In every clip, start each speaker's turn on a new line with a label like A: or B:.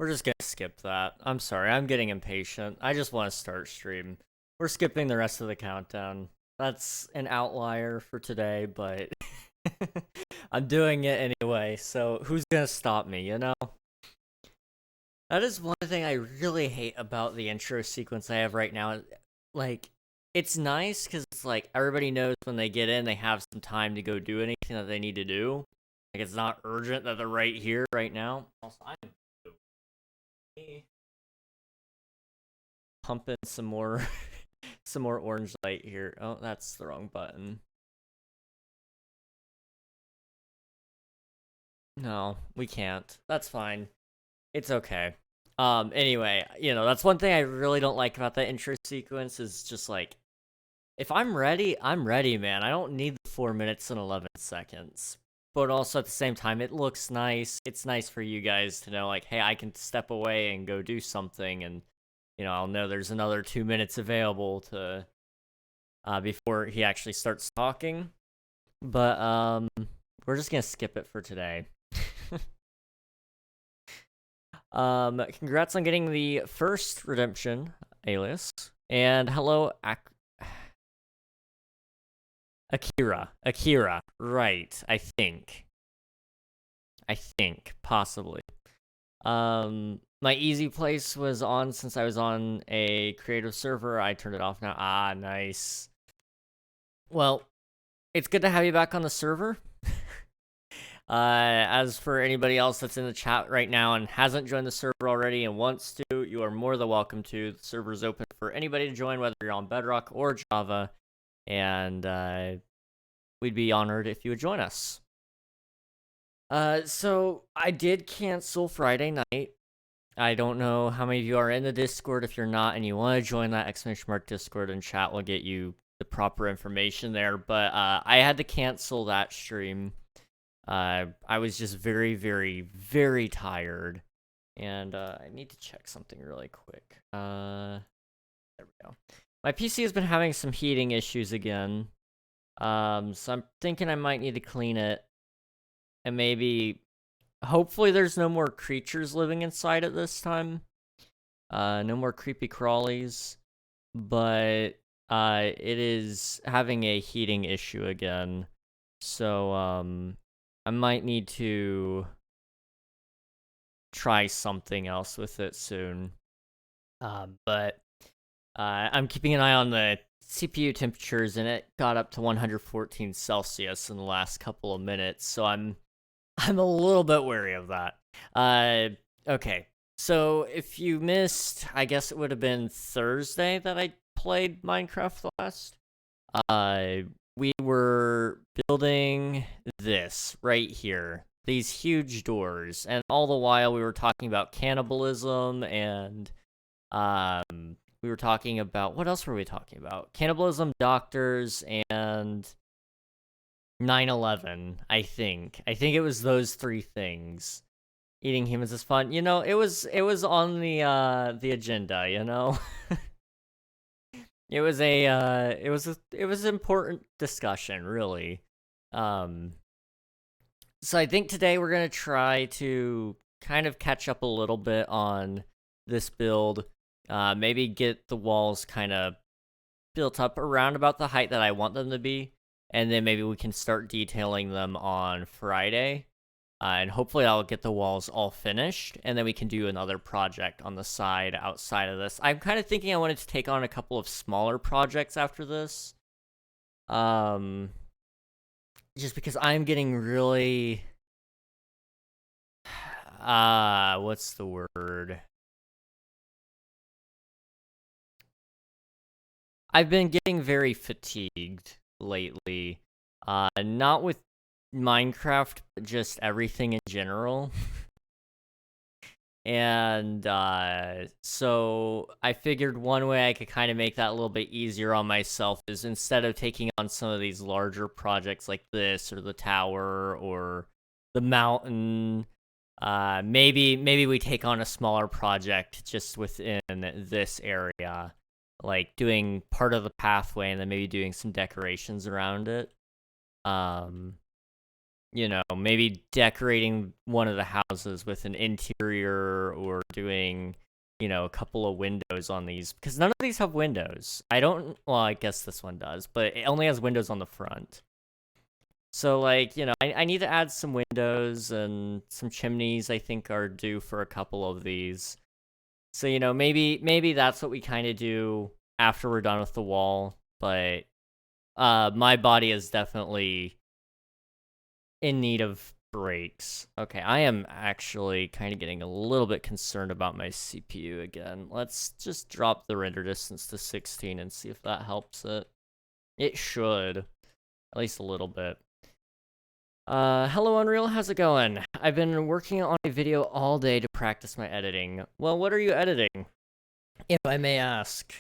A: We're just gonna skip that. I'm sorry, I'm getting impatient. I just want to start stream. We're skipping the rest of the countdown. That's an outlier for today, but I'm doing it anyway, so who's gonna stop me, you know? That is one thing I really hate about the intro sequence I have right now. Like, it's nice because it's like everybody knows when they get in, they have some time to go do anything that they need to do. Like, it's not urgent that they're right here, right now. Also, I'm pumping some more, some more orange light here. Oh, that's the wrong button. No, we can't. That's fine. It's okay. Anyway, that's one thing I really don't like about that intro sequence is just like, if I'm ready, I'm ready, man. I don't need the 4 minutes and 11 seconds. But also at the same time, it looks nice. It's nice for you guys to know, like, hey, I can step away and go do something, and I'll know there's another 2 minutes available to before he actually starts talking. But we're just gonna skip it for today. Congrats on getting the first redemption alias, and hello, Akira, right? I think, possibly. My easy place was on since I was on a creative server. I turned it off now. Ah, nice. Well, it's good to have you back on the server. As for anybody else that's in the chat right now and hasn't joined the server already and wants to, you are more than welcome to. The server's open for anybody to join, whether you're on Bedrock or Java, and we'd be honored if you would join us. So I did cancel Friday night. I don't know how many of you are in the Discord. If you're not and you want to join that ! Discord, and chat will get you the proper information there. But I had to cancel that stream. I was just very, very, very tired. And I need to check something really quick. There we go. My PC has been having some heating issues again. So I'm thinking I might need to clean it. And maybe, hopefully there's no more creatures living inside it this time. No more creepy crawlies. But it is having a heating issue again. So I might need to try something else with it soon. But I'm keeping an eye on the CPU temperatures, and it got up to 114 Celsius in the last couple of minutes, so I'm a little bit wary of that. Okay, so if you missed, I guess it would have been Thursday that I played Minecraft last. We were building this right here, these huge doors, and all the while we were talking about cannibalism, and we were talking about, what else were we talking about? Cannibalism, doctors, and 9/11. I think it was those three things. Eating humans is fun. It was on the agenda. It was an important discussion, really. So I think today we're gonna try to kind of catch up a little bit on this build. Maybe get the walls kind of built up around about the height that I want them to be, and then maybe we can start detailing them on Friday. And hopefully I'll get the walls all finished, and then we can do another project on the side outside of this. I'm kind of thinking I wanted to take on a couple of smaller projects after this. Just because I'm getting really... what's the word? I've been getting very fatigued lately. Not with Minecraft, but just everything in general. And so I figured one way I could kind of make that a little bit easier on myself is, instead of taking on some of these larger projects like this or the tower or the mountain, maybe we take on a smaller project just within this area, like doing part of the pathway and then maybe doing some decorations around it. you know, maybe decorating one of the houses with an interior or doing, you know, a couple of windows on these, because none of these have windows. Well, I guess this one does, but it only has windows on the front. So, like, you know, I need to add some windows and some chimneys, I think, are due for a couple of these. So, you know, maybe that's what we kind of do after we're done with the wall, but my body is definitely in need of breaks. Okay, I am actually kind of getting a little bit concerned about my CPU again. Let's just drop the render distance to 16 and see if that helps it. It should, at least a little bit. Hello Unreal, how's it going? I've been working on a video all day to practice my editing. Well, what are you editing, if I may ask?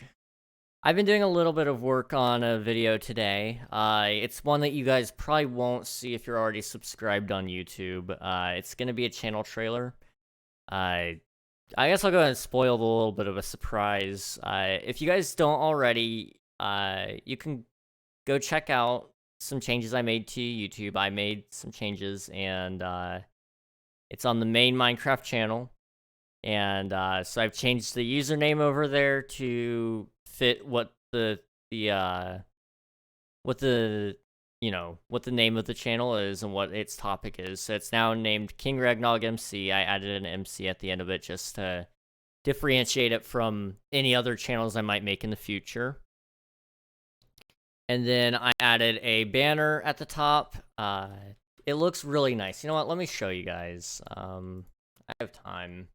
A: I've been doing a little bit of work on a video today. It's one that you guys probably won't see if you're already subscribed on YouTube. It's gonna be a channel trailer. I guess I'll go ahead and spoil a little bit of a surprise. If you guys don't already, you can go check out some changes I made to YouTube. I made some changes, and it's on the main Minecraft channel. And so I've changed the username over there to fit what the name of the channel is and what its topic is. So it's now named King Ragnog MC. I added an MC at the end of it just to differentiate it from any other channels I might make in the future. And then I added a banner at the top. It looks really nice. You know what? Let me show you guys. I have time.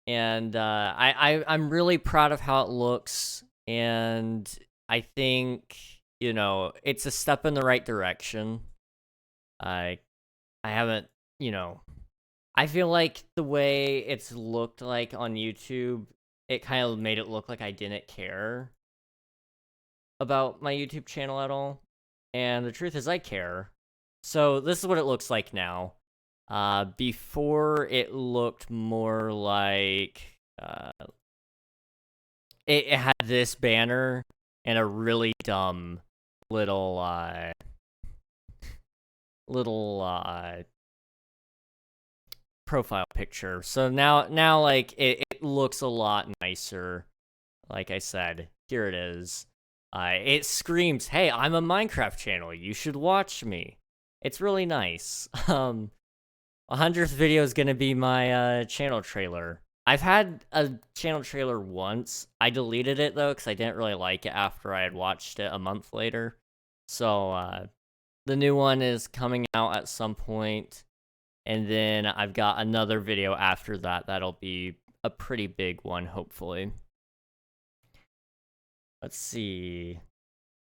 A: And I'm really proud of how it looks. And I think, you know, it's a step in the right direction. I haven't, you know, I feel like the way it's looked like on YouTube, it kind of made it look like I didn't care about my YouTube channel at all. And the truth is I care. So this is what it looks like now. Before it looked more like it had this banner and a really dumb little profile picture. So now like it looks a lot nicer. Like I said, here it is. It screams, "Hey, I'm a Minecraft channel. You should watch me." It's really nice. 100th video is gonna be my channel trailer. I've had a channel trailer once. I deleted it though because I didn't really like it after I had watched it a month later. So the new one is coming out at some point, and then I've got another video after that that'll be a pretty big one, hopefully. Let's see.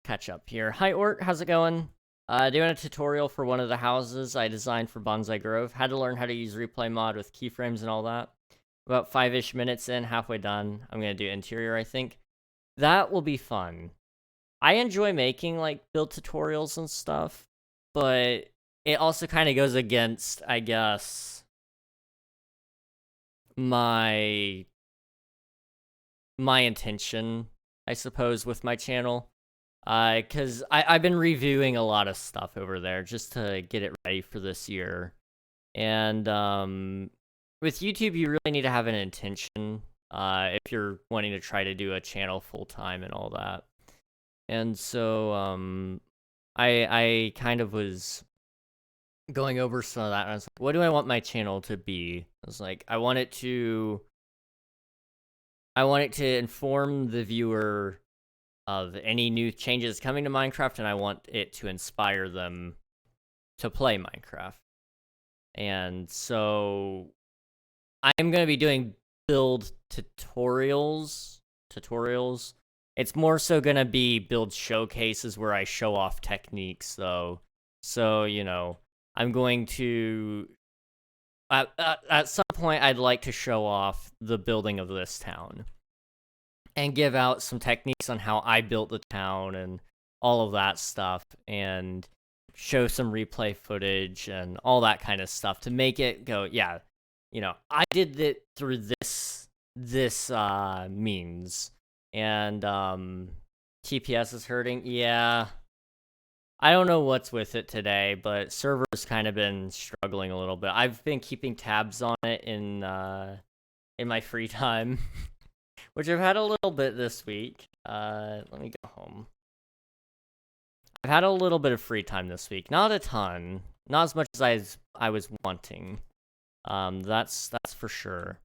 A: Catch up here. Hi Ort, how's it going? Doing a tutorial for one of the houses I designed for Bonsai Grove. Had to learn how to use replay mod with keyframes and all that. About 5-ish minutes in, halfway done. I'm gonna do interior, I think. That will be fun. I enjoy making, like, build tutorials and stuff, but it also kind of goes against, I guess, my intention, I suppose, with my channel. Because I've been reviewing a lot of stuff over there just to get it ready for this year. And with YouTube, you really need to have an intention if you're wanting to try to do a channel full-time and all that. And so I kind of was going over some of that, and I was like, what do I want my channel to be? I was like, I want it to inform the viewer of any new changes coming to Minecraft, and I want it to inspire them to play Minecraft. And so I'm going to be doing build tutorials. It's more so going to be build showcases where I show off techniques, though. So, you know, I'm going to... At some point, I'd like to show off the building of this town and give out some techniques on how I built the town and all of that stuff, and show some replay footage and all that kind of stuff to make it go, yeah, you know, I did it through this means. And TPS is hurting. Yeah, I don't know what's with it today, but server's kind of been struggling a little bit. I've been keeping tabs on it in my free time, which I've had a little bit this week. Let me go home. I've had a little bit of free time this week, not a ton, not as much as I was wanting. That's for sure.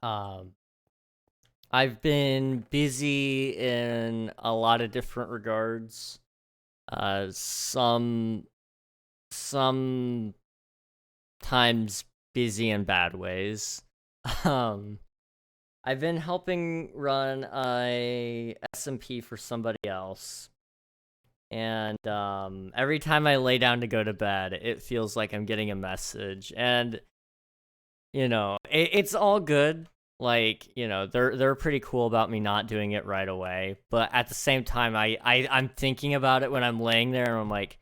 A: I've been busy in a lot of different regards. Sometimes busy in bad ways. I've been helping run a SMP for somebody else. And every time I lay down to go to bed, it feels like I'm getting a message. And it's all good. Like, they're pretty cool about me not doing it right away. But at the same time, I'm thinking about it when I'm laying there, and I'm like,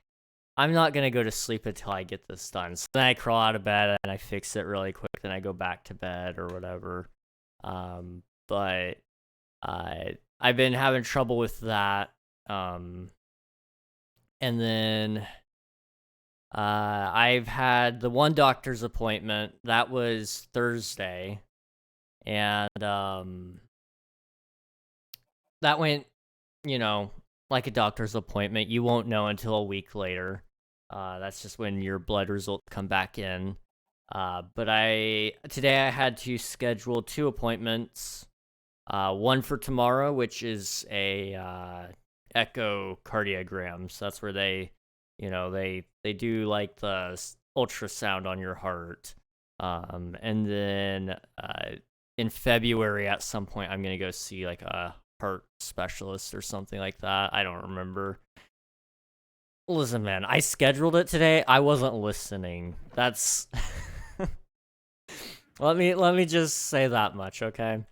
A: I'm not gonna go to sleep until I get this done. So then I crawl out of bed and I fix it really quick. Then I go back to bed or whatever. But I've been having trouble with that. And then I've had the one doctor's appointment. That was Thursday. And that went, like a doctor's appointment. You won't know until a week later. That's just when your blood results come back in. But today I had to schedule 2 appointments. One for tomorrow, which is a echocardiogram. So that's where they do like the ultrasound on your heart. And then in February at some point, I'm gonna go see like a heart specialist or something like that. I don't remember. Listen, man, I scheduled it today. I wasn't listening. That's let me just say that much, okay?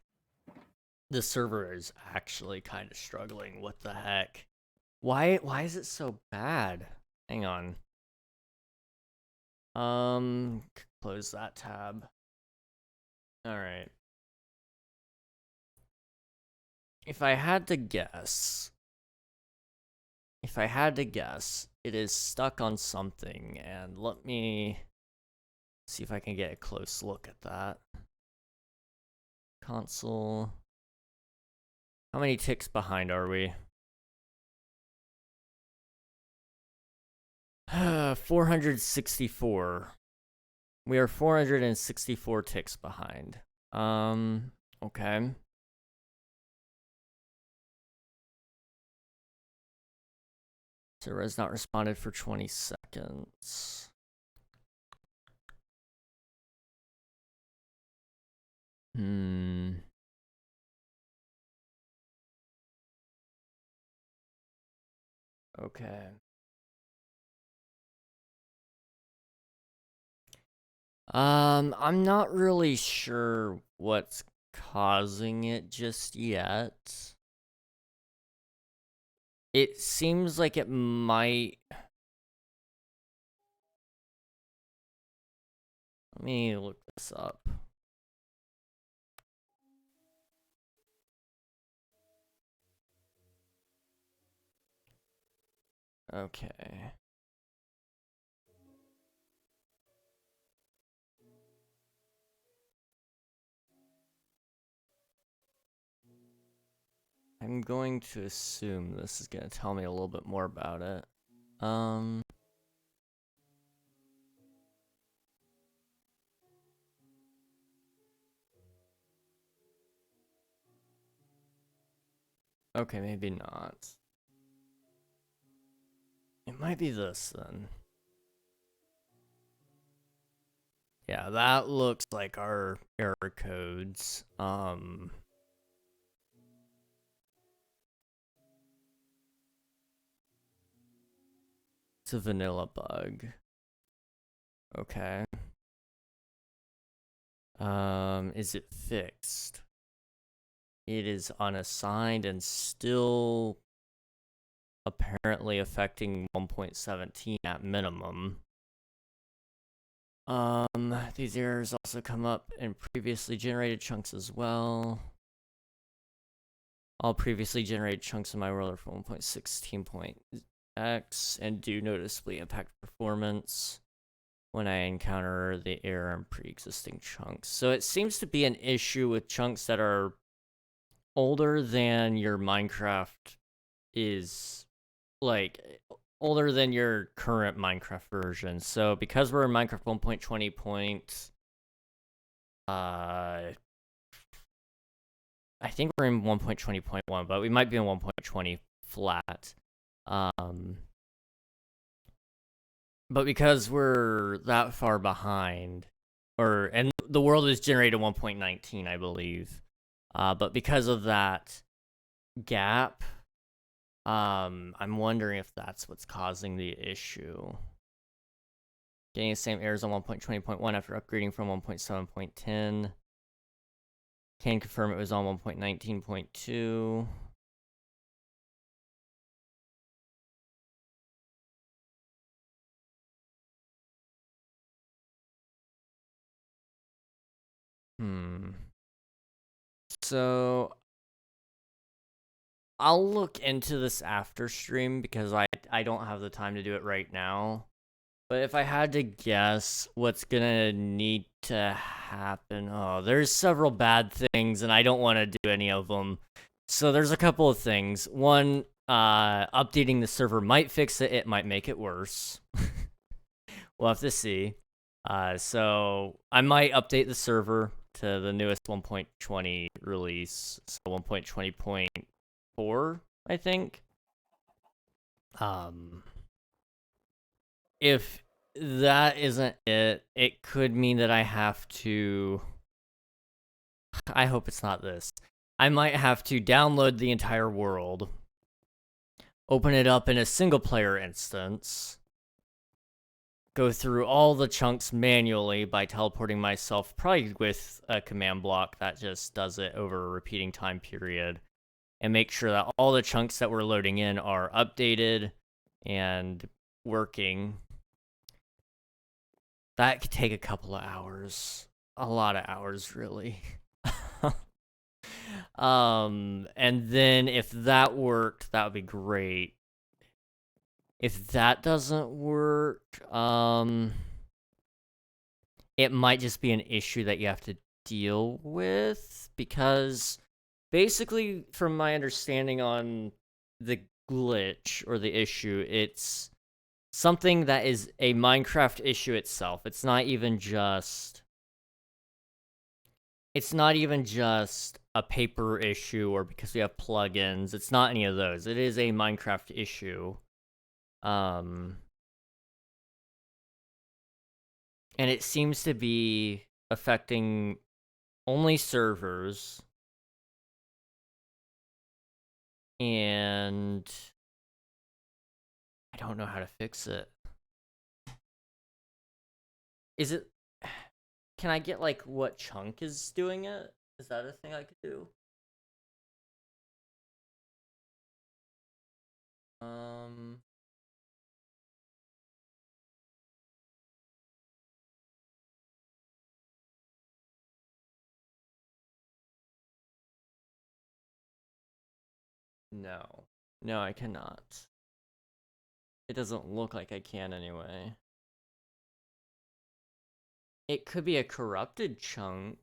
A: The server is actually kind of struggling. What the heck? Why is it so bad? Hang on. Close that tab. All right. If I had to guess, it is stuck on something, and let me see if I can get a close look at that. Console. How many ticks behind are we? 464. We are 464 ticks behind. Okay. Server has not responded for 20 seconds. Okay. I'm not really sure what's causing it just yet. It seems like it might... Let me look this up. Okay. I'm going to assume this is going to tell me a little bit more about it. Okay, maybe not. It might be this then. Yeah, that looks like our error codes. It's a vanilla bug. Okay. Is it fixed? It is unassigned and still apparently affecting 1.17 at minimum. These errors also come up in previously generated chunks as well. All previously generated chunks in my world are from 1.16. X and do noticeably impact performance when I encounter the error in pre-existing chunks. So it seems to be an issue with chunks that are older than your Minecraft is, like, older than your current Minecraft version. So because we're in Minecraft 1.20 I think we're in 1.20.1, but we might be in 1.20 flat. But because we're that far behind, and the world is generated 1.19, I believe. But because of that gap, I'm wondering if that's what's causing the issue. Getting the same errors on 1.20.1 after upgrading from 1.7.10. Can confirm it was on 1.19.2. So I'll look into this after stream because I don't have the time to do it right now. But if I had to guess what's gonna need to happen, there's several bad things and I don't want to do any of them. So there's a couple of things. One, updating the server might fix it. It might make it worse. We'll have to see. So I might update the server to the newest 1.20 release, so 1.20.4, I think. If that isn't it, it could mean that I have to... I hope it's not this. I might have to download the entire world, open it up in a single-player instance, go through all the chunks manually by teleporting myself, probably with a command block that just does it over a repeating time period, and make sure that all the chunks that we're loading in are updated and working. That could take a couple of hours. A lot of hours, really. And then if that worked, that would be great. If that doesn't work, it might just be an issue that you have to deal with, because basically, from my understanding on the glitch or the issue, it's something that is a Minecraft issue itself. It's not even just a paper issue or because we have plugins. It's not any of those. It is a Minecraft issue. And it seems to be affecting only servers. And I don't know how to fix it. Is it... Can I get, like, what chunk is doing it? Is that a thing I could do? No. No, I cannot. It doesn't look like I can anyway. It could be a corrupted chunk.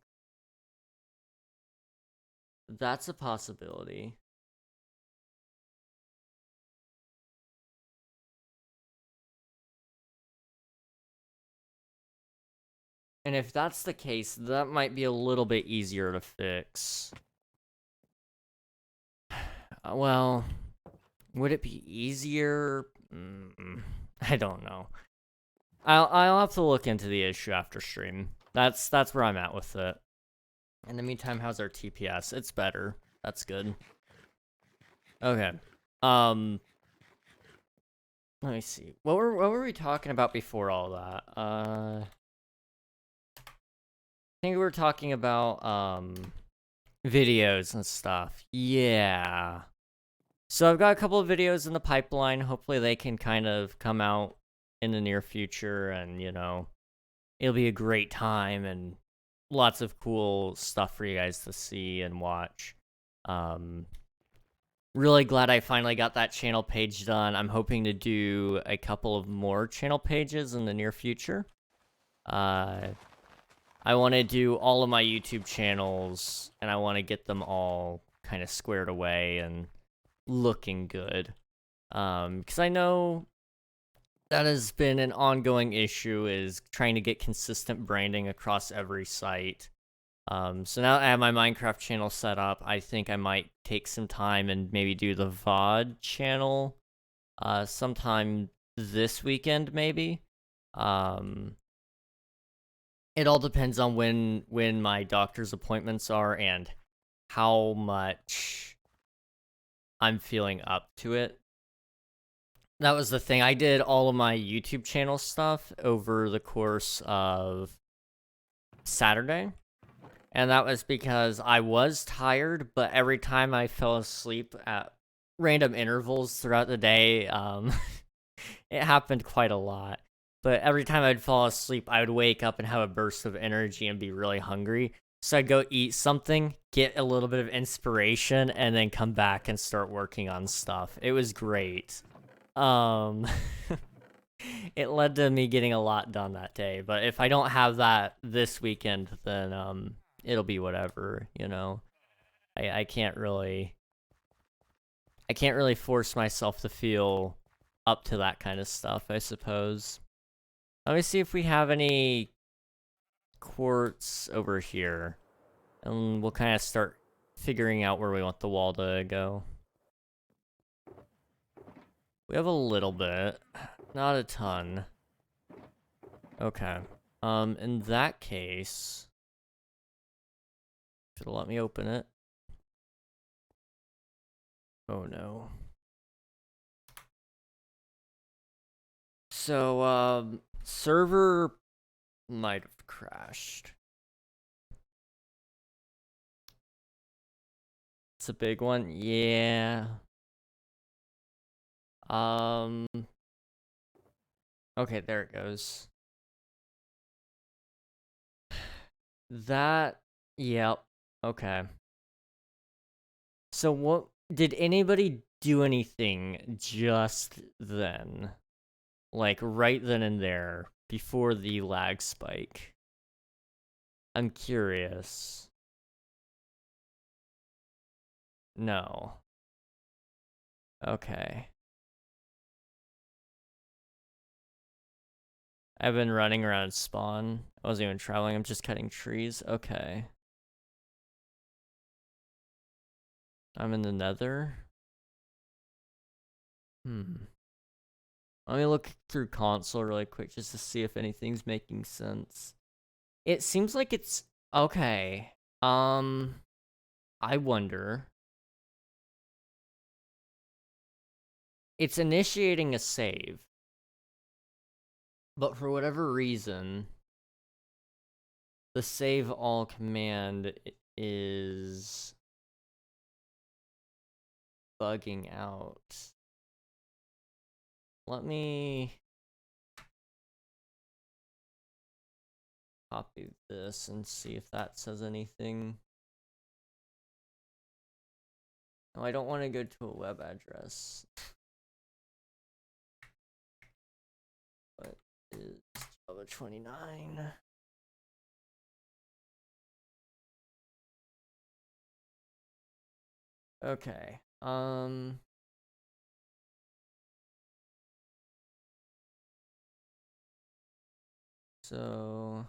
A: That's a possibility. And if that's the case, that might be a little bit easier to fix. Well, would it be easier? I don't know. I'll have to look into the issue after stream. That's where I'm at with it. In the meantime, how's our TPS? It's better. That's good. Okay. Let me see. What were we talking about before all that? I think we were talking about videos and stuff. Yeah. So I've got a couple of videos in the pipeline. Hopefully they can kind of come out in the near future, and, you know, it'll be a great time and lots of cool stuff for you guys to see and watch. really glad I finally got that channel page done. I'm hoping to do a couple of more channel pages in the near future. I want to do all of my YouTube channels, and I want to get them all kind of squared away and looking good. Because I know that has been an ongoing issue, is trying to get consistent branding across every site. So now that I have my Minecraft channel set up, I think I might take some time and maybe do the VOD channel sometime this weekend, maybe. It all depends on when my doctor's appointments are and how much I'm feeling up to it. That was the thing. I did all of my YouTube channel stuff over the course of Saturday. And that was because I was tired, but every time I fell asleep at random intervals throughout the day, it happened quite a lot. But every time I'd fall asleep, I would wake up and have a burst of energy and be really hungry. So I'd go eat something, get a little bit of inspiration, and then come back and start working on stuff. It was great. It led to me getting a lot done that day. But if I don't have that this weekend, then it'll be whatever, you know. I can't really force myself to feel up to that kind of stuff, I suppose. Let me see if we have any quartz over here. And we'll kind of start figuring out where we want the wall to go. We have a little bit. Not a ton. Okay. In that case... if it'll let me open it. Oh no. So, server might have crashed. It's a big one? Yeah. Okay, there it goes. That, yep. Okay. So what, did anybody do anything just then? Like, right then and there, before the lag spike? I'm curious. No. Okay. I've been running around spawn. I wasn't even traveling, I'm just cutting trees. Okay. I'm in the nether. Let me look through console really quick just to see if anything's making sense. It seems like it's... okay. I wonder... it's initiating a save. But for whatever reason... the save all command is... bugging out. Let me... copy this and see if that says anything. No, I don't want to go to a web address. What is Java 29? Okay. So...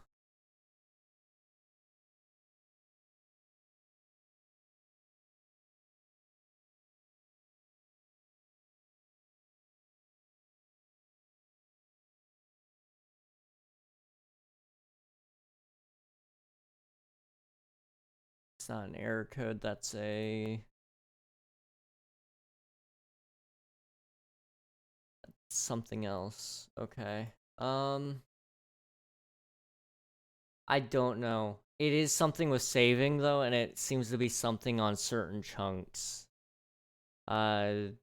A: it's not an error code, that's something else. Okay. I don't know. It is something with saving though, and it seems to be something on certain chunks. I'll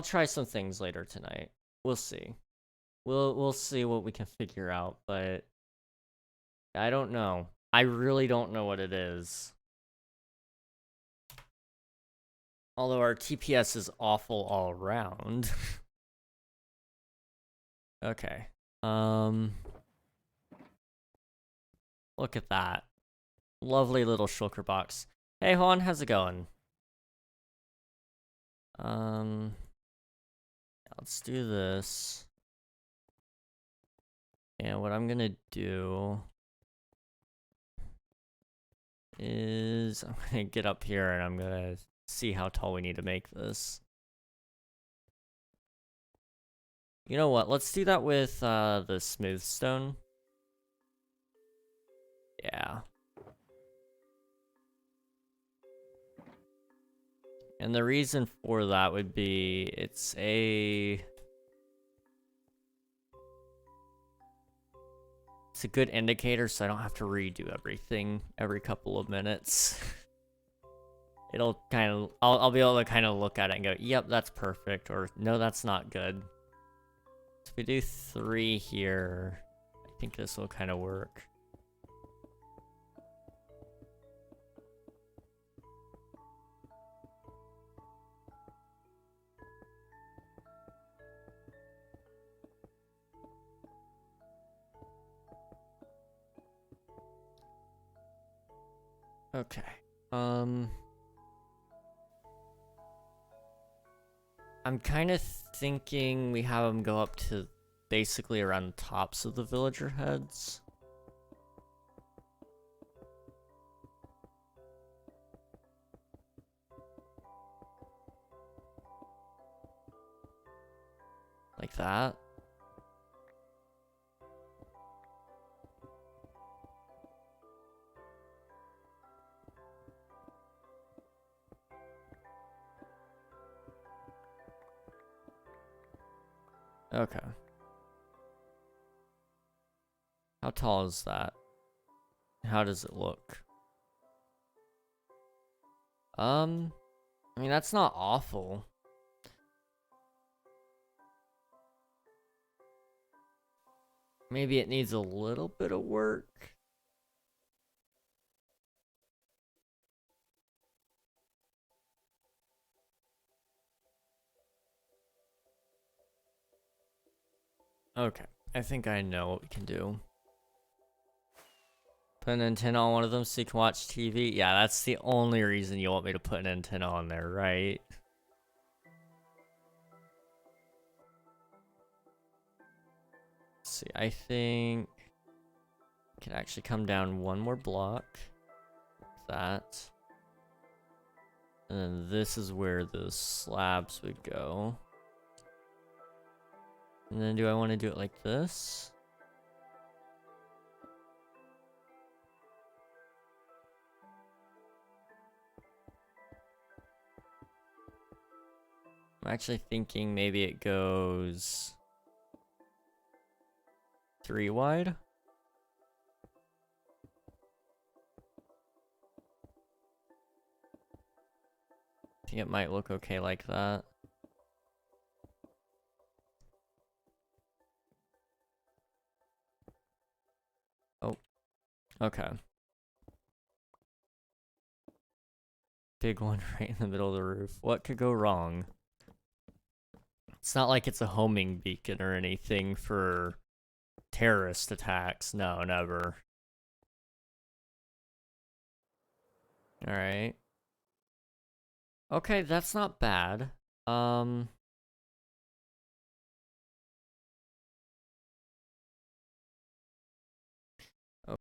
A: try some things later tonight. We'll see. We'll see what we can figure out, but I don't know. I really don't know what it is. Although our TPS is awful all around. Okay. Look at that. Lovely little shulker box. Hey Juan, how's it going? Let's do this. And what I'm gonna do is I'm gonna get up here and I'm gonna see how tall we need to make this. You know what? Let's do that with the smooth stone. Yeah. And the reason for that would be it's a good indicator, so I don't have to redo everything every couple of minutes. It'll kind of, I'll be able to kind of look at it and go, yep, that's perfect, or no, that's not good. So if we do 3 here, I think this will kind of work. Okay. I'm kind of thinking we have them go up to basically around the tops of the villager heads. Like that. Okay. How tall is that? How does it look? I mean, that's not awful. Maybe it needs a little bit of work. Okay, I think I know what we can do. Put an antenna on one of them so you can watch TV? Yeah, that's the only reason you want me to put an antenna on there, right? Let's see, I think I can actually come down one more block. Like that. And then this is where the slabs would go. And then do I want to do it like this? I'm actually thinking maybe it goes 3 wide. I think it might look okay like that. Oh, okay. Big one right in the middle of the roof. What could go wrong? It's not like it's a homing beacon or anything for terrorist attacks. No, never. Alright. Okay, that's not bad.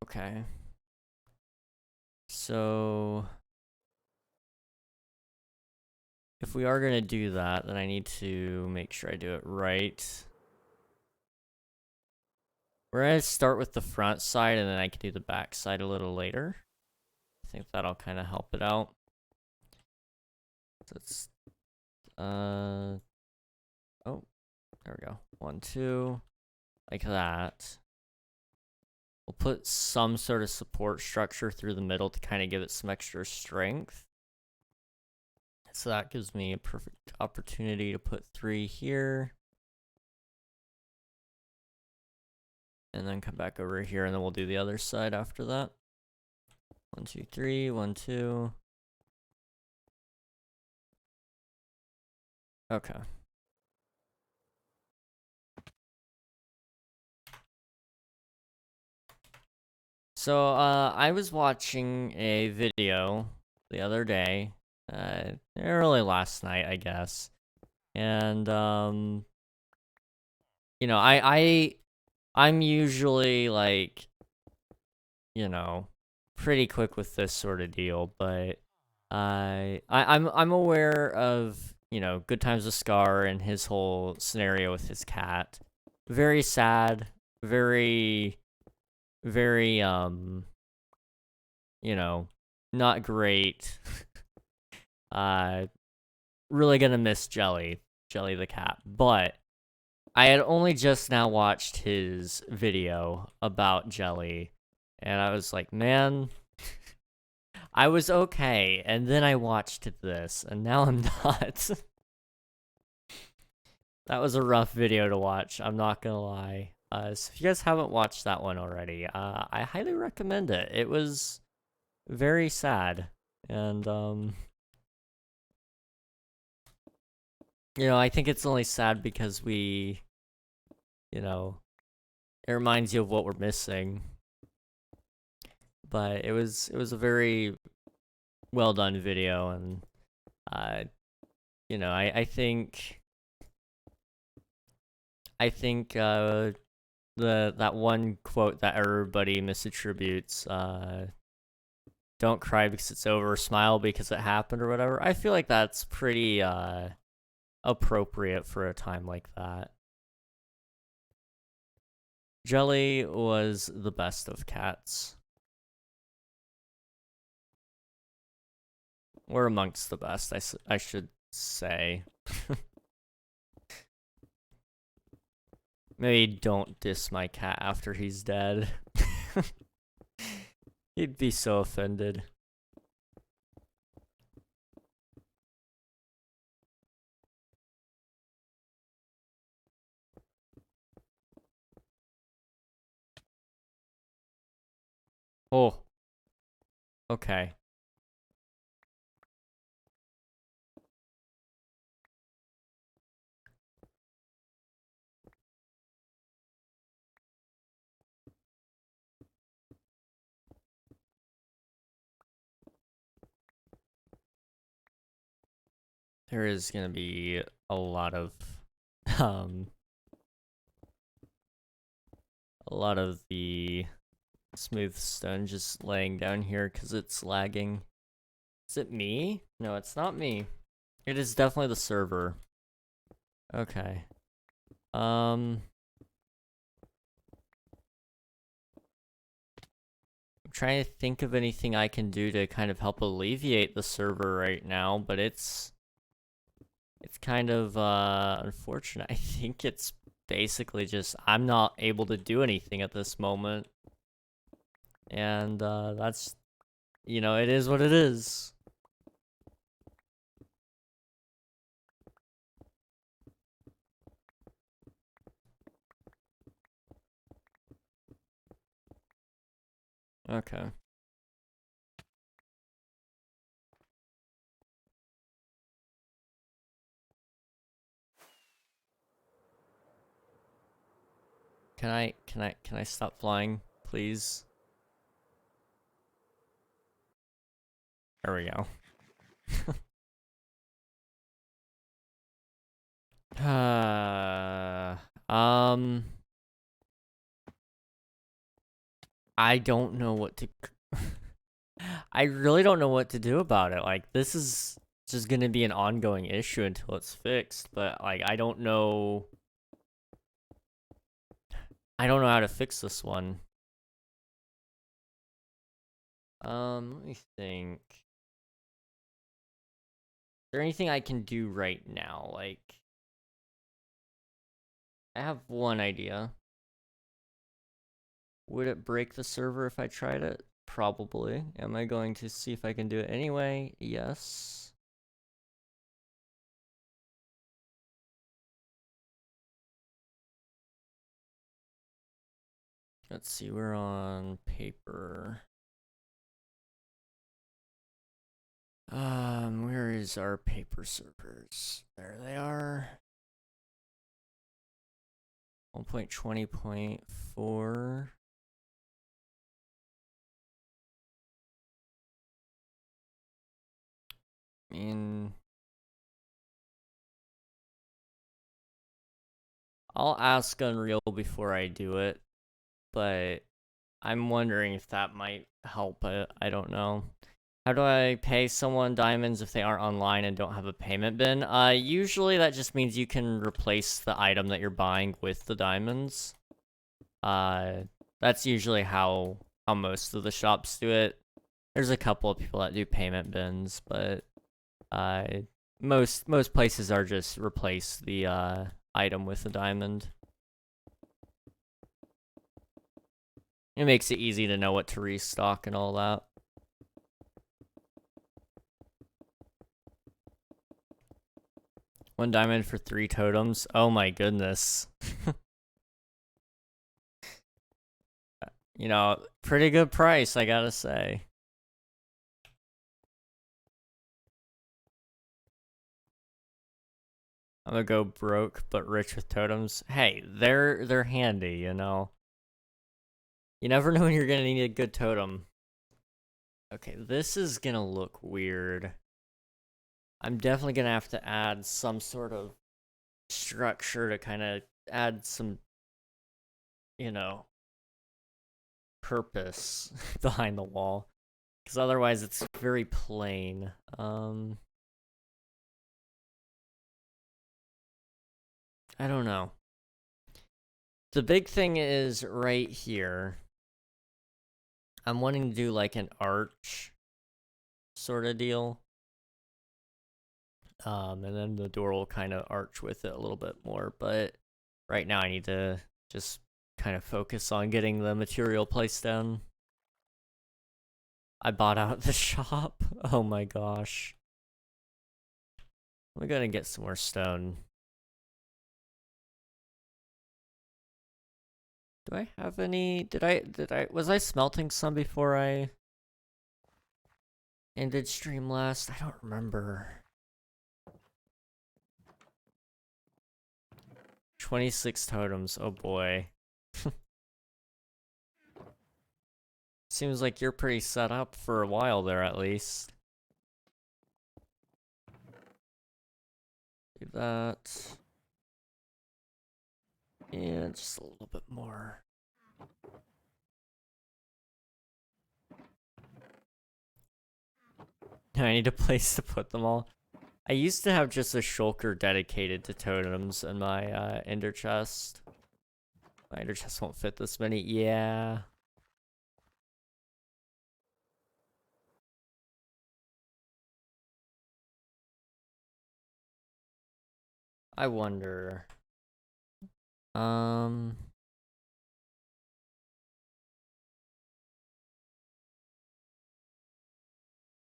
A: Okay. So if we are gonna do that, then I need to make sure I do it right. We're gonna start with the front side, and then I can do the back side a little later. I think that'll kind of help it out. So it's, oh, there we go. 1, 2, like that. We'll put some sort of support structure through the middle to kind of give it some extra strength. So that gives me a perfect opportunity to put 3 here. And then come back over here, and then we'll do the other side after that. 1, 2, 3, 1, 2. Okay. So, I was watching a video the other day, early last night, I guess. And, you know, I'm usually, like, you know, pretty quick with this sort of deal, but I'm aware of, you know, Good Times with Scar and his whole scenario with his cat. Very sad, very, very, you know, not great. Really gonna miss Jelly the cat, but I had only just now watched his video about Jelly, and I was like, man, I was okay, and then I watched this, and now I'm not. That was a rough video to watch, I'm not gonna lie. So if you guys haven't watched that one already, I highly recommend it. It was very sad, and, you know, I think it's only sad because we, you know, it reminds you of what we're missing. But it was a very well done video, and you know, I think that one quote that everybody misattributes, don't cry because it's over, smile because it happened or whatever. I feel like that's pretty appropriate for a time like that. Jelly was the best of cats. Or amongst the best, I should say. Maybe don't diss my cat after he's dead. He'd be so offended. Oh. Okay. There is gonna be a lot of, um, the smooth stone just laying down here because it's lagging. Is it me? No, it's not me. It is definitely the server. Okay. I'm trying to think of anything I can do to kind of help alleviate the server right now, but it's kind of unfortunate. I think it's basically just I'm not able to do anything at this moment. And that's, you know, it is what it is. Okay. Can I stop flying, please? There we go. I don't know what to I really don't know what to do about it. Like, this is just gonna be an ongoing issue until it's fixed, but like I don't know how to fix this one. Let me think. Is there anything I can do right now? Like, I have one idea. Would it break the server if I tried it? Probably. Am I going to see if I can do it anyway? Yes. Let's see, we're on paper. Where is our paper servers? There they are. 1.20.4. I mean, I'll ask Unreal before I do it, but I'm wondering if that might help. I don't know. How do I pay someone diamonds if they aren't online and don't have a payment bin? Usually that just means you can replace the item that you're buying with the diamonds. That's usually how most of the shops do it. There's a couple of people that do payment bins, but most places are just replace the item with the diamond. It makes it easy to know what to restock and all that. One diamond for 3 totems. Oh my goodness. You know, pretty good price, I gotta say. I'm gonna go broke but rich with totems. Hey, they're handy, you know. You never know when you're gonna need a good totem. Okay, this is gonna look weird. I'm definitely gonna have to add some sort of structure to kind of add some, you know, purpose behind the wall. Because otherwise it's very plain. I don't know. The big thing is right here. I'm wanting to do like an arch sort of deal. And then the door will kind of arch with it a little bit more. But right now I need to just kind of focus on getting the material placed down. I bought out the shop. Oh my gosh. I'm gonna get some more stone. Do I have any? Was I smelting some before I ended stream last? I don't remember. 26 totems, oh boy. Seems like you're pretty set up for a while there at least. Do that. Yeah, just a little bit more. I need a place to put them all. I used to have just a shulker dedicated to totems in my ender chest. My ender chest won't fit this many. Yeah. I wonder.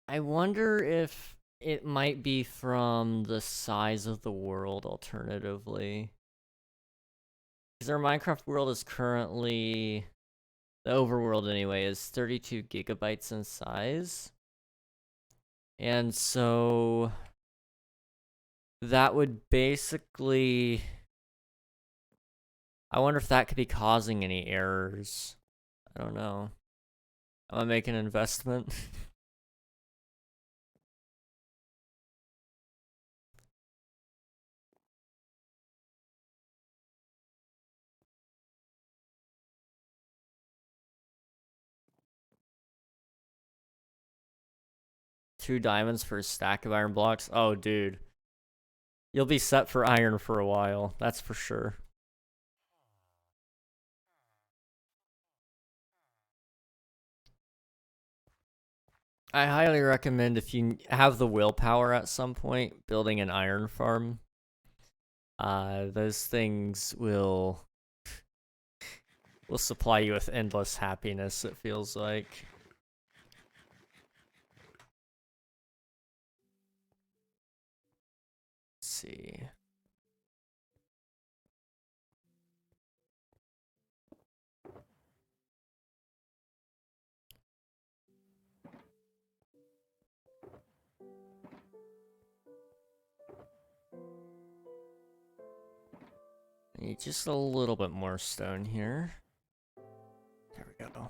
A: I wonder if it might be from the size of the world alternatively. Because our Minecraft world is currently, the overworld anyway, is 32 gigabytes in size. And so that would basically, I wonder if that could be causing any errors. I don't know. I'm gonna make an investment. Two diamonds for a stack of iron blocks. Oh, dude. You'll be set for iron for a while, that's for sure. I highly recommend, if you have the willpower at some point, building an iron farm. Those things will supply you with endless happiness, it feels like. Let's see. I need just a little bit more stone here. There we go.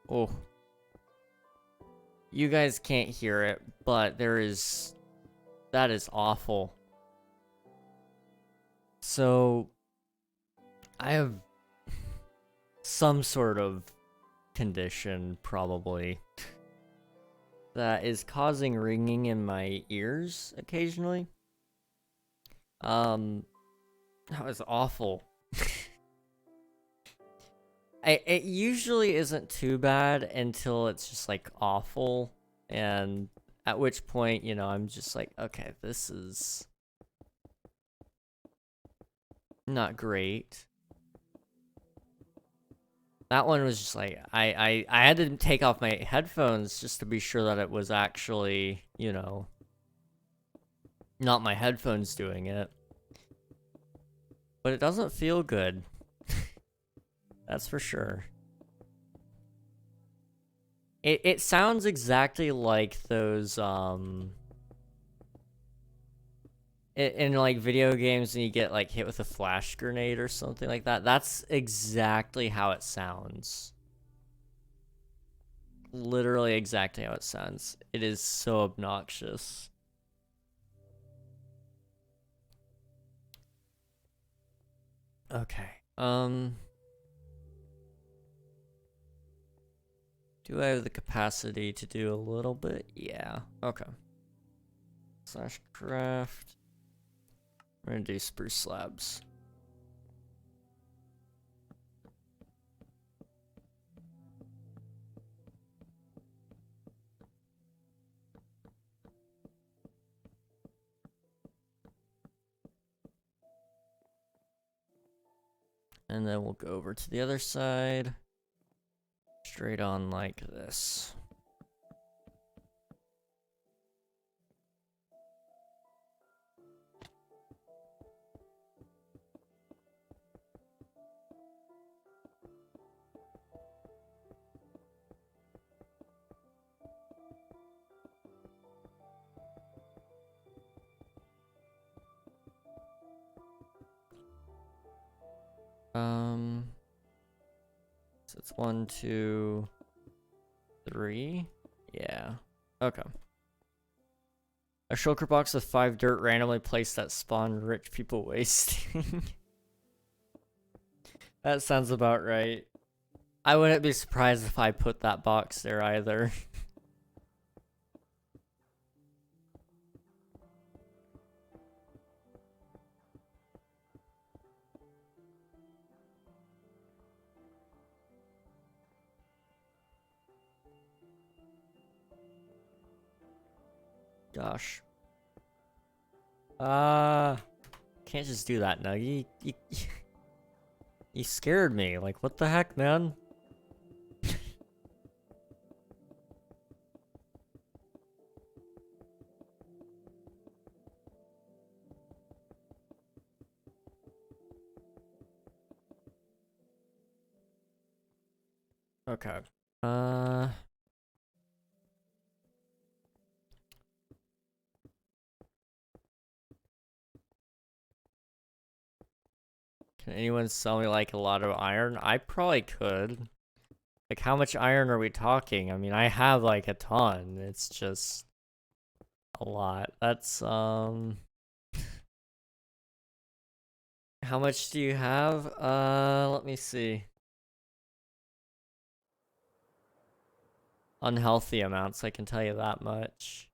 A: Oh. You guys can't hear it, but that is awful. So, I have some sort of condition, probably, that is causing ringing in my ears occasionally. That was awful. It usually isn't too bad until it's just like awful, and at which point, you know, I'm just like, okay, this is not great. That one was just like, I had to take off my headphones just to be sure that it was actually, you know, not my headphones doing it. But it doesn't feel good. That's for sure. It sounds exactly like those, in like video games and you get like hit with a flash grenade or something like that. That's exactly how it sounds. Literally exactly how it sounds. It is so obnoxious. Okay. Do I have the capacity to do a little bit? Yeah. Okay. Slash craft. We're gonna do spruce slabs. And then we'll go over to the other side. Straight on like this. So it's 1, 2, 3. Yeah. Okay. A shulker box with 5 dirt randomly placed that spawn rich people wasting. That sounds about right. I wouldn't be surprised if I put that box there either. Gosh. Can't just do that, Nuggy. You scared me. Like, what the heck, man? Okay. Can anyone sell me, like, a lot of iron? I probably could. Like, how much iron are we talking? I mean, I have, like, a ton. It's just a lot. That's, how much do you have? Let me see. Unhealthy amounts, I can tell you that much.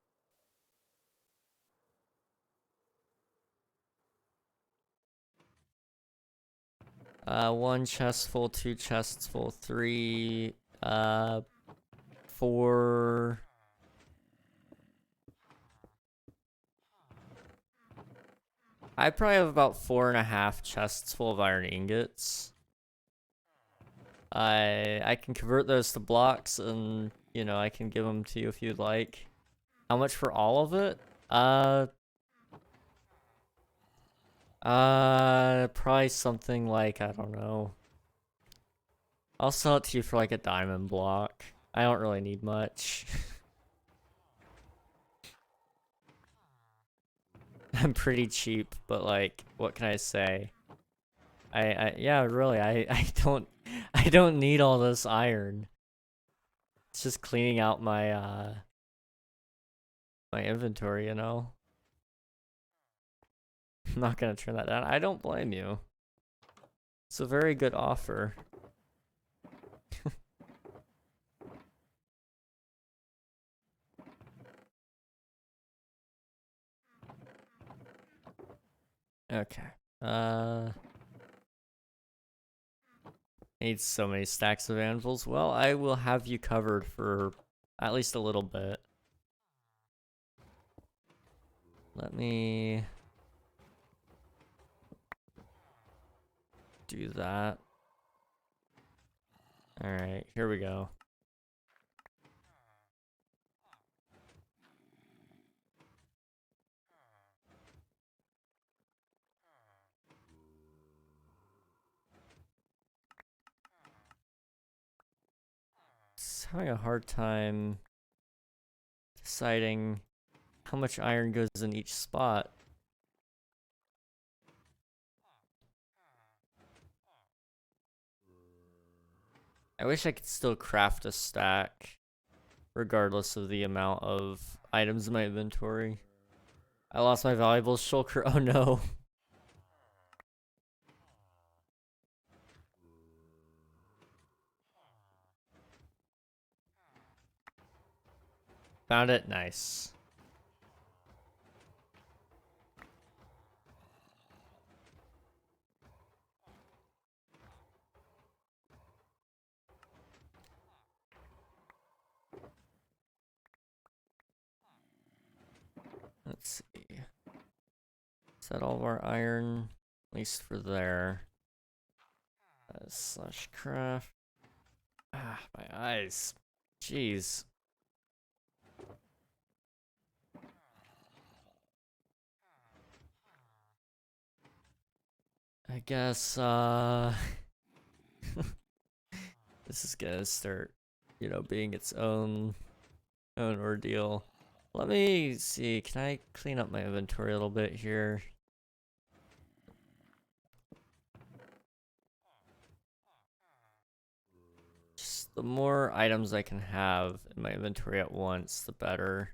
A: One chest full, 2 chests full, 3, 4. I probably have about 4.5 chests full of iron ingots. I can convert those to blocks and, you know, I can give them to you if you'd like. How much for all of it? Probably something like, I don't know, I'll sell it to you for like a diamond block. I don't really need much. I'm pretty cheap, but like, what can I say? Yeah, really, I don't need all this iron. It's just cleaning out my my inventory, you know? I'm not gonna turn that down. I don't blame you. It's a very good offer. Okay. Need so many stacks of anvils. Well, I will have you covered for at least a little bit. Let me do that. Alright, here we go. Just having a hard time deciding how much iron goes in each spot. I wish I could still craft a stack, regardless of the amount of items in my inventory. I lost my valuable shulker. Oh no. Found it. Nice. Let's see. Is that all of our iron? At least for there. Slash craft. Ah, my eyes. Jeez. I guess, this is gonna start, you know, being its own ordeal. Let me see, can I clean up my inventory a little bit here? Just the more items I can have in my inventory at once, the better.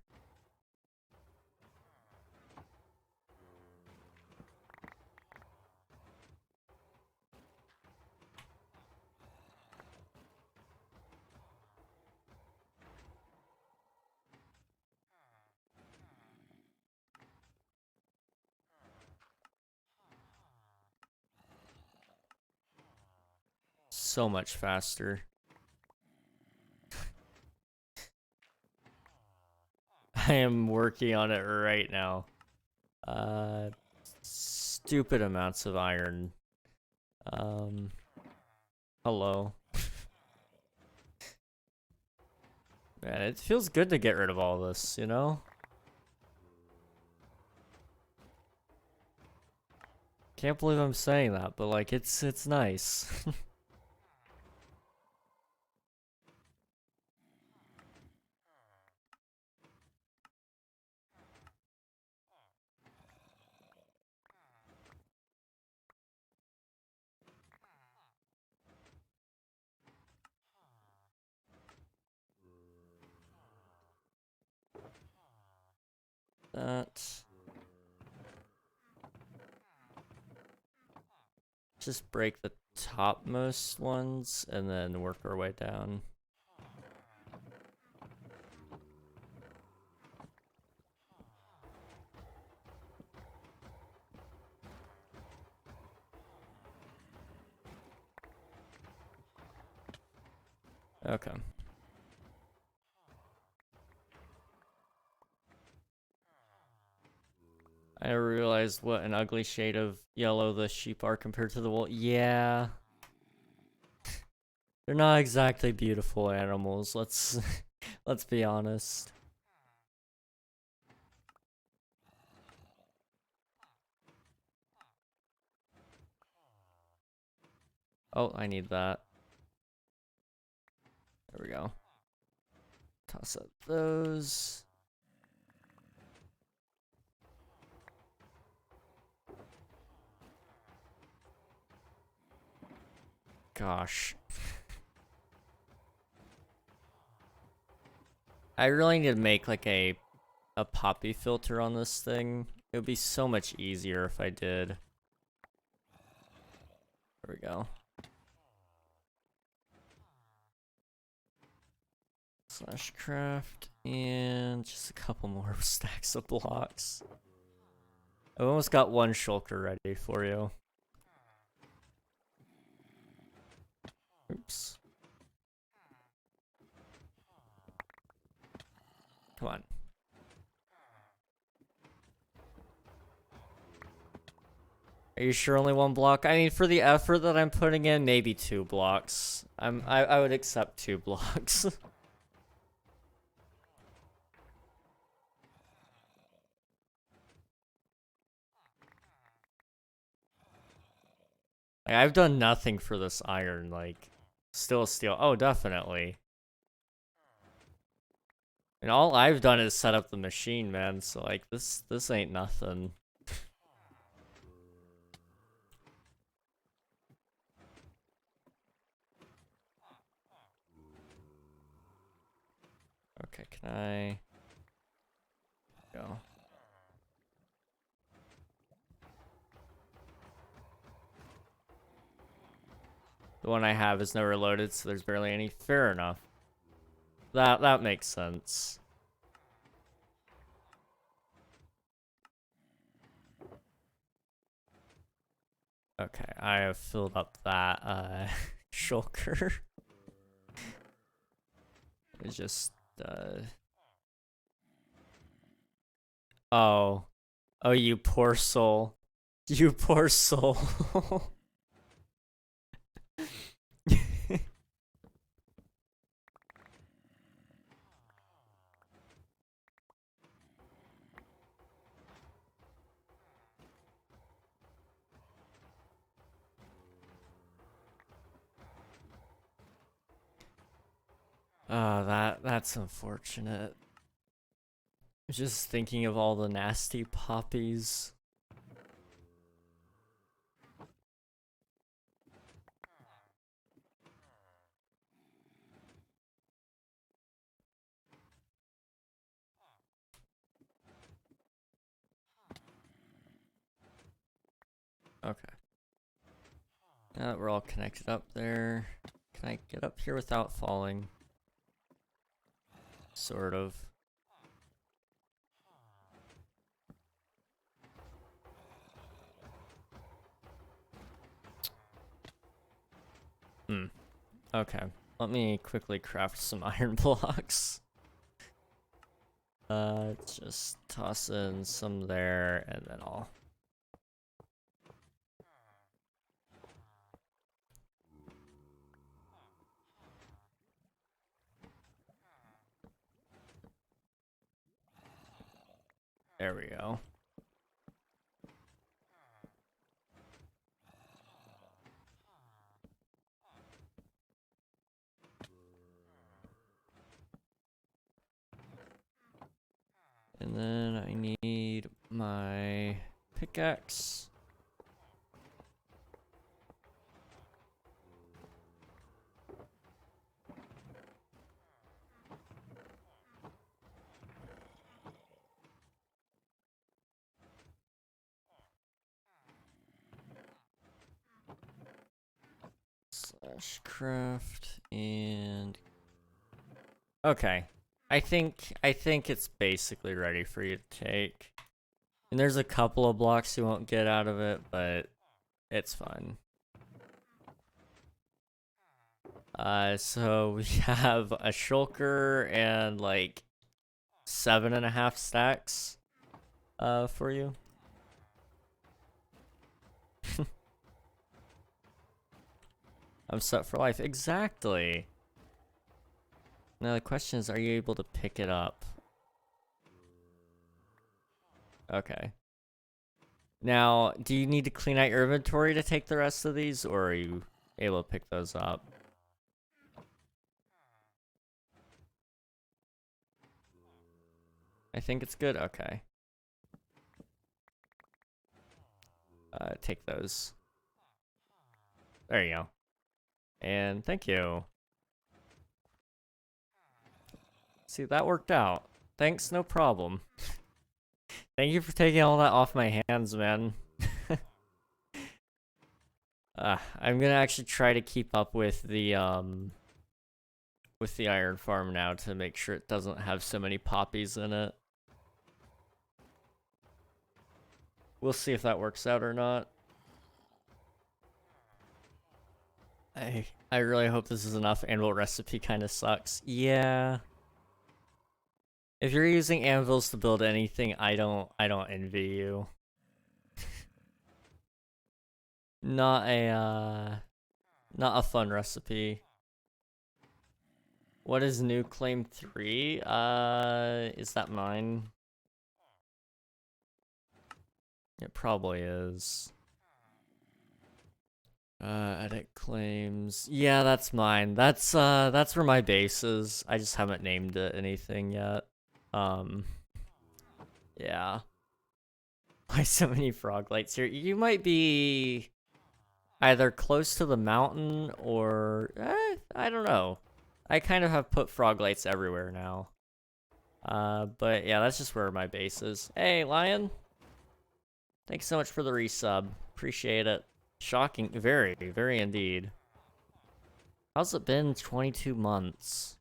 A: So much faster. I am working on it right now. Stupid amounts of iron. Hello. Man, it feels good to get rid of all this, you know? Can't believe I'm saying that, but like it's nice. That. Just break the topmost ones and then work our way down. Okay. I realized what an ugly shade of yellow the sheep are compared to the wool. Yeah. They're not exactly beautiful animals, let's let's be honest. Oh, I need that. There we go. Toss up those. Gosh. I really need to make like a poppy filter on this thing. It would be so much easier if I did. There we go. Slash craft, and just a couple more stacks of blocks. I almost got one shulker ready for you. Oops. Come on. Are you sure only one block? I mean, for the effort that I'm putting in, maybe 2 blocks. I would accept 2 blocks. Like, I've done nothing for this iron, like, still steel. Oh, definitely. And all I've done is set up the machine, man, so, like, this ain't nothing. Okay, can I... Go. The one I have is never loaded, so there's barely any. Fair enough. That makes sense. Okay, I have filled up that shulker. It's just oh. Oh, you poor soul. You poor soul. Oh, that's unfortunate. Just thinking of all the nasty poppies. Okay. Now that we're all connected up there, can I get up here without falling? Sort of. Okay. Let me quickly craft some iron blocks. Just toss in some there, and then I'll... There we go. And then I need my pickaxe. Slash craft and... Okay. I think it's basically ready for you to take. And there's a couple of blocks you won't get out of it, but it's fine. So we have a shulker and like 7.5 stacks for you. I'm set for life. Exactly. Now the question is, are you able to pick it up? Okay. Now, do you need to clean out your inventory to take the rest of these, or are you able to pick those up? I think it's good. Okay. Take those. There you go. And thank you. See, that worked out. Thanks, no problem. Thank you for taking all that off my hands, man. I'm gonna actually try to keep up with the iron farm now to make sure it doesn't have so many poppies in it. We'll see if that works out or not. I really hope this is enough. Anvil recipe kind of sucks. Yeah. If you're using anvils to build anything, I don't envy you. Not a fun recipe. What is new claim 3? Is that mine? It probably is. Edit claims. Yeah, that's mine. That's where my base is. I just haven't named it anything yet. Yeah. Why so many frog lights here? You might be either close to the mountain or I don't know. I kind of have put frog lights everywhere now. But yeah, that's just where my base is. Hey, Lion. Thanks so much for the resub. Appreciate it. Shocking. Very, very indeed. How's it been 22 months?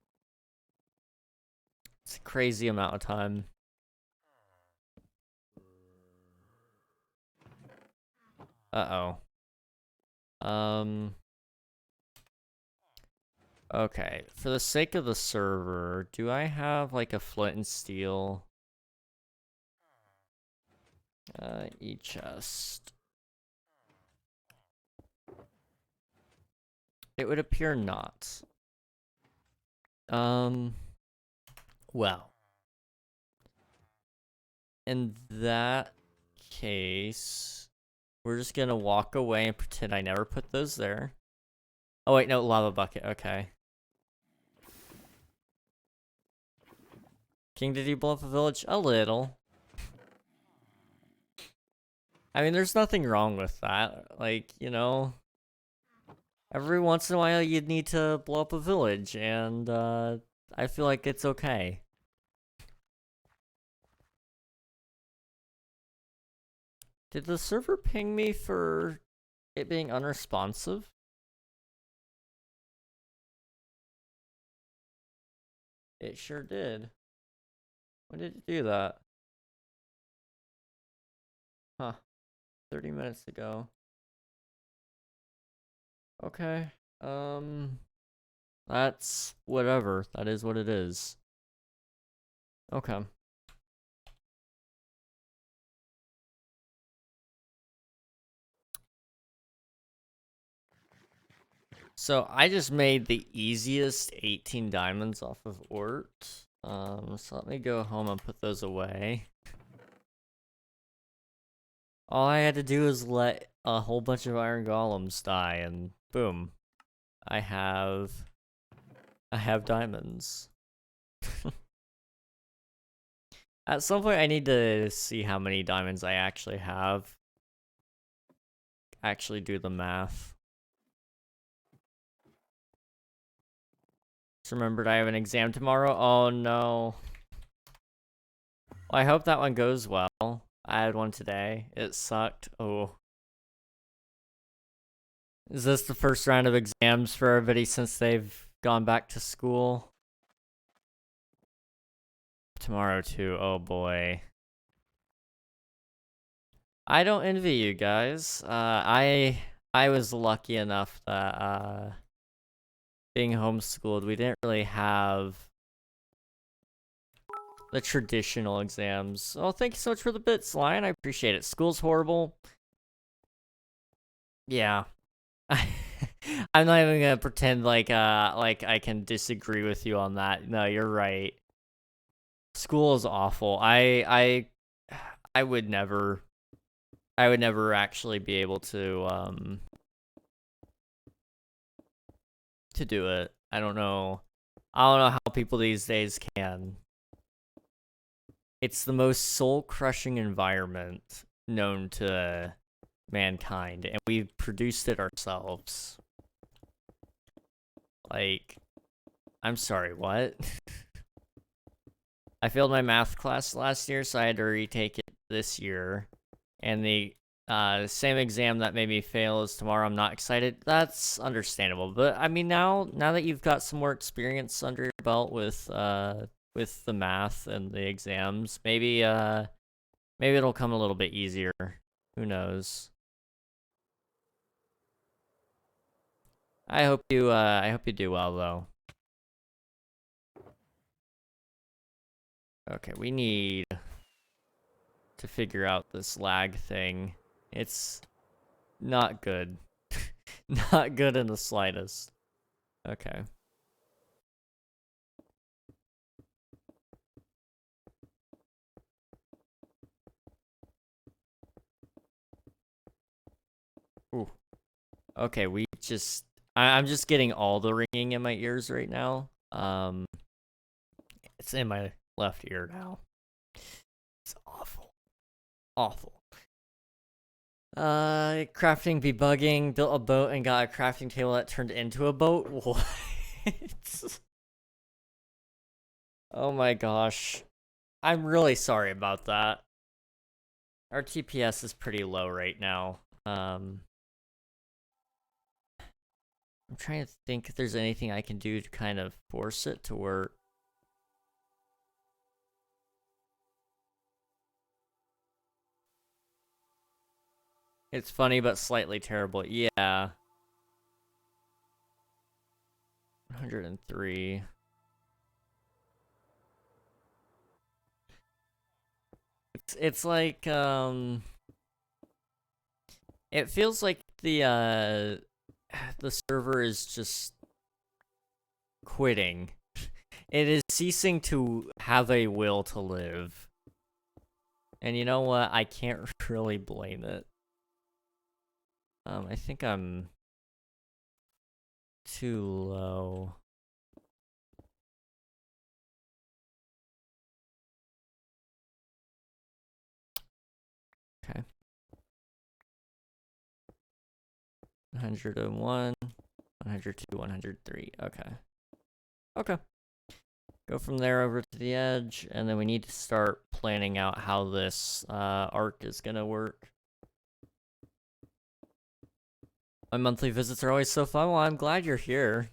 A: It's a crazy amount of time. Uh-oh. Okay, for the sake of the server, do I have like a flint and steel? E-chest. It would appear not. Well. In that case, we're just gonna walk away and pretend I never put those there. Oh wait, no, lava bucket, okay. King, did you blow up a village? A little. I mean, there's nothing wrong with that. Like, you know, every once in a while you'd need to blow up a village, and I feel like it's okay. Did the server ping me for it being unresponsive? It sure did. When did it do that? Huh. 30 minutes ago. Okay. That's whatever. That is what it is. Okay. So I just made the easiest 18 diamonds off of Ort. So let me go home and put those away. All I had to do is let a whole bunch of iron golems die, and boom, I have diamonds. At some point, I need to see how many diamonds I actually have. Actually do the math. Just remembered I have an exam tomorrow. Oh no. Well, I hope that one goes well. I had one today. It sucked. Oh. Is this the first round of exams for everybody since they've gone back to school? Tomorrow too. Oh boy. I don't envy you guys. I was lucky enough that being homeschooled, we didn't really have the traditional exams. Oh, thank you so much for the bits, Lion. I appreciate it. School's horrible. Yeah. I'm not even gonna pretend like I can disagree with you on that. No, you're right. School is awful. I would never actually be able to do it. I don't know how people these days can. It's the most soul-crushing environment known to mankind, and we've produced it ourselves. Like, I'm sorry, what? I failed my math class last year, so I had to retake it this year. And the same exam that made me fail is tomorrow. I'm not excited. That's understandable. But I mean, now that you've got some more experience under your belt with the math and the exams, maybe it'll come a little bit easier. Who knows? I hope you do well though. Okay, we need to figure out this lag thing. It's not good. Not good in the slightest. Okay. Ooh. Okay, I'm just getting all the ringing in my ears right now. It's in my left ear now. It's awful. Awful. Crafting be bugging, built a boat and got a crafting table that turned into a boat? What? Oh my gosh. I'm really sorry about that. Our TPS is pretty low right now. I'm trying to think if there's anything I can do to kind of force it to work. It's funny but slightly terrible. Yeah. 103. It's like it feels like the server is just quitting. It is ceasing to have a will to live. And you know what? I can't really blame it. I think I'm too low. Okay. 101, 102, 103. Okay. Okay. Go from there over to the edge, and then we need to start planning out how this arc is gonna work. My monthly visits are always so fun. Well, I'm glad you're here.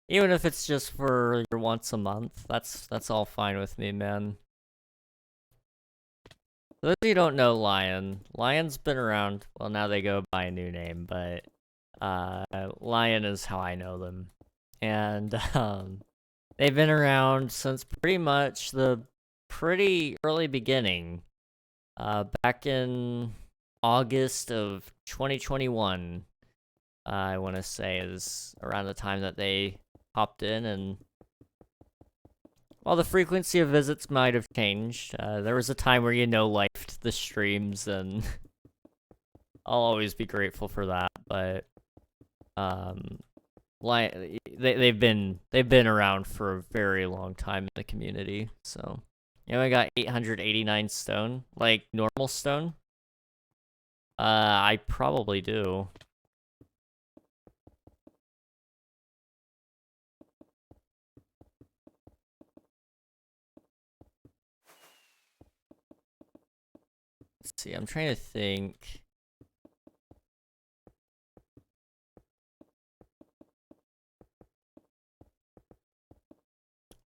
A: Even if it's just for your once a month, that's all fine with me, man. For those of you who don't know Lion's been around. Well, now they go by a new name, but Lion is how I know them. And they've been around since pretty much the pretty early beginning. Back in August of 2021, I want to say is around the time that they popped in, and while the frequency of visits might have changed, there was a time where liked the streams, and I'll always be grateful for that. But they've been around for a very long time in the community. So I got 889 stone, like normal stone. I probably do. Let's see, I'm trying to think.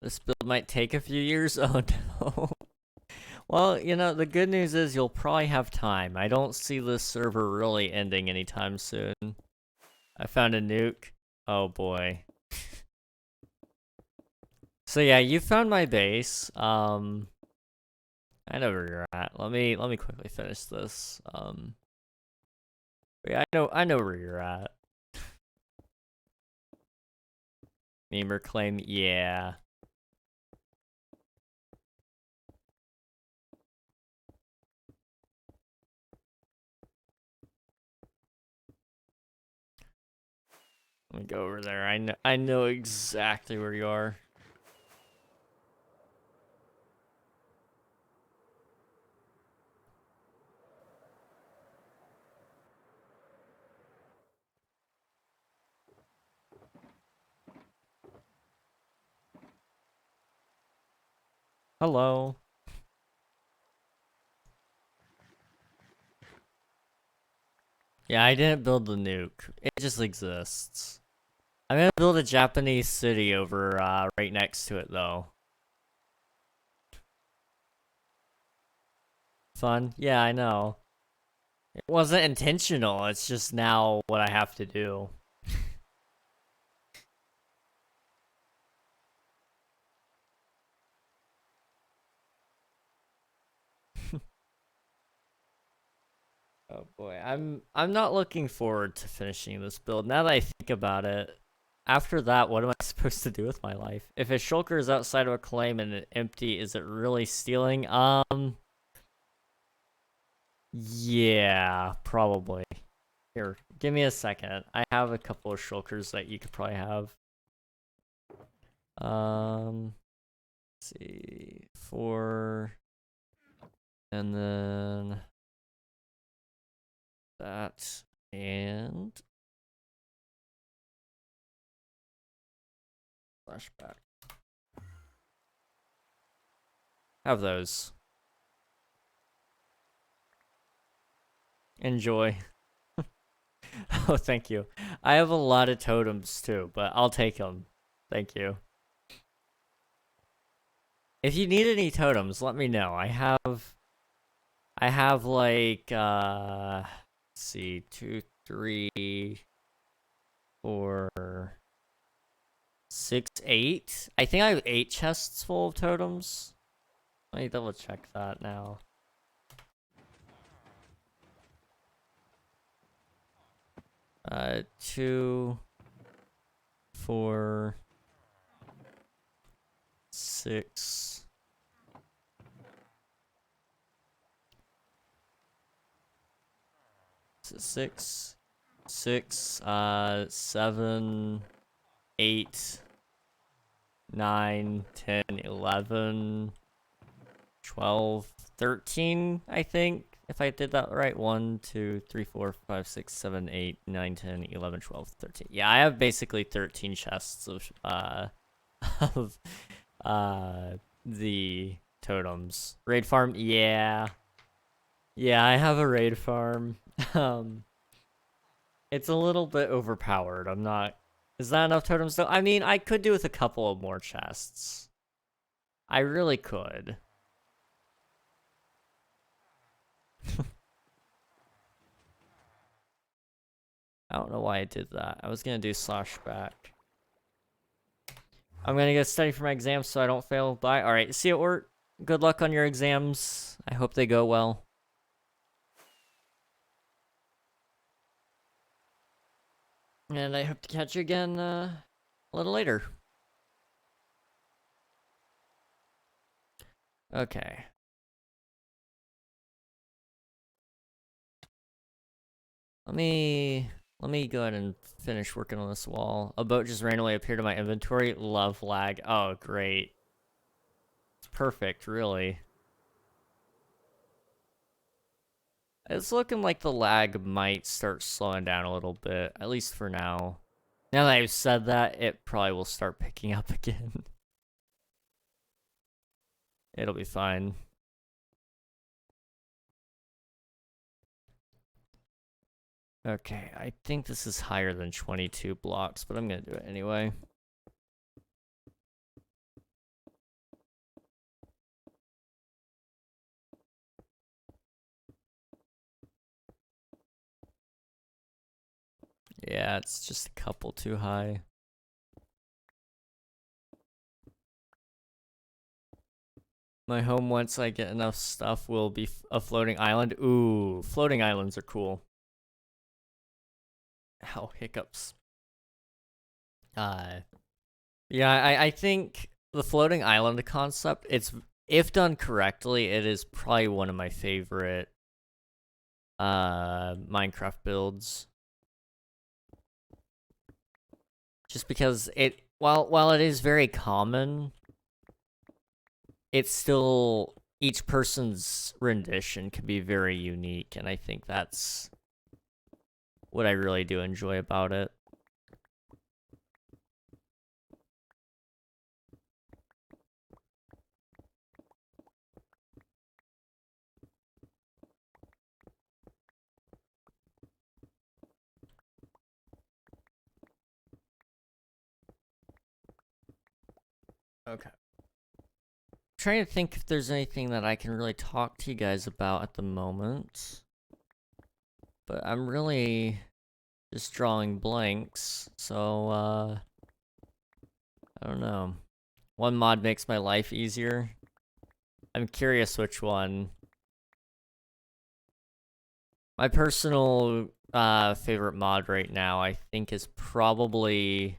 A: This build might take a few years. Oh no. Well, the good news is you'll probably have time. I don't see this server really ending anytime soon. I found a nuke. Oh boy. So yeah, you found my base. I know where you're at. Let me quickly finish this. Yeah, I know where you're at. Memer claim, yeah. Let me go over there. I know exactly where you are. Hello. Yeah, I didn't build the nuke. It just exists. I'm gonna build a Japanese city over right next to it though. Fun? Yeah, I know. It wasn't intentional, it's just now what I have to do. Oh boy, I'm not looking forward to finishing this build. Now that I think about it, after that, what am I supposed to do with my life? If a shulker is outside of a claim and it empty, is it really stealing? Yeah, probably. Here, give me a second. I have a couple of shulkers that you could probably have. Let's see, 4, and then that, and flashback. Have those. Enjoy. Oh, thank you. I have a lot of totems too, but I'll take them. Thank you. If you need any totems, let me know. I have like let's see, 2, 3, 4, 6, 8. I think I have 8 chests full of totems. Let me double check that now. Uh, 2, 4, 6. 6, 6, 7, 8, 9, 10, 11, 12, 13, I think. If I did that right. 1, 2, 3, 4, 5, 6, 7, 8, 9, 10, 11, 12, 13. Yeah, I have basically 13 chests of of the totems. Raid farm, yeah. Yeah, I have a raid farm. It's a little bit overpowered. I'm not. Is that enough totems though? I mean, I could do with a couple of more chests. I really could. I don't know why I did that. I was gonna do slash back. I'm gonna get study for my exams so I don't fail. Bye. Alright, see you at work. Good luck on your exams. I hope they go well. And I hope to catch you again a little later. Okay. Let me go ahead and finish working on this wall. A boat just randomly appeared in my inventory. Love lag. Oh, great. It's perfect, really. It's looking like the lag might start slowing down a little bit, at least for now. Now that I've said that, it probably will start picking up again. It'll be fine. Okay, I think this is higher than 22 blocks, but I'm gonna do it anyway. Yeah, it's just a couple too high. My home, once I get enough stuff, will be a floating island. Ooh, floating islands are cool. Ow, hiccups. Yeah, I think the floating island concept, it's, if done correctly, it is probably one of my favorite Minecraft builds. Just because it, while it is very common, it's still, each person's rendition can be very unique, and I think that's what I really do enjoy about it. Okay. Trying to think if there's anything that I can really talk to you guys about at the moment. But I'm really just drawing blanks, so, I don't know. One mod makes my life easier. I'm curious which one. My personal, favorite mod right now, I think, is probably...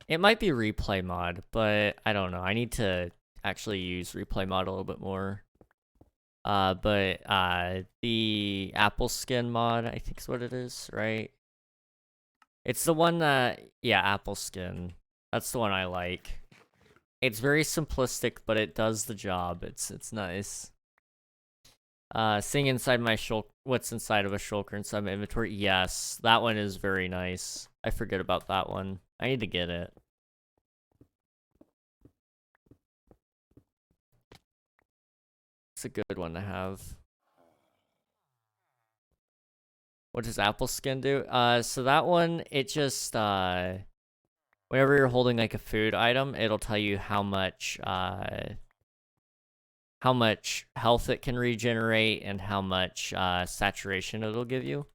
A: It might be replay mod, but I don't know. I need to actually use replay mod a little bit more. But the Apple skin mod, I think is what it is, right? It's the one that, yeah, Apple skin. That's the one I like. It's very simplistic, but it does the job. It's nice. Seeing inside my shulker, what's inside of a shulker inside my inventory. Yes, that one is very nice. I forget about that one. I need to get it. It's a good one to have. What does Apple skin do? So that one, it just, whenever you're holding like a food item, it'll tell you how much health it can regenerate and how much saturation it'll give you.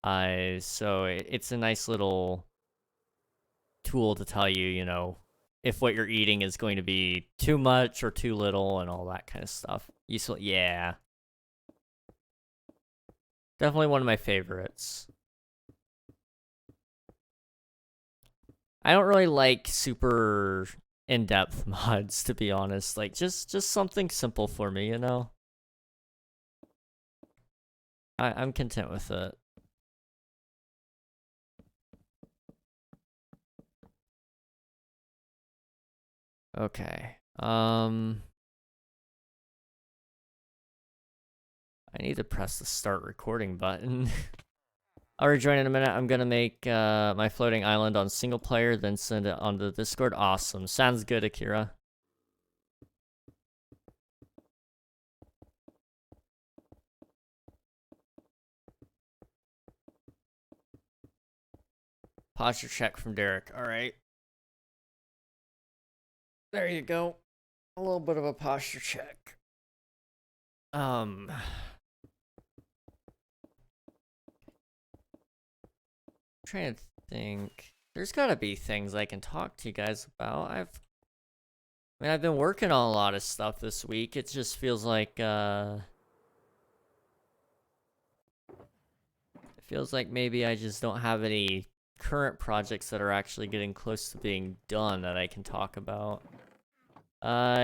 A: So it's a nice little tool to tell you, you know, if what you're eating is going to be too much or too little and all that kind of stuff. Useful, yeah. Definitely one of my favorites. I don't really like super in-depth mods, to be honest. Like, just something simple for me, you know? I'm content with it. Okay. I need to press the start recording button. I'll rejoin in a minute. I'm gonna make my floating island on single player, then send it onto the Discord. Awesome. Sounds good, Akira. Posture check from Derek. All right. There you go. A little bit of a posture check. Trying to think. There's gotta be things I can talk to you guys about. I've been working on a lot of stuff this week. It just feels like, it feels like maybe I just don't have any current projects that are actually getting close to being done that I can talk about.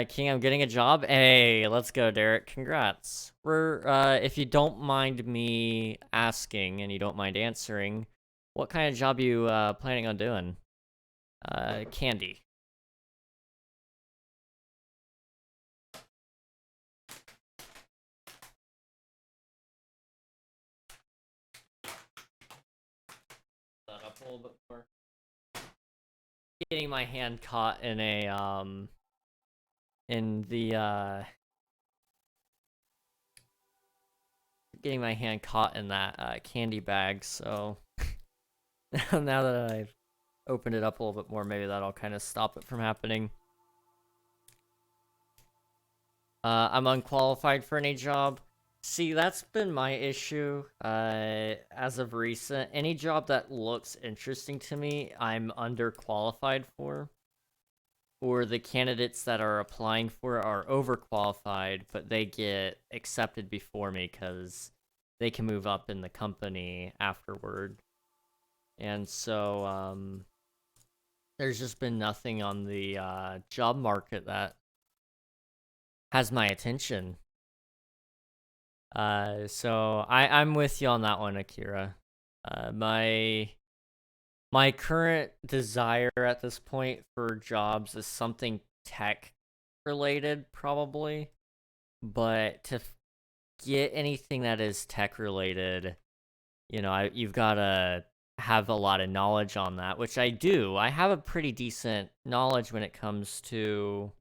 A: King, I'm getting a job. Hey, let's go, Derek. Congrats. If you don't mind me asking and you don't mind answering, what kind of job you, planning on doing? Candy. That up a little bit more. Getting my hand caught in a, getting my hand caught in that, candy bag, so now that I've opened it up a little bit more, maybe that'll kind of stop it from happening. I'm unqualified for any job. See, that's been my issue, as of recent. Any job that looks interesting to me, I'm underqualified for. Or the candidates that are applying for it are overqualified, but they get accepted before me because they can move up in the company afterward. And so, there's just been nothing on the job market that has my attention. So I'm with you on that one, Akira. My current desire at this point for jobs is something tech related, probably. But to get anything that is tech related, you know, you've got to have a lot of knowledge on that, which I do. I have a pretty decent knowledge when it comes to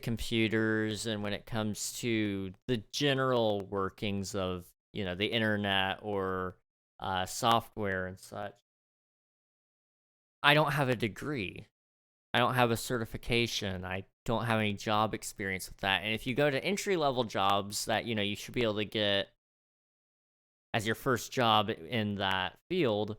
A: computers and when it comes to the general workings of, you know, the internet or software and such. I don't have a degree. I don't have a certification. I don't have any job experience with that. And if you go to entry-level jobs that, you should be able to get as your first job in that field,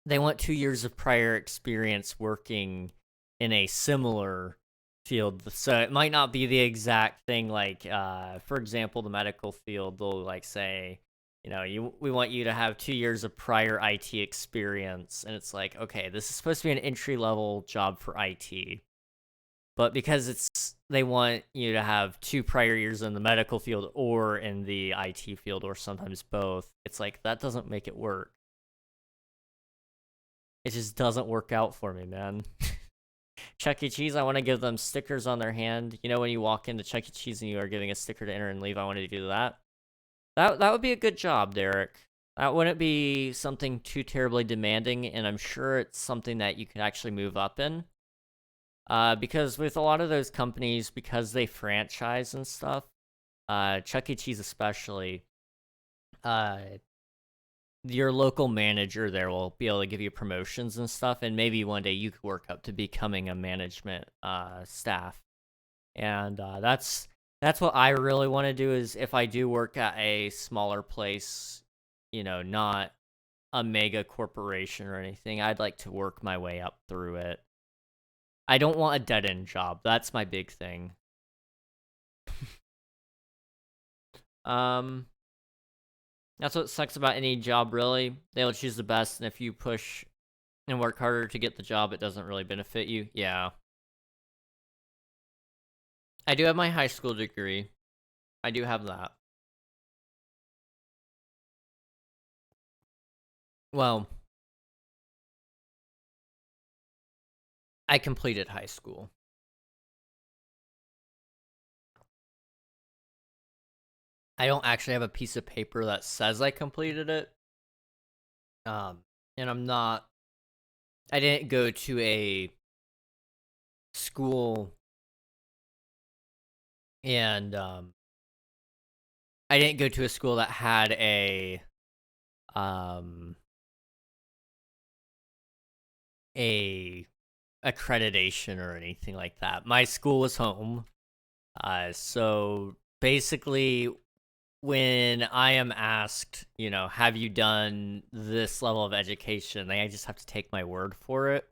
A: they want 2 years of prior experience working in a similar field. So it might not be the exact thing, like, for example, the medical field, they'll, like, say, we want you to have 2 years of prior IT experience. And it's like, okay, this is supposed to be an entry-level job for IT. But because they want you to have 2 prior years in the medical field or in the IT field, or sometimes both, it's like, that doesn't make it work. It just doesn't work out for me, man. Chuck E. Cheese, I want to give them stickers on their hand. When you walk into Chuck E. Cheese and you are giving a sticker to enter and leave, I want to do that. That would be a good job, Derek. That wouldn't be something too terribly demanding, and I'm sure it's something that you could actually move up in. Because with a lot of those companies, because they franchise and stuff, Chuck E. Cheese especially, your local manager there will be able to give you promotions and stuff, and maybe one day you could work up to becoming a management staff. And that's what I really want to do, is if I do work at a smaller place, not a mega corporation or anything, I'd like to work my way up through it. I don't want a dead-end job. That's my big thing. That's what sucks about any job, really. They'll choose the best, and if you push and work harder to get the job, it doesn't really benefit you. Yeah. I do have my high school degree. I do have that. Well, I completed high school. I don't actually have a piece of paper that says I completed it. And I didn't go to a school, and I didn't go to a school that had a accreditation or anything like that. My school was home. So basically, when I am asked, have you done this level of education, I just have to take my word for it.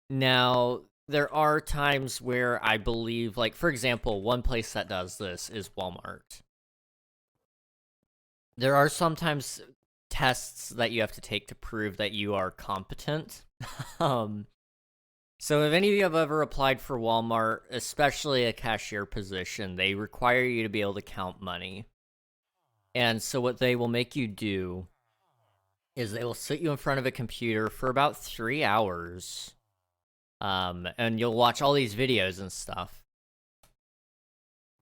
A: Now, there are times where I believe, like, for example, one place that does this is Walmart. There are sometimes tests that you have to take to prove that you are competent. So if any of you have ever applied for Walmart, especially a cashier position, they require you to be able to count money. And so what they will make you do is they will sit you in front of a computer for about 3 hours. And you'll watch all these videos and stuff,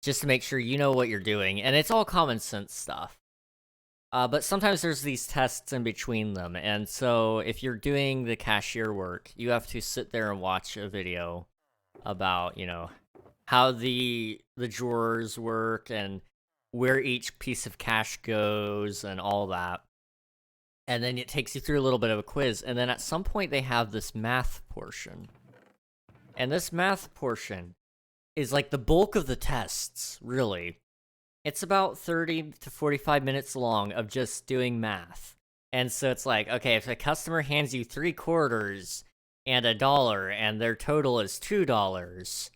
A: just to make sure you know what you're doing. And it's all common sense stuff. But sometimes there's these tests in between them. And so if you're doing the cashier work, you have to sit there and watch a video about, how the drawers work and where each piece of cash goes and all that. And then it takes you through a little bit of a quiz. And then at some point they have this math portion. And this math portion is like the bulk of the tests, really. It's about 30 to 45 minutes long of just doing math. And so it's like, okay, if a customer hands you 3 quarters and $1 and their total is $2,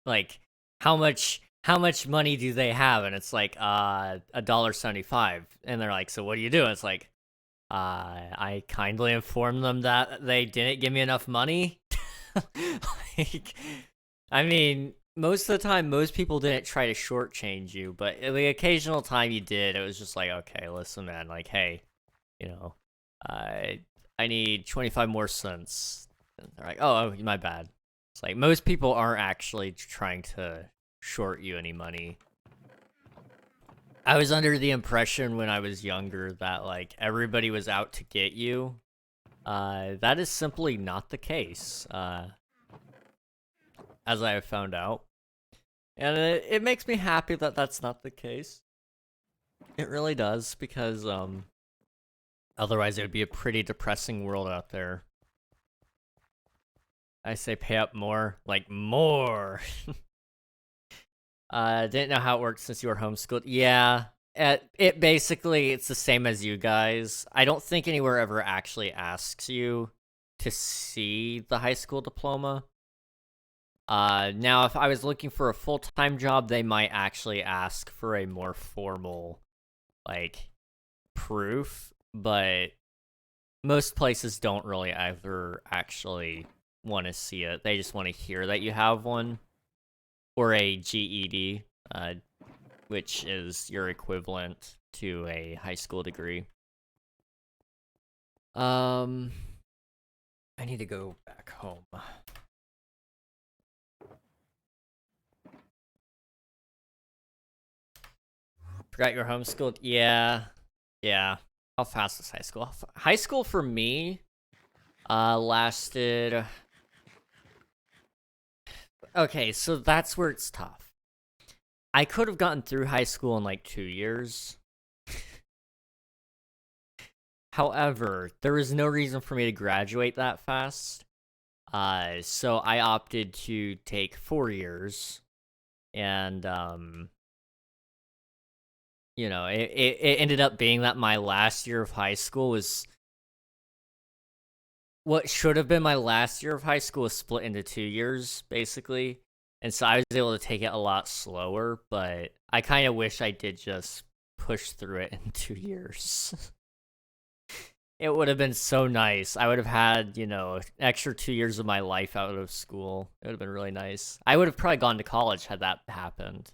A: like, how much money do they have? And it's like, $1.75. And they're like, so what do you do? And it's like, I kindly informed them that they didn't give me enough money. Like, I mean, most of the time, most people didn't try to shortchange you, but the occasional time you did, it was just like, okay, listen, man, like, hey, I need 25 more cents. And they're like, oh, my bad. It's like, most people aren't actually trying to short you any money. I was under the impression when I was younger that, like, everybody was out to get you. That is simply not the case, as I have found out. And it makes me happy that that's not the case. It really does, because, Otherwise, it would be a pretty depressing world out there. I say pay up more, like more. Didn't know how it worked since you were homeschooled. Yeah, it basically, it's the same as you guys. I don't think anywhere ever actually asks you to see the high school diploma. Now, if I was looking for a full-time job, they might actually ask for a more formal, like, proof, but most places don't really ever actually want to see it. They just want to hear that you have one, or a GED, which is your equivalent to a high school degree. I need to go back home. Forgot you're homeschooled? Yeah. How fast is high school? High school for me, lasted... Okay, so that's where it's tough. I could have gotten through high school in like 2 years. However, there was no reason for me to graduate that fast. So I opted to take 4 years. And, you know, it ended up being that my last year of high school was... What should have been my last year of high school was split into 2 years, basically. And so I was able to take it a lot slower, but I kind of wish I did just push through it in 2 years. It would have been so nice. I would have had, you know, extra 2 years of my life out of school. It would have been really nice. I would have probably gone to college had that happened.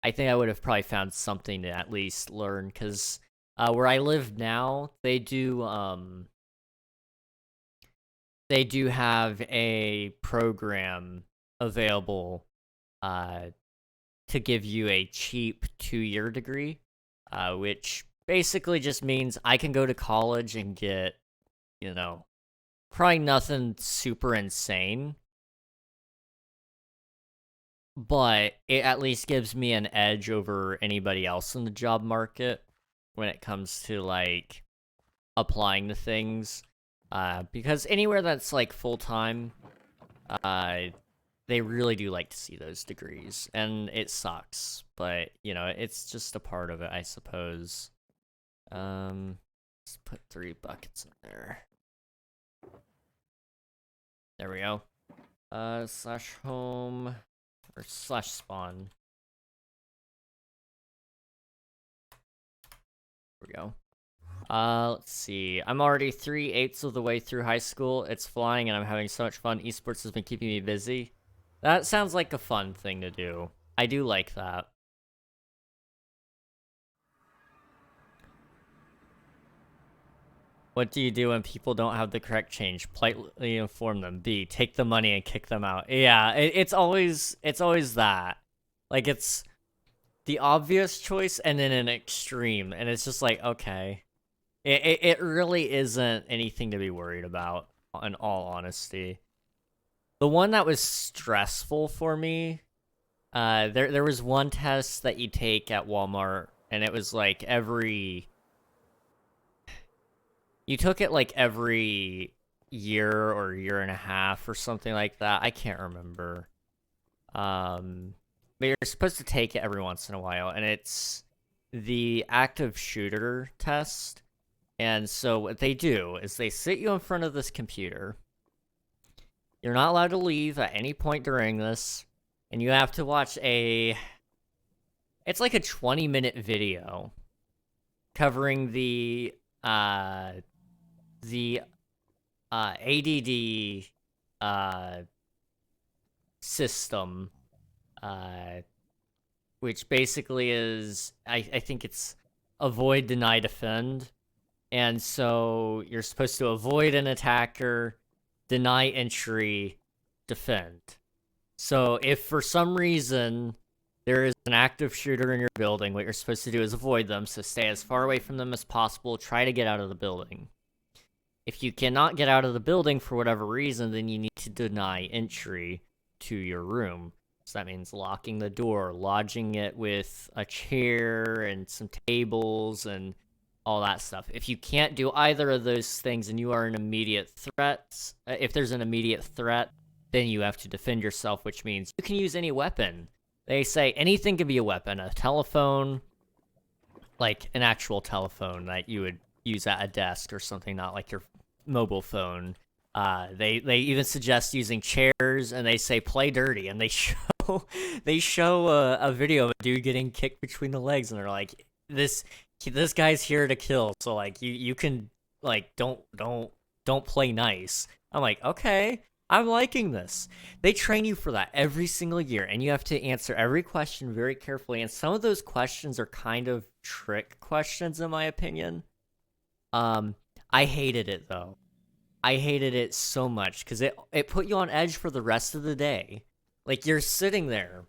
A: I think I would have probably found something to at least learn, because where I live now, they do have a program available to give you a cheap 2-year degree, which basically just means I can go to college and get, you know, probably nothing super insane, but it at least gives me an edge over anybody else in the job market when it comes to, like, applying to things. Because anywhere that's, like, full-time, they really do like to see those degrees, and it sucks, but, you know, it's just a part of it, I suppose. Let's put 3 buckets in there. There we go. Slash home, or slash spawn. There we go. Let's see. I'm already 3/8 of the way through high school. It's flying, and I'm having so much fun. Esports has been keeping me busy. That sounds like a fun thing to do. I do like that. What do you do when people don't have the correct change? Politely inform them. B, take the money and kick them out. Yeah, it's always that. Like, it's the obvious choice and then an extreme, and it's just like, okay. It really isn't anything to be worried about, in all honesty. The one that was stressful for me, there was one test that you take at Walmart, and it was like you took it like every year or year and a half or something like that. I can't remember. But you're supposed to take it every once in a while, and it's the active shooter test. And so what they do is they sit you in front of this computer. You're not allowed to leave at any point during this, and you have to watch it's like a 20-minute video covering the ADD system, which basically is, I think it's avoid, deny, defend. And so you're supposed to avoid an attacker, deny entry, defend. So if for some reason there is an active shooter in your building, what you're supposed to do is avoid them, so stay as far away from them as possible, try to get out of the building. If you cannot get out of the building for whatever reason, then you need to deny entry to your room. So that means locking the door, lodging it with a chair and some tables, and all that stuff. If you can't do either of those things and you are an immediate threat, if there's an immediate threat, then you have to defend yourself, which means you can use any weapon. They say anything can be a weapon. A telephone, like an actual telephone that you would use at a desk or something, not like your mobile phone. They even suggest using chairs, and they say play dirty, and they show a video of a dude getting kicked between the legs, and they're like, this guy's here to kill, so like you can like don't play nice. I'm like, okay, I'm liking this. They train you for that every single year, and you have to answer every question very carefully, and some of those questions are kind of trick questions in my opinion. I hated it though. I hated it so much because it put you on edge for the rest of the day. Like, you're sitting there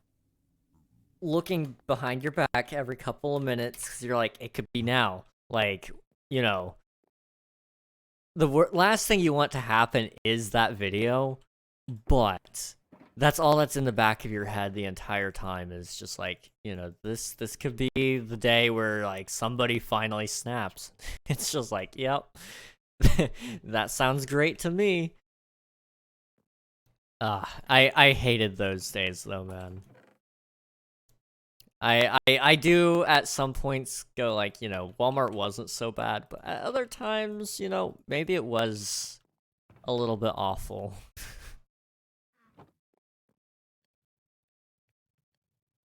A: looking behind your back every couple of minutes because you're like, it could be now. Like, you know, the last thing you want to happen is that video, but that's all that's in the back of your head the entire time is just like, you know, this could be the day where like somebody finally snaps. It's just like, yep. That sounds great to me. I hated those days though, man. I do at some points go like, you know, Walmart wasn't so bad, but at other times, you know, maybe it was a little bit awful.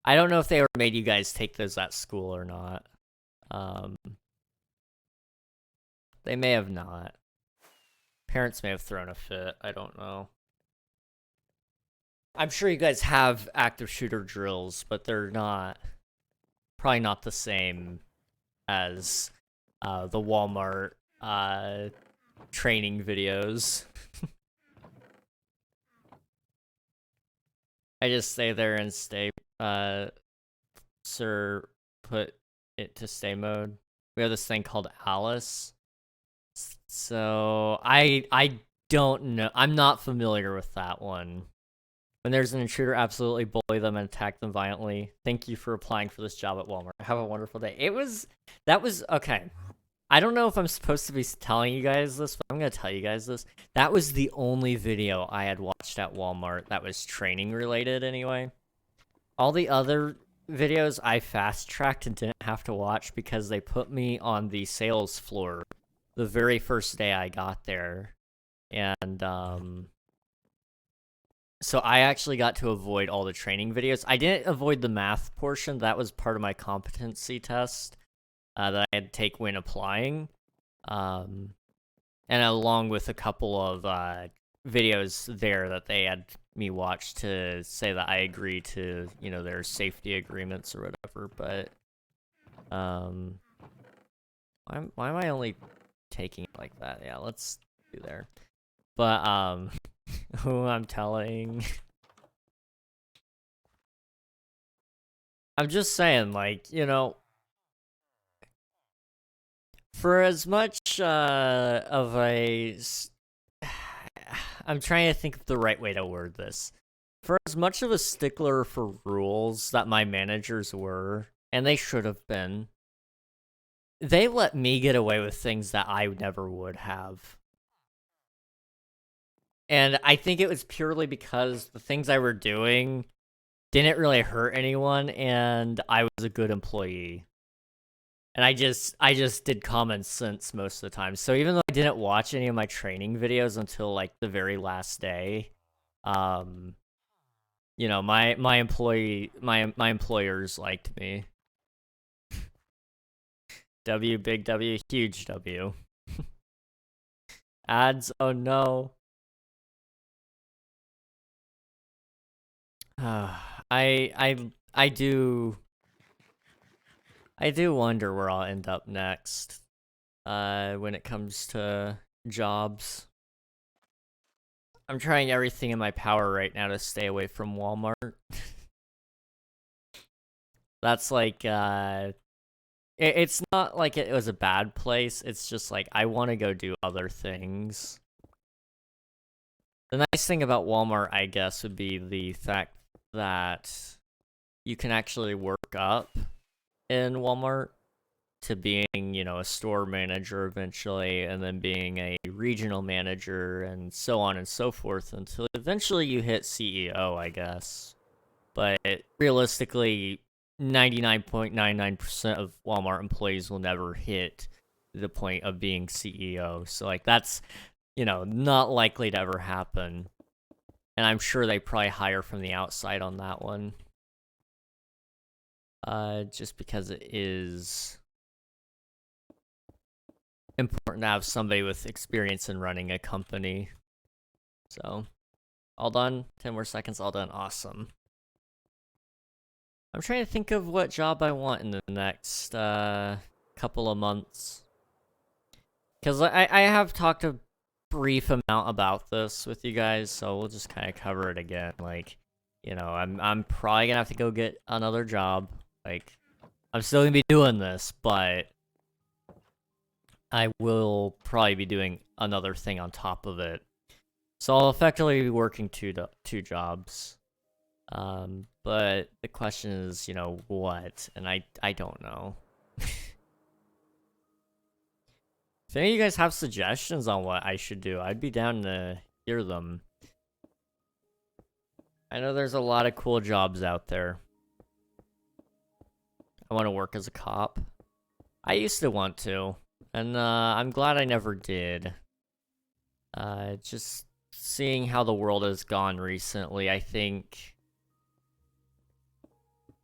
A: I don't know if they ever made you guys take those at school or not. They may have not. Parents may have thrown a fit. I don't know. I'm sure you guys have active shooter drills, but they're probably not the same as the Walmart training videos. I just stay there and stay. Sir, put it to stay mode. We have this thing called Alice. So I don't know. I'm not familiar with that one. When there's an intruder, absolutely bully them and attack them violently. Thank you for applying for this job at Walmart. Have a wonderful day. That was okay. I don't know if I'm supposed to be telling you guys this, but I'm gonna tell you guys this. That was the only video I had watched at Walmart that was training related anyway. All the other videos I fast-tracked and didn't have to watch because they put me on the sales floor the very first day I got there. And, so I actually got to avoid all the training videos. I didn't avoid the math portion. That was part of my competency test that I had to take when applying. And along with a couple of videos there that they had me watch to say that I agree to, you know, their safety agreements or whatever. But why am I only taking it like that? Yeah, let's do there. But who I'm telling, I'm just saying, like, you know, for as much of a I'm trying to think of the right way to word this. For as much of a stickler for rules that my managers were, and they should have been, they let me get away with things that I never would have. And I think it was purely because the things I were doing didn't really hurt anyone, and I was a good employee. And I just did common sense most of the time. So even though I didn't watch any of my training videos until like the very last day, you know, my employers liked me. W, big W, huge W. Ads, oh no. I do wonder where I'll end up next when it comes to jobs. I'm trying everything in my power right now to stay away from Walmart. That's like it's not like it was a bad place, it's just like I want to go do other things. The nice thing about Walmart, I guess, would be the fact that you can actually work up in Walmart. to being, you know, a store manager eventually, and then being a regional manager, and so on and so forth, until eventually you hit CEO, I guess. But realistically, 99.99% of Walmart employees will never hit the point of being CEO. So, like, that's, you know, not likely to ever happen. And I'm sure they probably hire from the outside on that one. Just because it is important to have somebody with experience in running a company. So, all done. 10 more seconds, all done. Awesome. I'm trying to think of what job I want in the next couple of months. Because I have talked a brief amount about this with you guys, so we'll just kind of cover it again. Like, you know, I'm probably gonna have to go get another job. Like, I'm still gonna be doing this, but I will probably be doing another thing on top of it. So I'll effectively be working two jobs. But the question is, you know, what? And I don't know. If any of you guys have suggestions on what I should do, I'd be down to hear them. I know there's a lot of cool jobs out there. I want to work as a cop. I used to want to, and I'm glad I never did. Just seeing how the world has gone recently, I think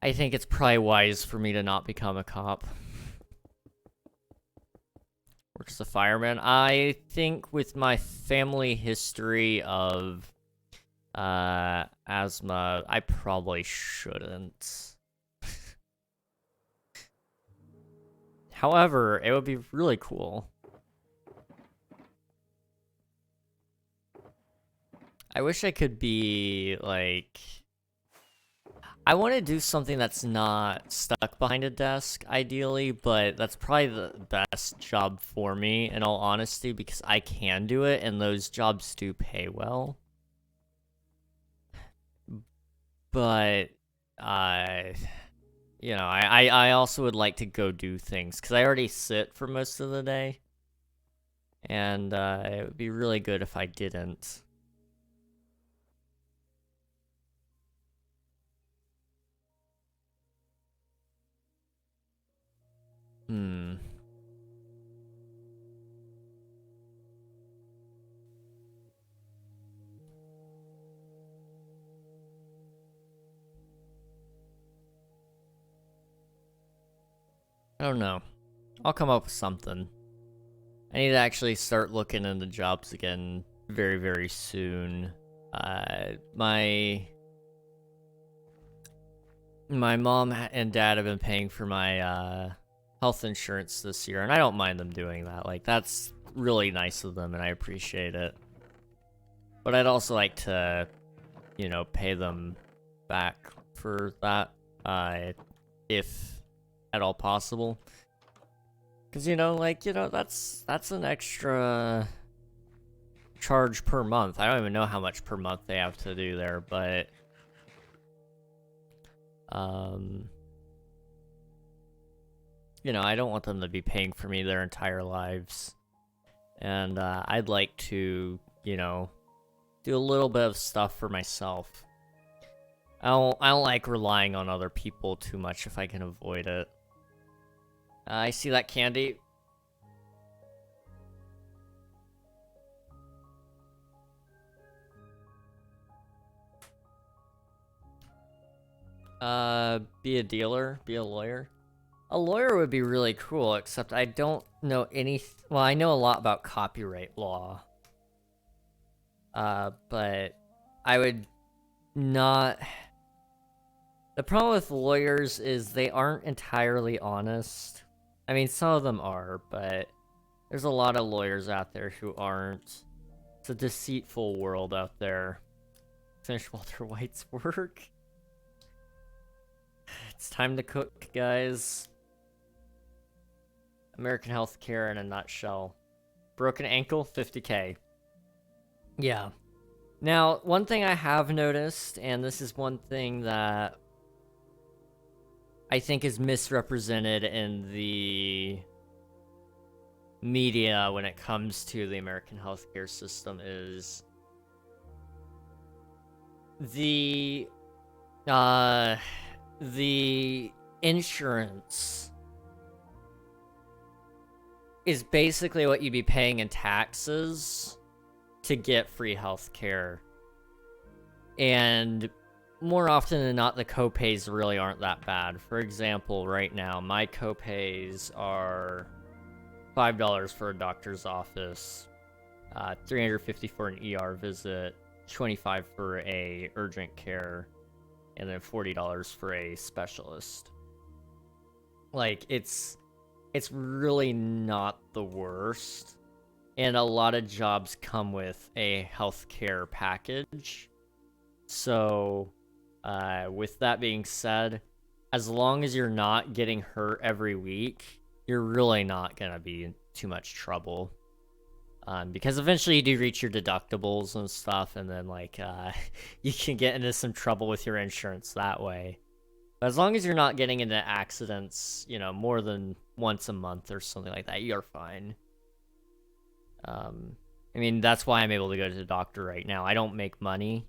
A: it's probably wise for me to not become a cop. Work as a fireman. I think with my family history of asthma, I probably shouldn't. However, it would be really cool. I wish I could be, like... I want to do something that's not stuck behind a desk, ideally, but that's probably the best job for me, in all honesty, because I can do it, and those jobs do pay well. But, you know, I also would like to go do things, because I already sit for most of the day, and it would be really good if I didn't. I don't know. I'll come up with something. I need to actually start looking into jobs again very, very soon. My mom and dad have been paying for my health insurance this year, and I don't mind them doing that. Like, that's really nice of them, and I appreciate it. But I'd also like to, you know, pay them back for that, if at all possible. Because, you know, like, you know, that's an extra charge per month. I don't even know how much per month they have to do there, but... you know, I don't want them to be paying for me their entire lives. And, I'd like to, you know, do a little bit of stuff for myself. I don't like relying on other people too much if I can avoid it. I see that candy. Be a dealer, be a lawyer. A lawyer would be really cool, except I don't know well, I know a lot about copyright law. But I would not... The problem with lawyers is they aren't entirely honest. I mean, some of them are, but there's a lot of lawyers out there who aren't. It's a deceitful world out there. Finish Walter White's work. It's time to cook, guys. American healthcare in a nutshell. Broken ankle, 50K. Yeah. Now, one thing I have noticed, and this is one thing that I think is misrepresented in the media when it comes to the American healthcare system is the insurance is basically what you'd be paying in taxes to get free healthcare. And more often than not, the copays really aren't that bad. For example, right now, my copays are $5 for a doctor's office, $350 for an ER visit, $25 for a urgent care, and then $40 for a specialist. Like, it's really not the worst. And a lot of jobs come with a healthcare package. So, with that being said, as long as you're not getting hurt every week, you're really not gonna be in too much trouble. Because eventually you do reach your deductibles and stuff, and then, like, you can get into some trouble with your insurance that way. But as long as you're not getting into accidents, you know, more than once a month or something like that, you're fine. I mean, that's why I'm able to go to the doctor right now. I don't make money,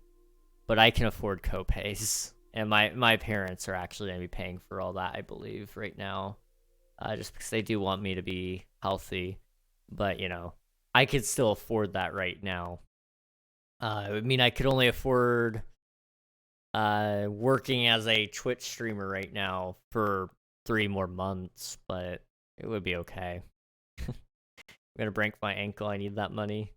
A: but I can afford copays. And my parents are actually going to be paying for all that, I believe, right now. Just because they do want me to be healthy. But, you know, I could still afford that right now. I mean, I could only afford working as a Twitch streamer right now for 3 more months, but it would be okay. I'm gonna break my ankle. I need that money.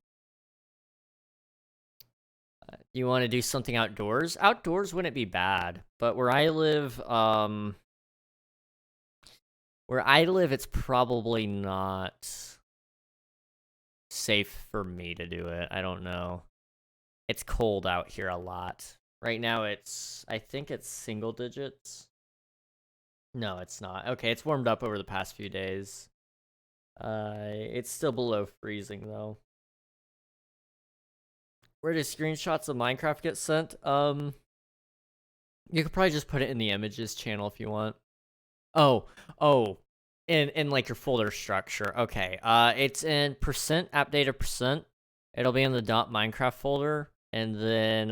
A: You want to do something outdoors? Outdoors wouldn't be bad, but where I live, it's probably not safe for me to do it. I don't know. It's cold out here a lot. Right now I think it's single digits. No, it's not. Okay, it's warmed up over the past few days. It's still below freezing though. Where do screenshots of Minecraft get sent? You could probably just put it in the images channel if you want. Oh, in like your folder structure. Okay, it's in %, app data %. It'll be in the .minecraft folder, and then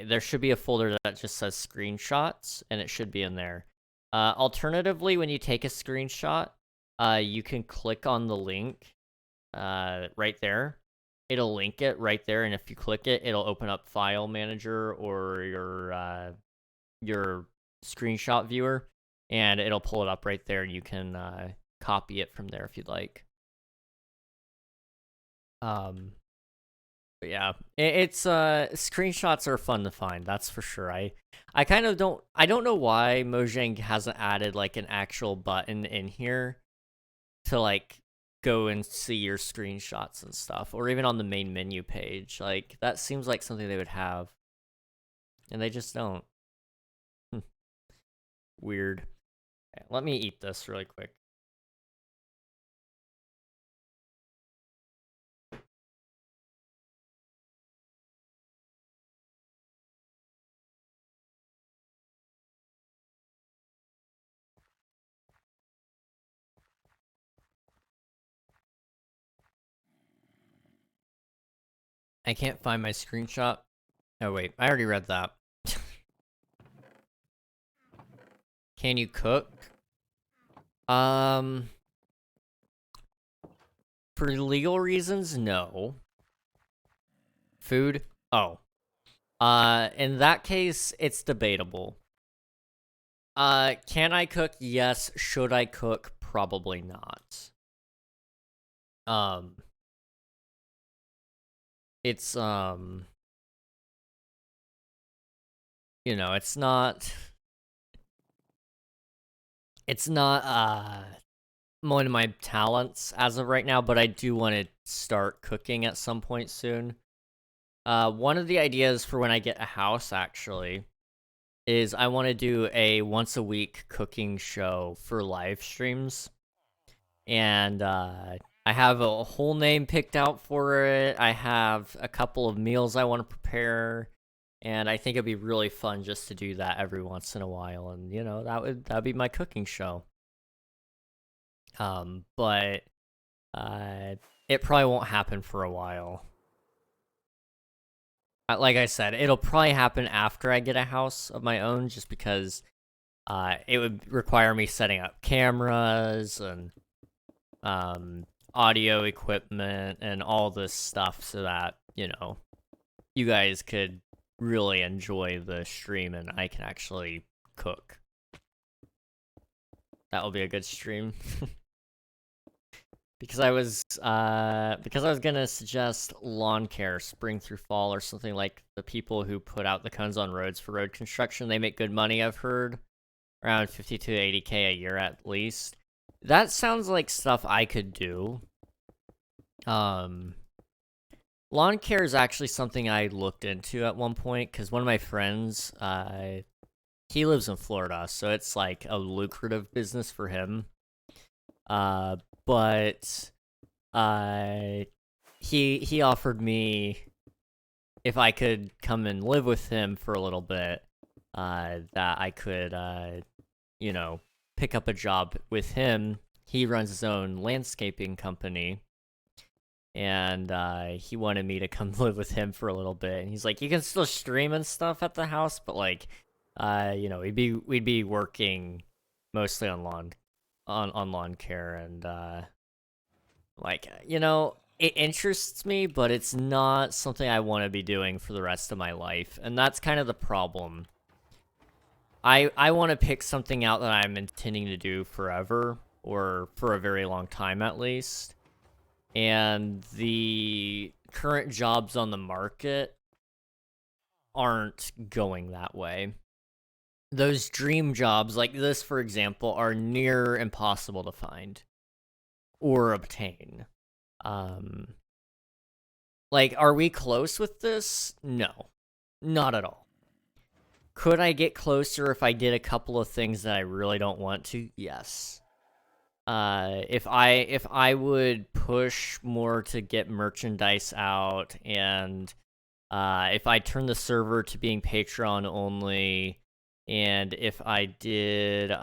A: there should be a folder that just says screenshots, and it should be in there. Alternatively, when you take a screenshot, you can click on the link right there. It'll link it right there, and if you click it, it'll open up File Manager or your screenshot viewer, and it'll pull it up right there, and you can copy it from there if you'd like. But yeah, it's screenshots are fun to find, that's for sure. I don't know why Mojang hasn't added like an actual button in here to like go and see your screenshots and stuff, or even on the main menu page. Like, that seems like something they would have, and they just don't. Weird. Okay, let me eat this really quick. I can't find my screenshot. Oh wait, I already read that. Can you cook? For legal reasons, no. Food? Oh. In that case, it's debatable. Can I cook? Yes. Should I cook? Probably not. It's, you know, it's not one of my talents as of right now, but I do want to start cooking at some point soon. One of the ideas for when I get a house, actually, is I want to do a once a week cooking show for live streams. And I have a whole name picked out for it. I have a couple of meals I want to prepare, and I think it'd be really fun just to do that every once in a while. And that'd be my cooking show. But it probably won't happen for a while. Like I said, it'll probably happen after I get a house of my own, just because it would require me setting up cameras and audio equipment and all this stuff so that, you guys could really enjoy the stream and I can actually cook. That will be a good stream. Because I was gonna suggest lawn care, spring through fall, or something like the people who put out the cones on roads for road construction. They make good money, I've heard, around 50 to 80K a year at least. That sounds like stuff I could do. Lawn care is actually something I looked into at one point because one of my friends, he lives in Florida, so it's like a lucrative business for him. But he offered me if I could come and live with him for a little bit, that I could, pick up a job with him. He runs his own landscaping company, and he wanted me to come live with him for a little bit. And he's like, you can still stream and stuff at the house, but like, we'd be working mostly on lawn care, and it interests me, but it's not something I want to be doing for the rest of my life, and that's kind of the problem. I want to pick something out that I'm intending to do forever, or for a very long time at least, and the current jobs on the market aren't going that way. Those dream jobs, like this, for example, are near impossible to find or obtain. Like, are we close with this? No, not at all. Could I get closer if I did a couple of things that I really don't want to? Yes. If I would push more to get merchandise out, and if I turn the server to being Patreon only, and if I did, if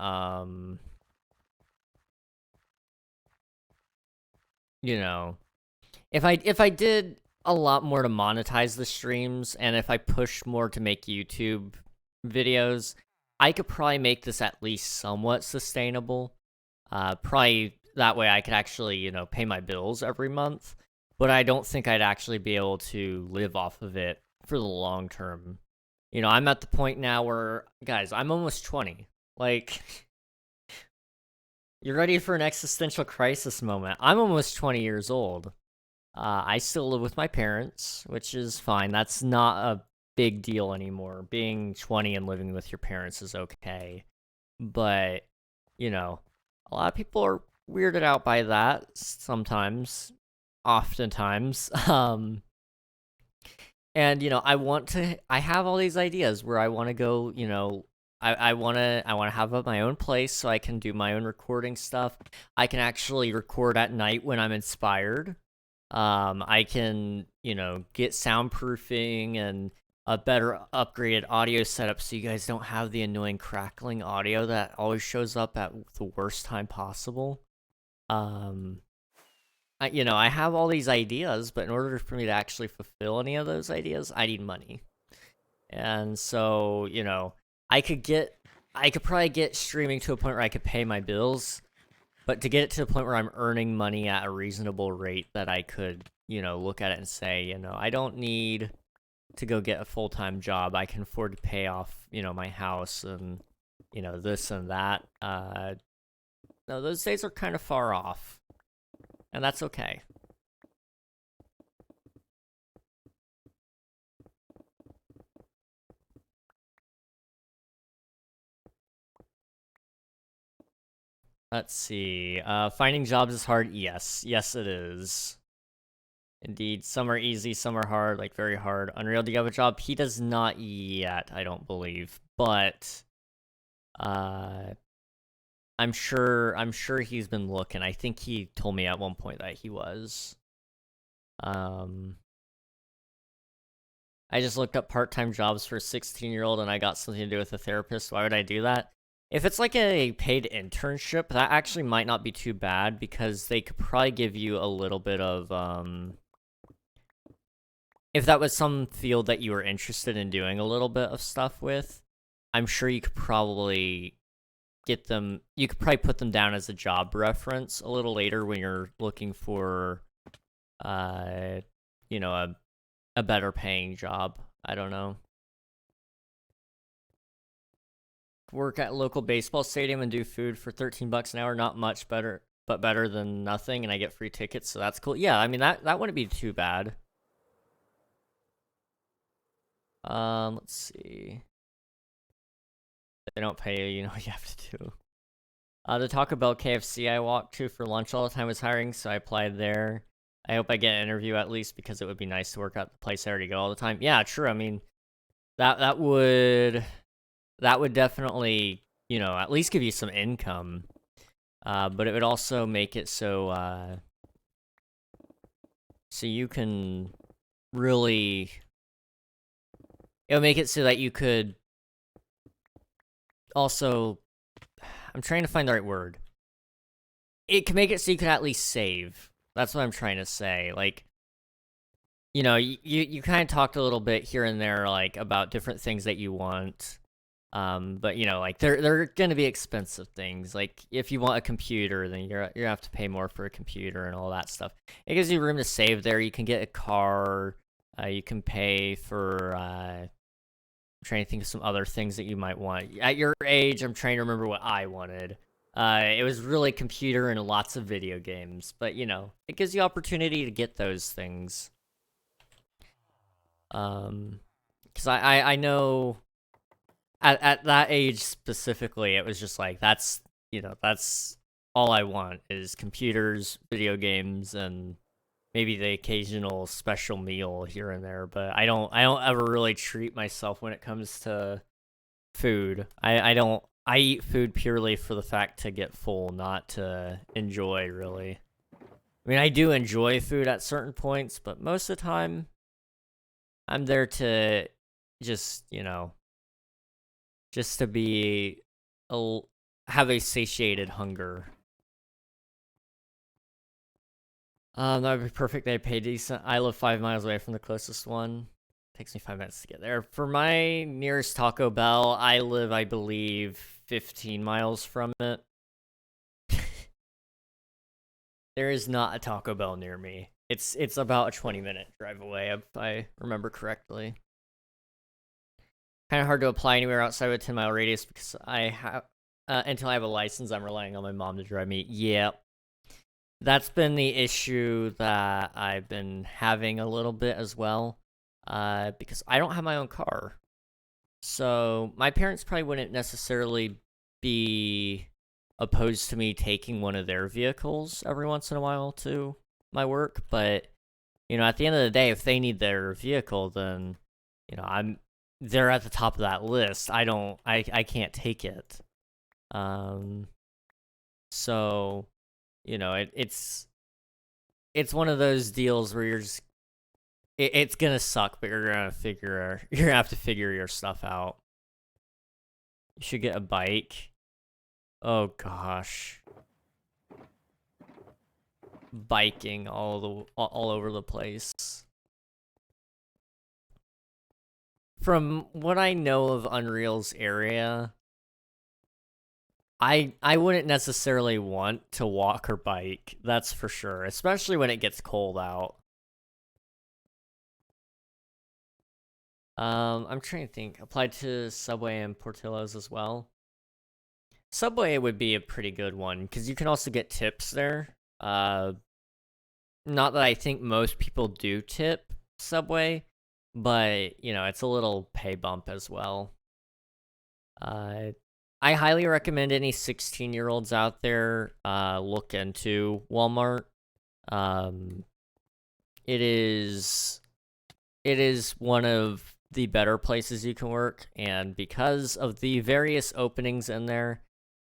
A: I did a lot more to monetize the streams, and if I pushed more to make YouTube videos, I could probably make this at least somewhat sustainable. Probably that way I could actually, pay my bills every month, but I don't think I'd actually be able to live off of it for the long term. I'm at the point now where, guys, I'm almost 20. Like, you're ready for an existential crisis moment. I'm almost 20 years old. I still live with my parents, which is fine. That's not a big deal anymore. Being 20 and living with your parents is okay. But, a lot of people are weirded out by that sometimes, oftentimes. And I have all these ideas where I want to go, I want to have my own place so I can do my own recording stuff. I can actually record at night when I'm inspired. I can, get soundproofing and a better upgraded audio setup so you guys don't have the annoying crackling audio that always shows up at the worst time possible. I have all these ideas, but in order for me to actually fulfill any of those ideas, I need money. And so, I could probably get streaming to a point where I could pay my bills, but to get it to the point where I'm earning money at a reasonable rate that I could, look at it and say, I don't need to go get a full-time job. I can afford to pay off, my house and, this and that. No, those days are kind of far off, and that's okay. Let's see. Finding jobs is hard. Yes, it is. Indeed, some are easy, some are hard, like very hard. Unreal, do you have a job? He does not yet, I don't believe. But, I'm sure he's been looking. I think he told me at one point that he was. I just looked up part-time jobs for a 16-year-old and I got something to do with a therapist. Why would I do that? If it's like a paid internship, that actually might not be too bad because they could probably give you a little bit of, if that was some field that you were interested in doing a little bit of stuff with, I'm sure you could probably you could probably put them down as a job reference a little later when you're looking for, you know, a better paying job. I don't know. Work at local baseball stadium and do food for $13 an hour. Not much better, but better than nothing, and I get free tickets, so that's cool. Yeah, I mean that wouldn't be too bad. Let's see. They don't pay you, you know what you have to do. The Taco Bell KFC I walked to for lunch all the time was hiring, so I applied there. I hope I get an interview at least because it would be nice to work at the place I already go all the time. Yeah, true. I mean, that would definitely, you know, at least give you some income. But it would also make it so so you can really, it would make it so that you could also, I'm trying to find the right word. It can make it so you can at least save. That's what I'm trying to say. Like, you know, you kind of talked a little bit here and there, like, about different things that you want. But you know, like, they're gonna be expensive things. Like, if you want a computer, then you're gonna have to pay more for a computer and all that stuff. It gives you room to save there. You can get a car. You can pay for, I'm trying to think of some other things that you might want. At your age, I'm trying to remember what I wanted. It was really computer and lots of video games. But, you know, it gives you opportunity to get those things. Because I know at that age specifically, it was just like, that's, you know, that's all I want is computers, video games, and maybe the occasional special meal here and there. But I don't ever really treat myself when it comes to food. I eat food purely for the fact to get full, not to enjoy, really. I mean, I do enjoy food at certain points, but most of the time, I'm there to just, you know, just to be, have a satiated hunger. That would be perfect. They pay decent. I live 5 miles away from the closest one. Takes me 5 minutes to get there. For my nearest Taco Bell, I live, I believe, 15 miles from it. There is not a Taco Bell near me. It's about a 20-minute drive away, if I remember correctly. Kind of hard to apply anywhere outside of a 10-mile radius because I have, until I have a license, I'm relying on my mom to drive me. Yeah. That's been the issue that I've been having a little bit as well, because I don't have my own car. So my parents probably wouldn't necessarily be opposed to me taking one of their vehicles every once in a while to my work, but, you know, at the end of the day, if they need their vehicle, then, you know, they're at the top of that list. I can't take it. So, you know, it's one of those deals where you're just, it's gonna suck, but you're gonna have to figure your stuff out. You should get a bike. Oh gosh. Biking all over the place. From what I know of Unreal's area, I wouldn't necessarily want to walk or bike, that's for sure, especially when it gets cold out. I'm trying to think. Applied to Subway and Portillo's as well. Subway would be a pretty good one, because you can also get tips there. Not that I think most people do tip Subway, but, you know, it's a little pay bump as well. I highly recommend any 16-year-olds out there look into Walmart. It is one of the better places you can work, and because of the various openings in there,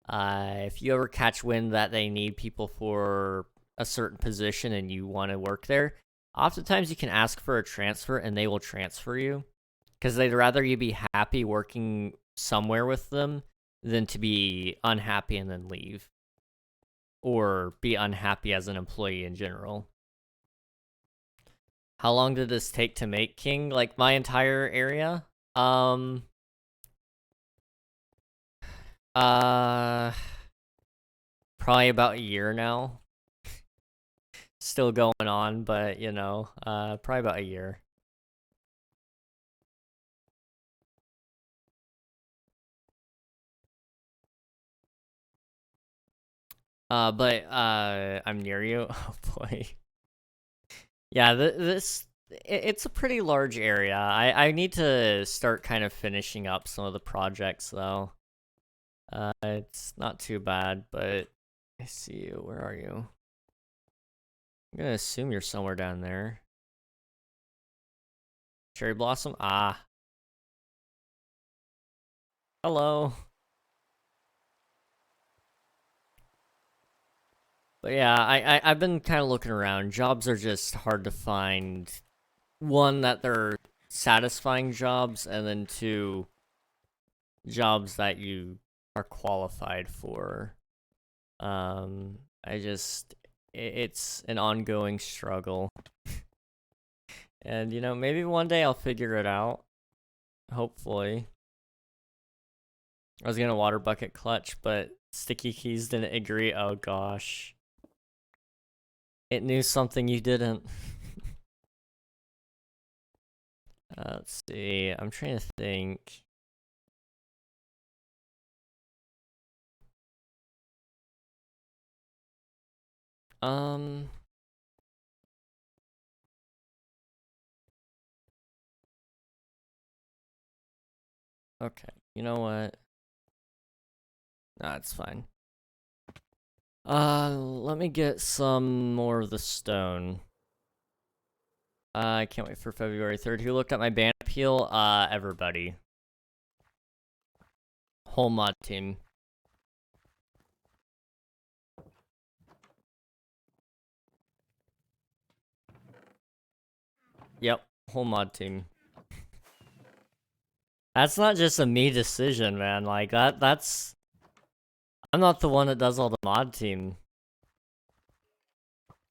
A: If you ever catch wind that they need people for a certain position and you want to work there, oftentimes you can ask for a transfer and they will transfer you. Because they'd rather you be happy working somewhere with them than to be unhappy and then leave. Or be unhappy as an employee in general. How long did this take to make, King? Like, my entire area? Probably about a year now. Still going on, but, you know, probably about a year. I'm near you. Oh boy. Yeah, it's a pretty large area. I need to start kind of finishing up some of the projects though. It's not too bad, but I see you. Where are you? I'm gonna assume you're somewhere down there. Cherry Blossom? Ah. Hello. But yeah, I've been kind of looking around. Jobs are just hard to find. One, that they're satisfying jobs, and then two, jobs that you are qualified for. It's an ongoing struggle. And, you know, maybe one day I'll figure it out. Hopefully. I was gonna water bucket clutch, but Sticky Keys didn't agree. Oh gosh. It knew something you didn't. Let's see. I'm trying to think. Okay. You know what? Nah, it's fine. Let me get some more of the stone. I can't wait for February 3rd. Who looked at my ban appeal? Everybody. Whole mod team. Yep, whole mod team. That's not just a me decision, man. Like, that's... I'm not the one that does all the mod team.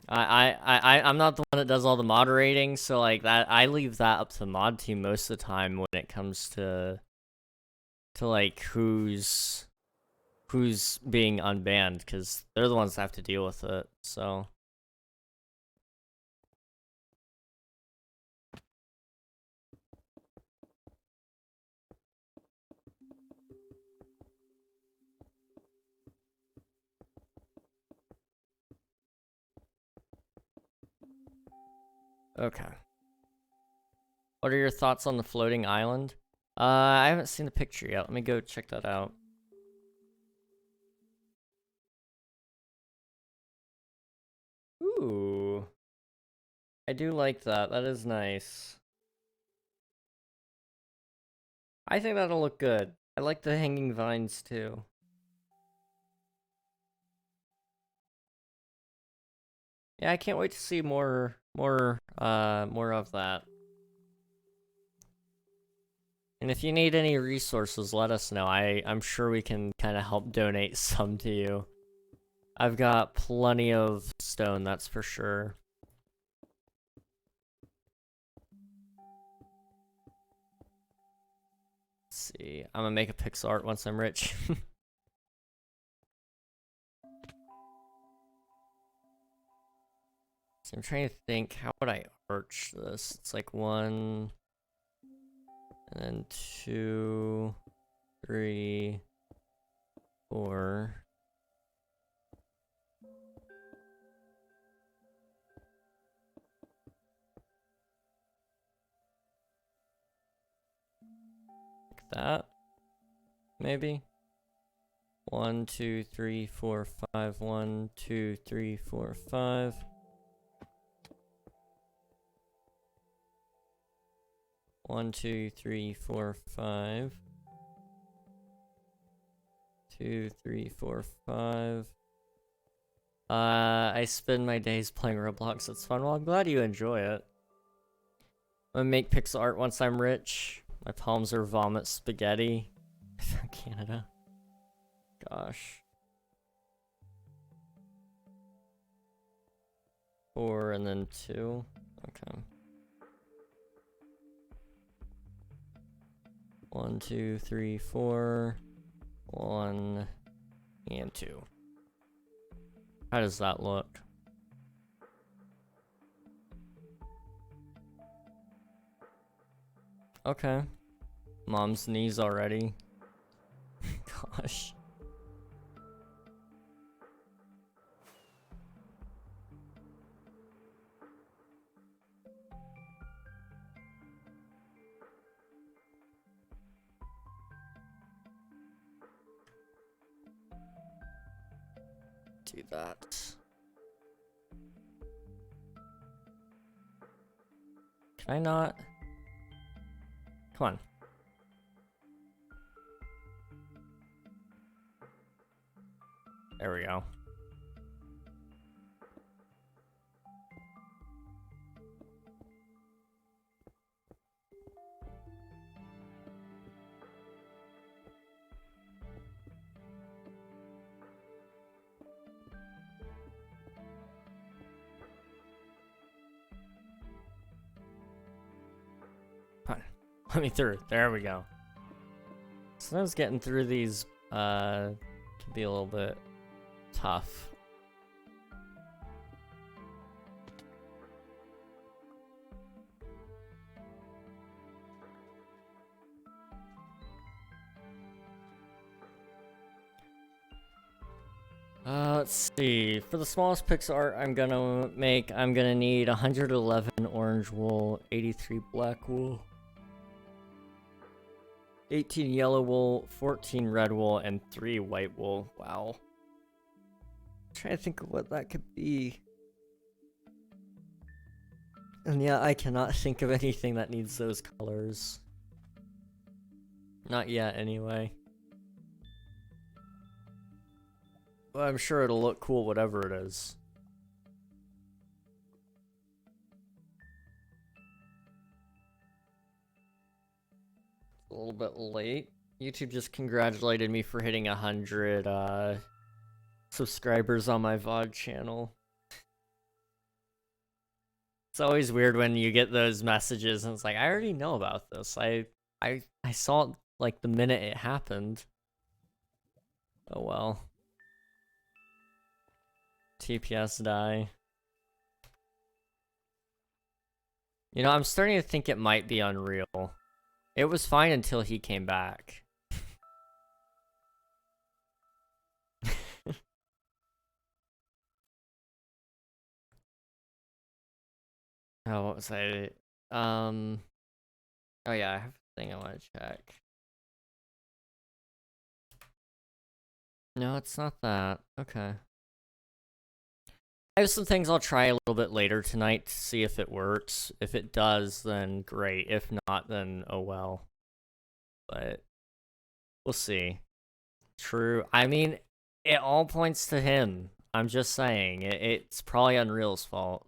A: I'm not the one that does all the moderating, so like that I leave that up to the mod team most of the time when it comes to like who's being unbanned, because they're the ones that have to deal with it. So okay. What are your thoughts on the floating island? I haven't seen the picture yet. Let me go check that out. Ooh. I do like that. That is nice. I think that'll look good. I like the hanging vines too. Yeah, I can't wait to see more of that. And if you need any resources, let us know. I'm sure we can kind of help donate some to you. I've got plenty of stone, that's for sure. Let's see. I'm gonna make a pixel art once I'm rich. So I'm trying to think, how would I arch this? It's like 1, and then 2, 3, 4. Like that, maybe. 1, 2, 3, 4, 5. 1, 2, 3, 4, 5. 1, 2, 3, 4, 5. 2, 3, 4, 5. I spend my days playing Roblox. It's fun. Well, I'm glad you enjoy it. I'm gonna make pixel art once I'm rich. My palms are vomit spaghetti. Canada. Gosh. 4 and then 2. Okay. 1, 2, 3, 4. 1 and 2. How does that look? Okay. Mom's knees already. Gosh. Do that. Can I not? Come on. There we go. Come on. Let me through. There we go. Sometimes getting through these can be a little bit tough. Let's see. For the smallest pixel art I'm gonna make, I'm gonna need 111 orange wool, 83 black wool, 18 yellow wool, 14 red wool, and 3 white wool. Wow. I'm trying to think of what that could be. And yeah, I cannot think of anything that needs those colors. Not yet, anyway. Well, I'm sure it'll look cool, whatever it is. A little bit late. YouTube just congratulated me for hitting 100 subscribers on my VOD channel. It's always weird when you get those messages and it's like, I already know about this. I saw it like the minute it happened. Oh well. TPS die. You know, I'm starting to think it might be Unreal. It was fine until he came back. Oh, what was I? Oh yeah, I have a thing I want to check. No, it's not that. Okay. I have some things I'll try a little bit later tonight to see if it works. If it does, then great. If not, then oh well. But we'll see. True. I mean, it all points to him. I'm just saying. It's probably Unreal's fault.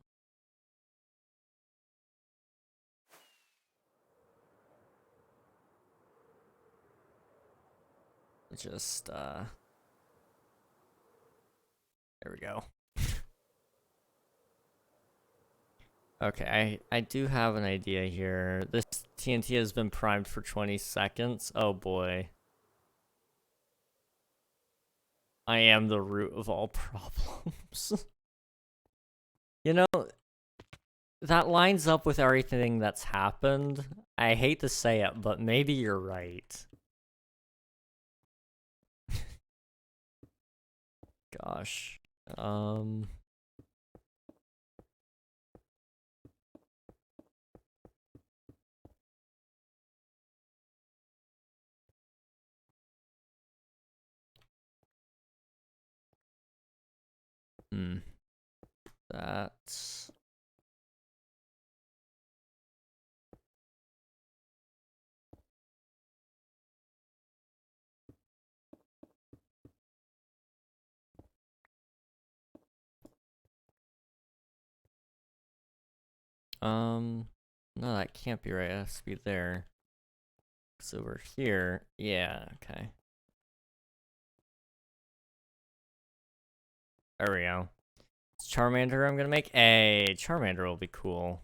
A: Just, there we go. Okay, I do have an idea here. This TNT has been primed for 20 seconds. Oh boy. I am the root of all problems. You know, that lines up with everything that's happened. I hate to say it, but maybe you're right. Gosh. That's... No, that can't be right. It has to be there. So we're here. Yeah, okay. There we go. It's Charmander I'm gonna make. Hey, Charmander will be cool.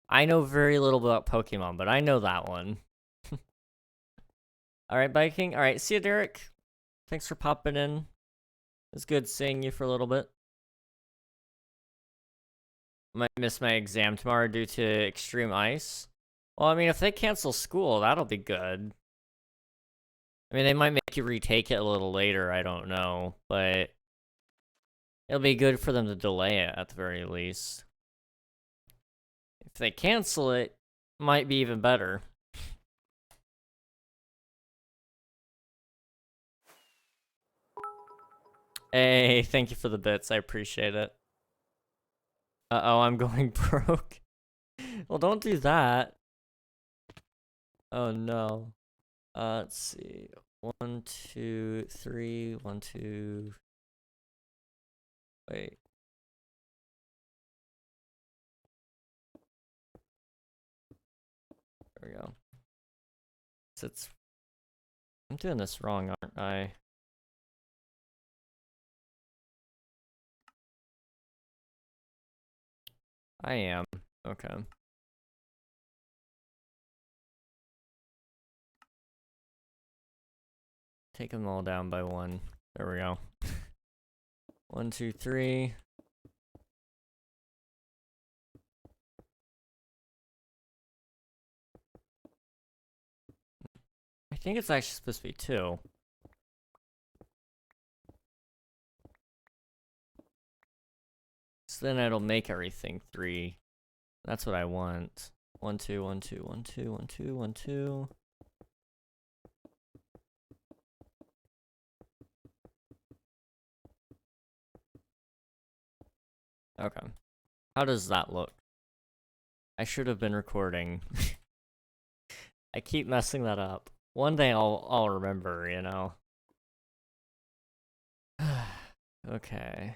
A: I know very little about Pokemon, but I know that one. Alright, Biking. Alright, see you, Derek. Thanks for popping in. It was good seeing you for a little bit. Might miss my exam tomorrow due to extreme ice. Well, I mean, if they cancel school, that'll be good. I mean, they might make you retake it a little later, I don't know, but it'll be good for them to delay it at the very least. If they cancel it, might be even better. Hey, thank you for the bits, I appreciate it. Uh-oh, I'm going broke. Well, don't do that. Oh no. Let's see. 1, 2, 3, 1, 2. Wait. There we go. So I'm doing this wrong, aren't I? I am. Okay. Take them all down by 1. There we go. 1, 2, 3. I think it's actually supposed to be 2. So then it'll make everything 3. That's what I want. 1, 2, 1, 2, 1, 2, 1, 2, 1, 2. Okay. How does that look? I should have been recording. I keep messing that up. One day I'll remember, you know. Okay.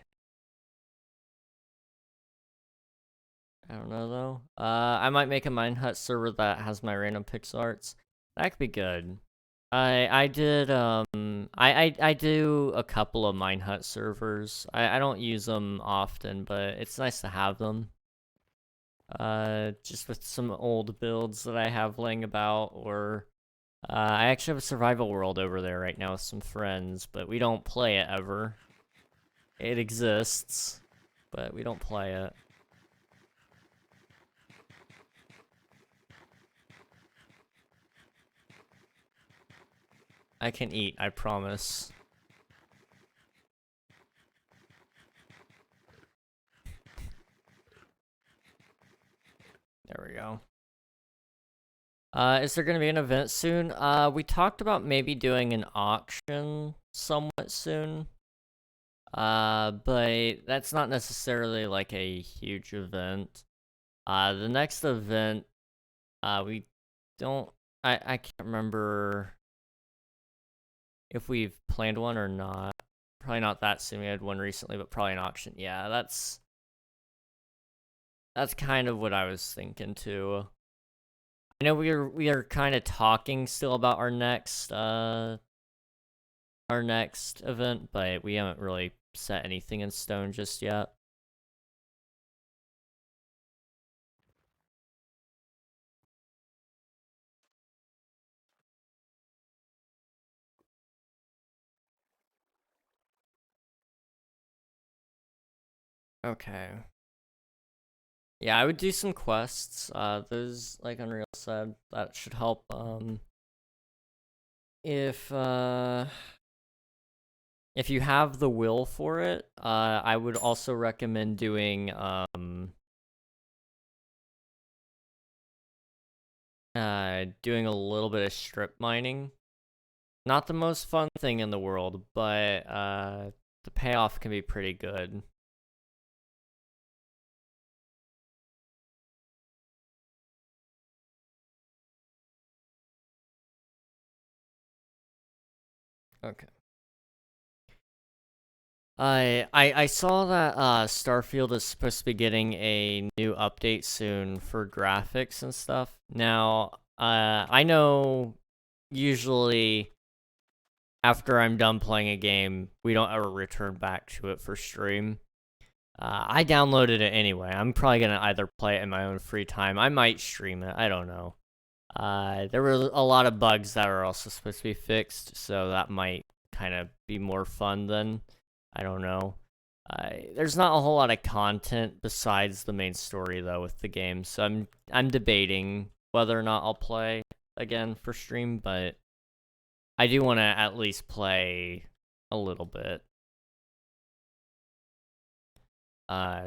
A: I don't know though. I might make a Minehut server that has my random pixel arts. That could be good. I did I do a couple of Minehut servers. I don't use them often, but it's nice to have them. Just with some old builds that I have laying about, or I actually have a survival world over there right now with some friends, but we don't play it ever. It exists, but we don't play it. I can eat, I promise. There we go. Is there gonna be an event soon? We talked about maybe doing an auction somewhat soon. But that's not necessarily like a huge event. The next event, we don't, I can't remember if we've planned one or not. Probably not that soon. We had one recently, but probably an auction. Yeah, that's kind of what I was thinking too. I know we are kind of talking still about our next event, but we haven't really set anything in stone just yet. Okay. Yeah, I would do some quests. Those, like Unreal said, that should help. If you have the will for it, I would also recommend doing doing a little bit of strip mining. Not the most fun thing in the world, but the payoff can be pretty good. Okay. I saw that Starfield is supposed to be getting a new update soon for graphics and stuff. Now, I know usually after I'm done playing a game, we don't ever return back to it for stream. I downloaded it anyway. I'm probably gonna either play it in my own free time. I might stream it. I don't know. There were a lot of bugs that are also supposed to be fixed, so that might kind of be more fun then. I don't know. There's not a whole lot of content besides the main story though with the game, so I'm debating whether or not I'll play again for stream, but I do want to at least play a little bit.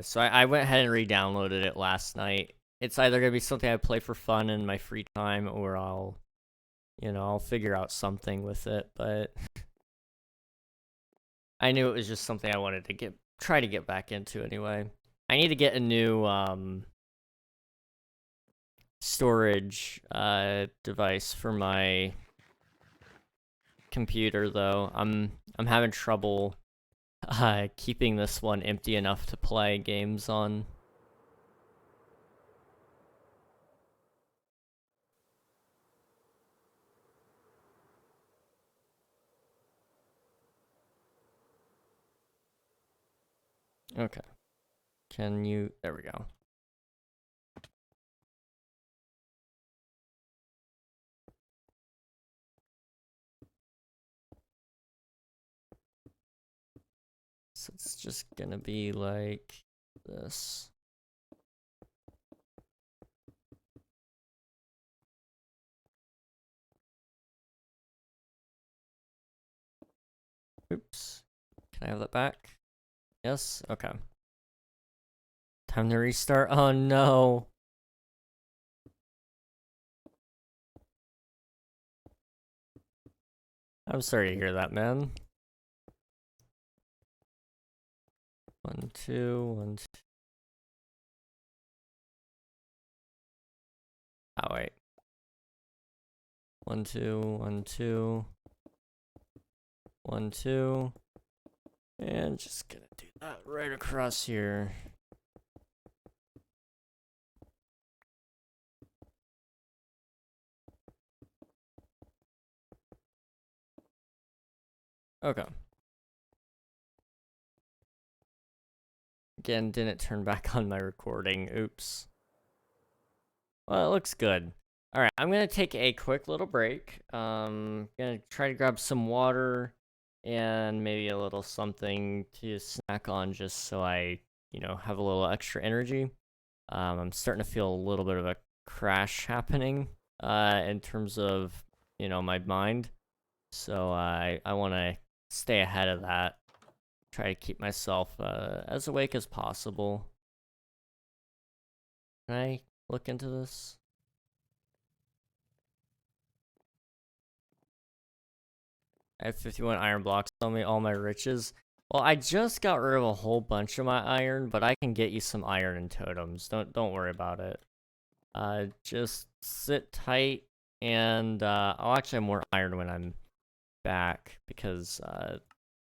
A: So I went ahead and re-downloaded it last night. It's either gonna be something I play for fun in my free time, or I'll figure out something with it. But I knew it was just something I wanted to try to get back into anyway. I need to get a new storage device for my computer though. I'm having trouble keeping this one empty enough to play games on. Okay. There we go. So it's just gonna be like this. Oops. Can I have that back? Yes? Okay. Time to restart. Oh no. I'm sorry to hear that, man. 1, 2, 1, 2. Oh, wait. 1, 2, 1, 2. 1, 2. And just gonna do that right across here. Okay. Again, didn't turn back on my recording. Oops. Well, it looks good. Alright, I'm gonna take a quick little break. Gonna try to grab some water and maybe a little something to snack on just so I, have a little extra energy. I'm starting to feel a little bit of a crash happening in terms of, my mind. So I want to stay ahead of that. Try to keep myself as awake as possible. Can I look into this? I have 51 iron blocks on me, all my riches. Well, I just got rid of a whole bunch of my iron, but I can get you some iron and totems. Don't worry about it. Just sit tight, and I'll actually have more iron when I'm back because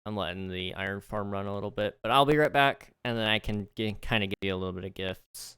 A: I'm letting the iron farm run a little bit. But I'll be right back, and then I can kind of give you a little bit of gifts.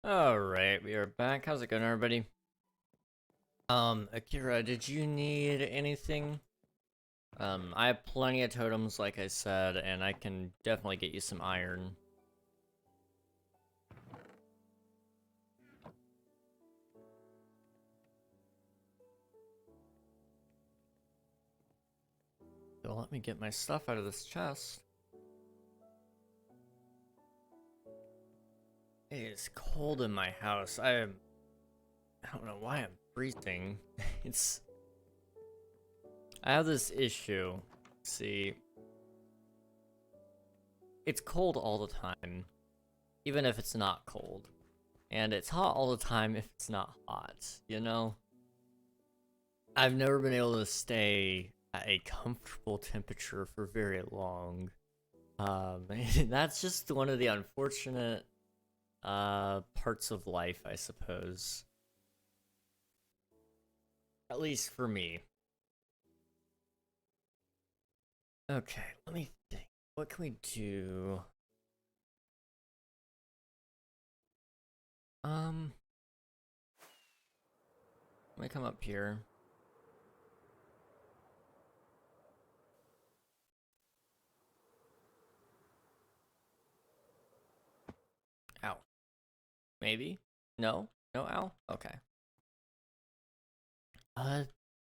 A: Alright, we are back. How's it going, everybody? Akira, did you need anything? I have plenty of totems, like I said, and I can definitely get you some iron. So let me get my stuff out of this chest. It is cold in my house. I don't know why I'm freezing. I have this issue. See, it's cold all the time, even if it's not cold. And it's hot all the time if it's not hot, you know? I've never been able to stay at a comfortable temperature for very long. That's just one of the unfortunate parts of life, I suppose. At least for me. Okay, let me think. What can we do? Let me come up here. Ow. Maybe? No? No ow? Okay.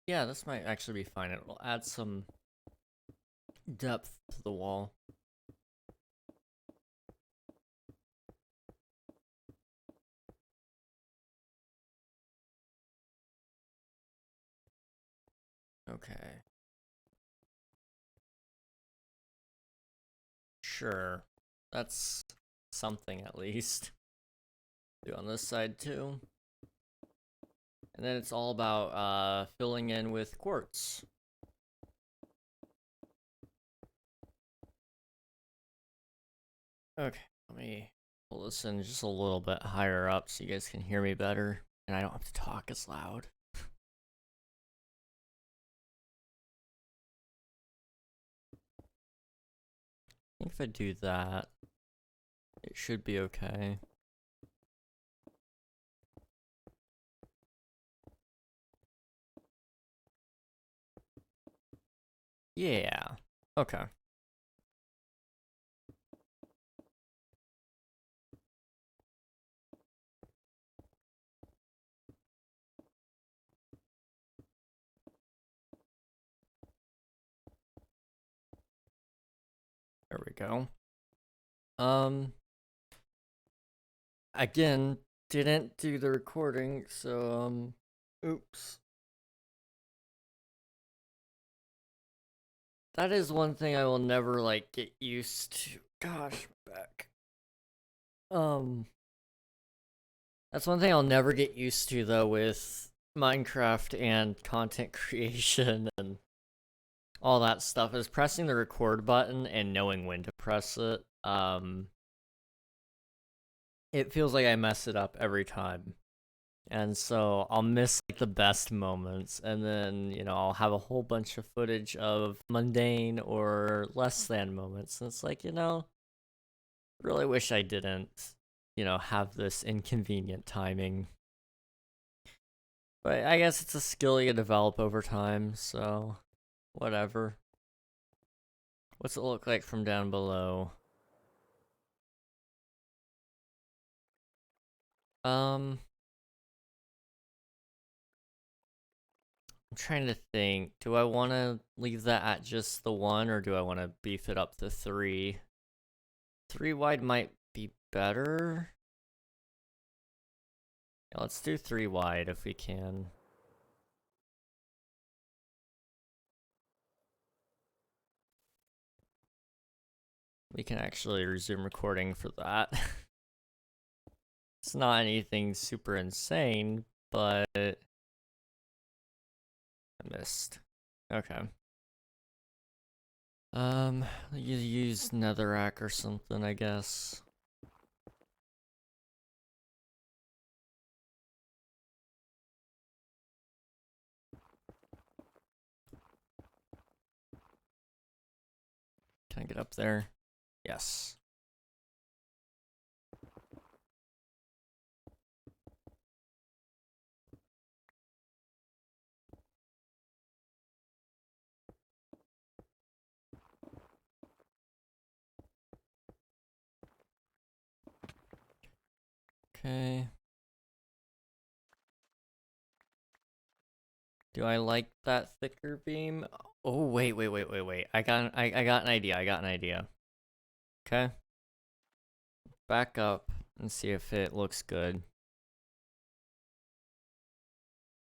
A: Yeah, this might actually be fine. It will add some depth to the wall. Okay. Sure. That's something at least. Do on this side too. And then it's all about filling in with quartz. Okay, let me pull this in just a little bit higher up so you guys can hear me better and I don't have to talk as loud. I think if I do that, it should be okay. Yeah, okay. There we go. Again, didn't do the recording, so, oops. That is one thing I will never, like, get used to. Gosh, my back. That's one thing I'll never get used to, though, with Minecraft and content creation and all that stuff, is pressing the record button and knowing when to press it. It feels like I mess it up every time. And so I'll miss like the best moments, and then, you know, I'll have a whole bunch of footage of mundane or less than moments. And it's like, you know, really wish I didn't, you know, have this inconvenient timing. But I guess it's a skill you develop over time, so whatever. What's it look like from down below? I'm trying to think. Do I want to leave that at just the 1, or do I want to beef it up to 3? 3 wide might be better. Yeah, let's do 3 wide if we can. We can actually resume recording for that. It's not anything super insane, but I missed. Okay. You use netherrack or something, I guess. Can I get up there? Yes. Okay. Do I like that thicker beam? Oh, wait. I got an idea. Okay. Back up and see if it looks good.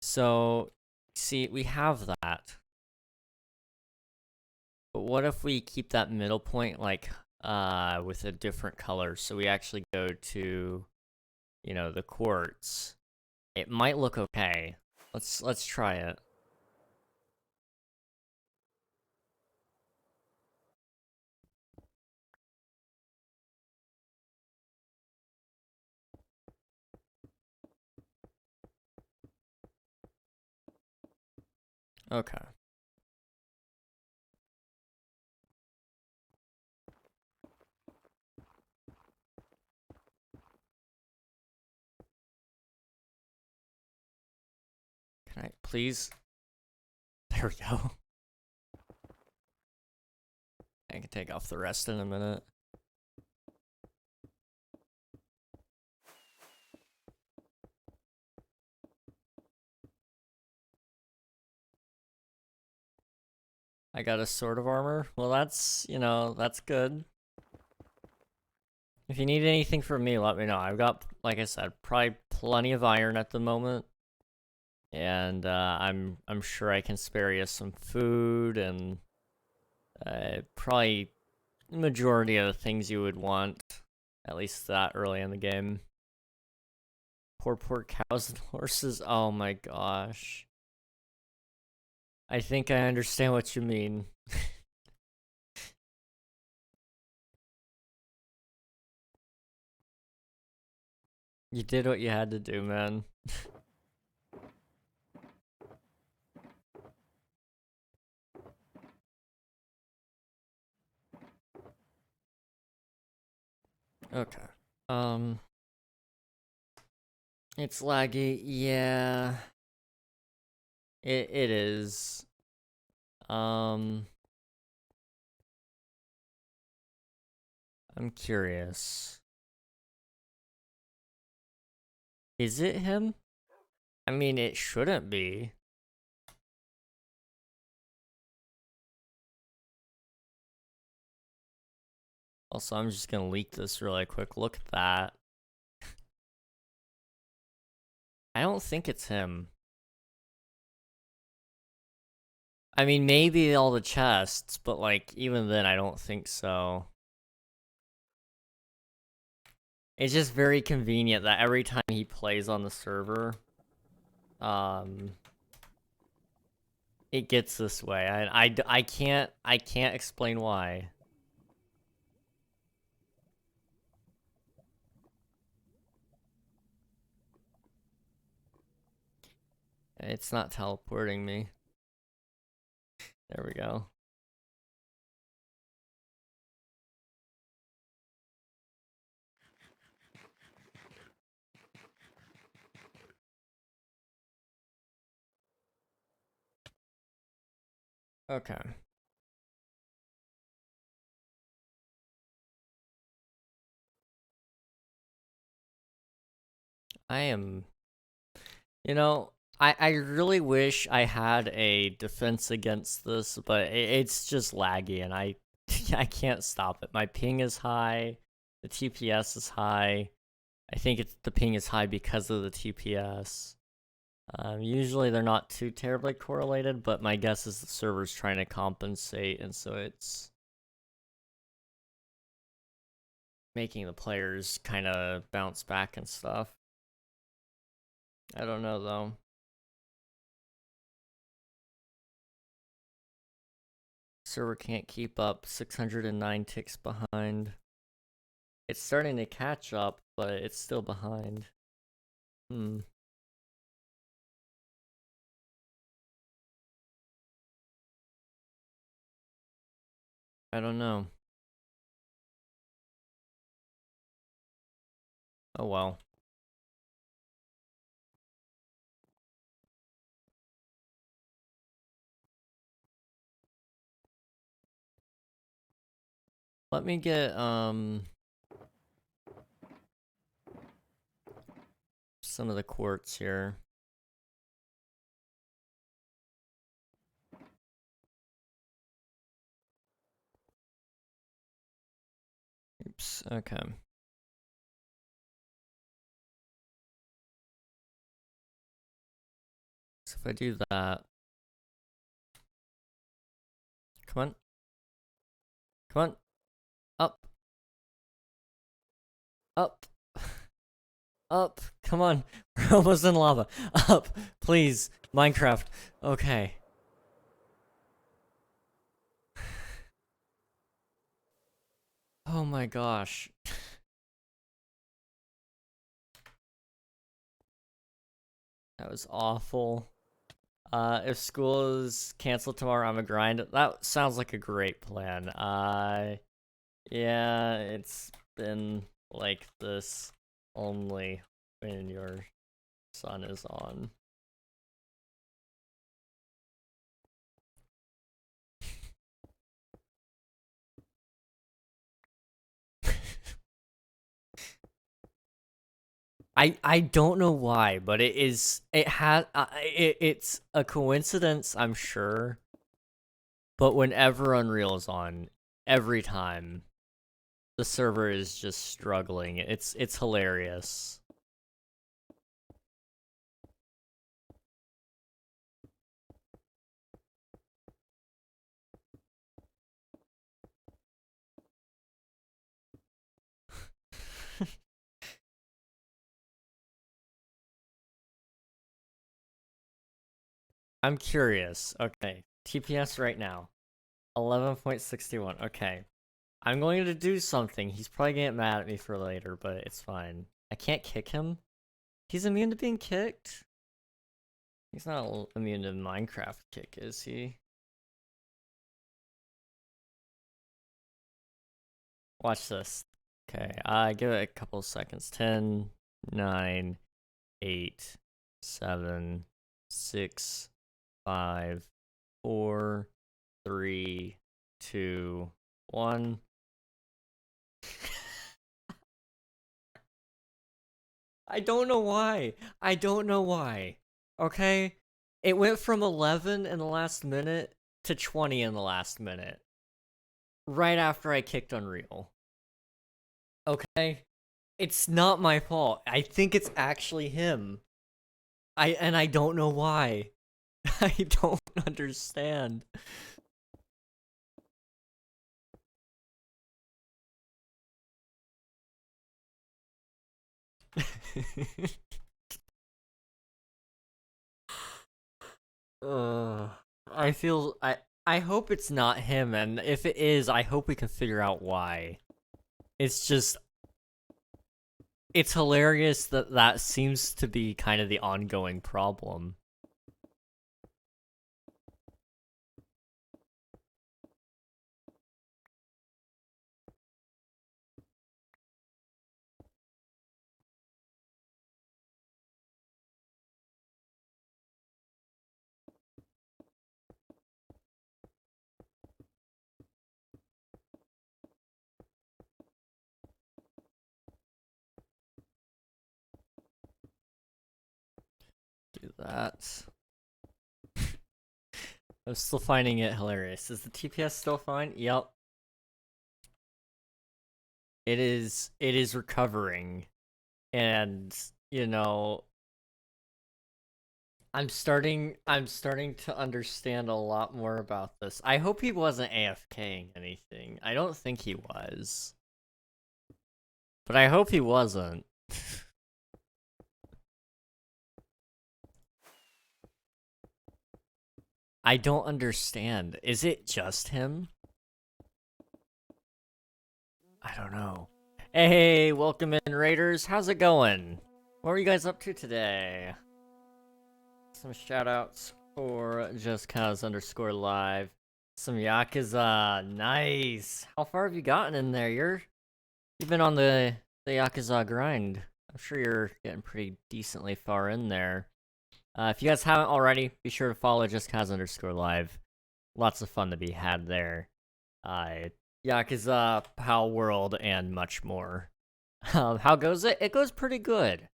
A: So, see, we have that. But what if we keep that middle point like with a different color? So we actually go to, you know, the quartz. It might look okay. Let's try it. Okay. Can I please? There we go. I can take off the rest in a minute. I got a sword of armor. Well, that's, you know, that's good. If you need anything from me, let me know. I've got, like I said, probably plenty of iron at the moment. And I'm sure I can spare you some food and probably the majority of the things you would want, at least that early in the game. Poor cows and horses. Oh my gosh. I think I understand what you mean. You did what you had to do, man. Okay. It's laggy. Yeah. It is. I'm curious. Is it him? I mean, it shouldn't be. Also, I'm just gonna leak this really quick. Look at that. I don't think it's him. I mean, maybe all the chests, but like, even then, I don't think so. It's just very convenient that every time he plays on the server, it gets this way. I can't explain why. It's not teleporting me. There we go. Okay. I am, you know, I really wish I had a defense against this, but it's just laggy and I I can't stop it. My ping is high, the TPS is high. I think the ping is high because of the TPS. Usually they're not too terribly correlated, but my guess is the server's trying to compensate, and so it's making the players kind of bounce back and stuff. I don't know though. Server can't keep up, 609 ticks behind. It's starting to catch up, but it's still behind. I don't know. Oh well. Let me get, some of the quartz here. Oops, okay. So if I do that... Come on. Come on. Up. Up. Up. Come on. We're almost in lava. Up. Please. Minecraft. Okay. Oh my gosh. That was awful. If school is canceled tomorrow, I'm a grind. That sounds like a great plan. Yeah, it's been like this only when your sun is on. I don't know why, but it's a coincidence, I'm sure. But whenever Unreal is on, every time the server is just struggling. It's hilarious. I'm curious. Okay, TPS right now. 11.61. Okay. I'm going to do something. He's probably gonna get mad at me for later, but it's fine. I can't kick him. He's immune to being kicked? He's not immune to Minecraft kick, is he? Watch this. Okay, give it a couple seconds. 10, 9, 8, 7, 6, 5, 4, 3, 2, 1. I don't know why. I don't know why. Okay? It went from 11 in the last minute to 20 in the last minute. Right after I kicked Unreal. Okay? It's not my fault. I think it's actually him. I don't know why. I don't understand. I hope it's not him, and if it is, I hope we can figure out why. It's just, it's hilarious that seems to be kind of the ongoing problem. Do that. I'm still finding it hilarious. Is the TPS still fine? Yep. It is recovering. And, you know, I'm starting to understand a lot more about this. I hope he wasn't AFKing anything. I don't think he was. But I hope he wasn't. I don't understand. Is it just him? I don't know. Hey, welcome in, Raiders. How's it going? What are you guys up to today? Some shoutouts for JustCause_live. Some Yakuza. Nice. How far have you gotten in there? You've been on the Yakuza grind. I'm sure you're getting pretty decently far in there. If you guys haven't already, be sure to follow JustCause_live. Lots of fun to be had there. Yakuza, Pal World, and much more. How goes it? It goes pretty good.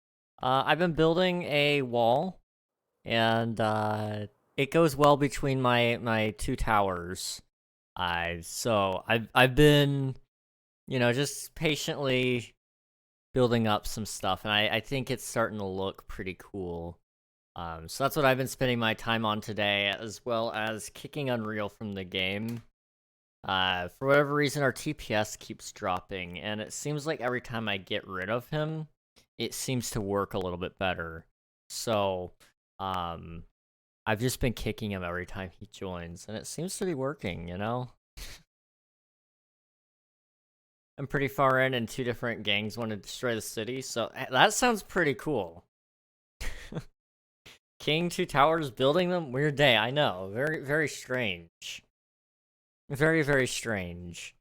A: I've been building a wall, and it goes well between my two towers. I've been, just patiently building up some stuff, and I think it's starting to look pretty cool. So that's what I've been spending my time on today, as well as kicking Unreal from the game. For whatever reason, our TPS keeps dropping, and it seems like every time I get rid of him, it seems to work a little bit better. So, I've just been kicking him every time he joins, and it seems to be working, I'm pretty far in, and two different gangs want to destroy the city, so that sounds pretty cool. King, two towers, building them? Weird day, I know. Very, very strange. Very, very strange.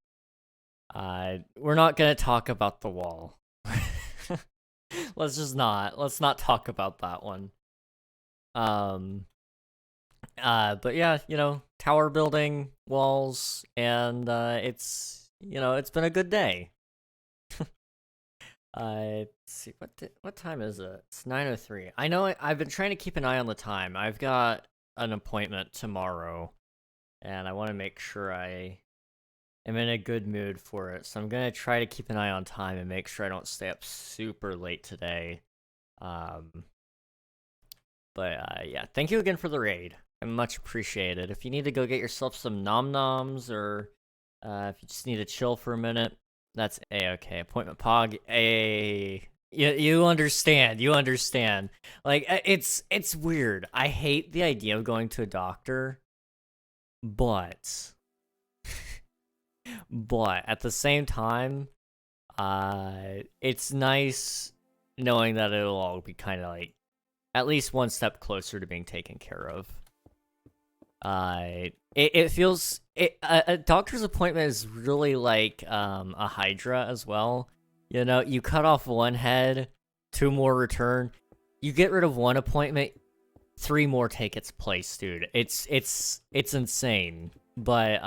A: We're not gonna talk about the wall. Let's not talk about that one. But yeah, tower building, walls, and it's been a good day. Let's see, what time is it? It's 9:03. I know I've been trying to keep an eye on the time. I've got an appointment tomorrow, and I want to make sure I am in a good mood for it. So I'm gonna try to keep an eye on time and make sure I don't stay up super late today. But yeah, thank you again for the raid. I much appreciated. If you need to go get yourself some nom noms, or if you just need to chill for a minute, that's a-okay. Appointment pog, you understand. You understand. Like, it's weird. I hate the idea of going to a doctor, but at the same time, it's nice knowing that it'll all be kind of like at least one step closer to being taken care of. It feels a doctor's appointment is really like a Hydra as well. You cut off one head, two more return. You get rid of one appointment, three more take its place, dude. It's insane. But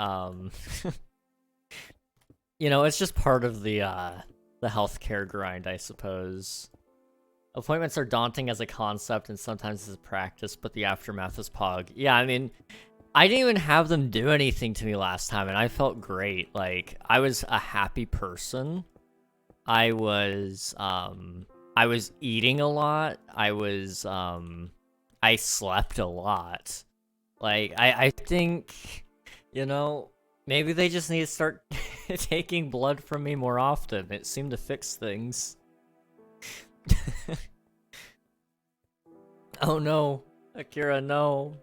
A: it's just part of the healthcare grind, I suppose. Appointments are daunting as a concept and sometimes as a practice, but the aftermath is pog. Yeah, I mean, I didn't even have them do anything to me last time, and I felt great. Like, I was a happy person. I was eating a lot. I slept a lot. Like, I think, maybe they just need to start taking blood from me more often. It seemed to fix things. Oh no, Akira, no.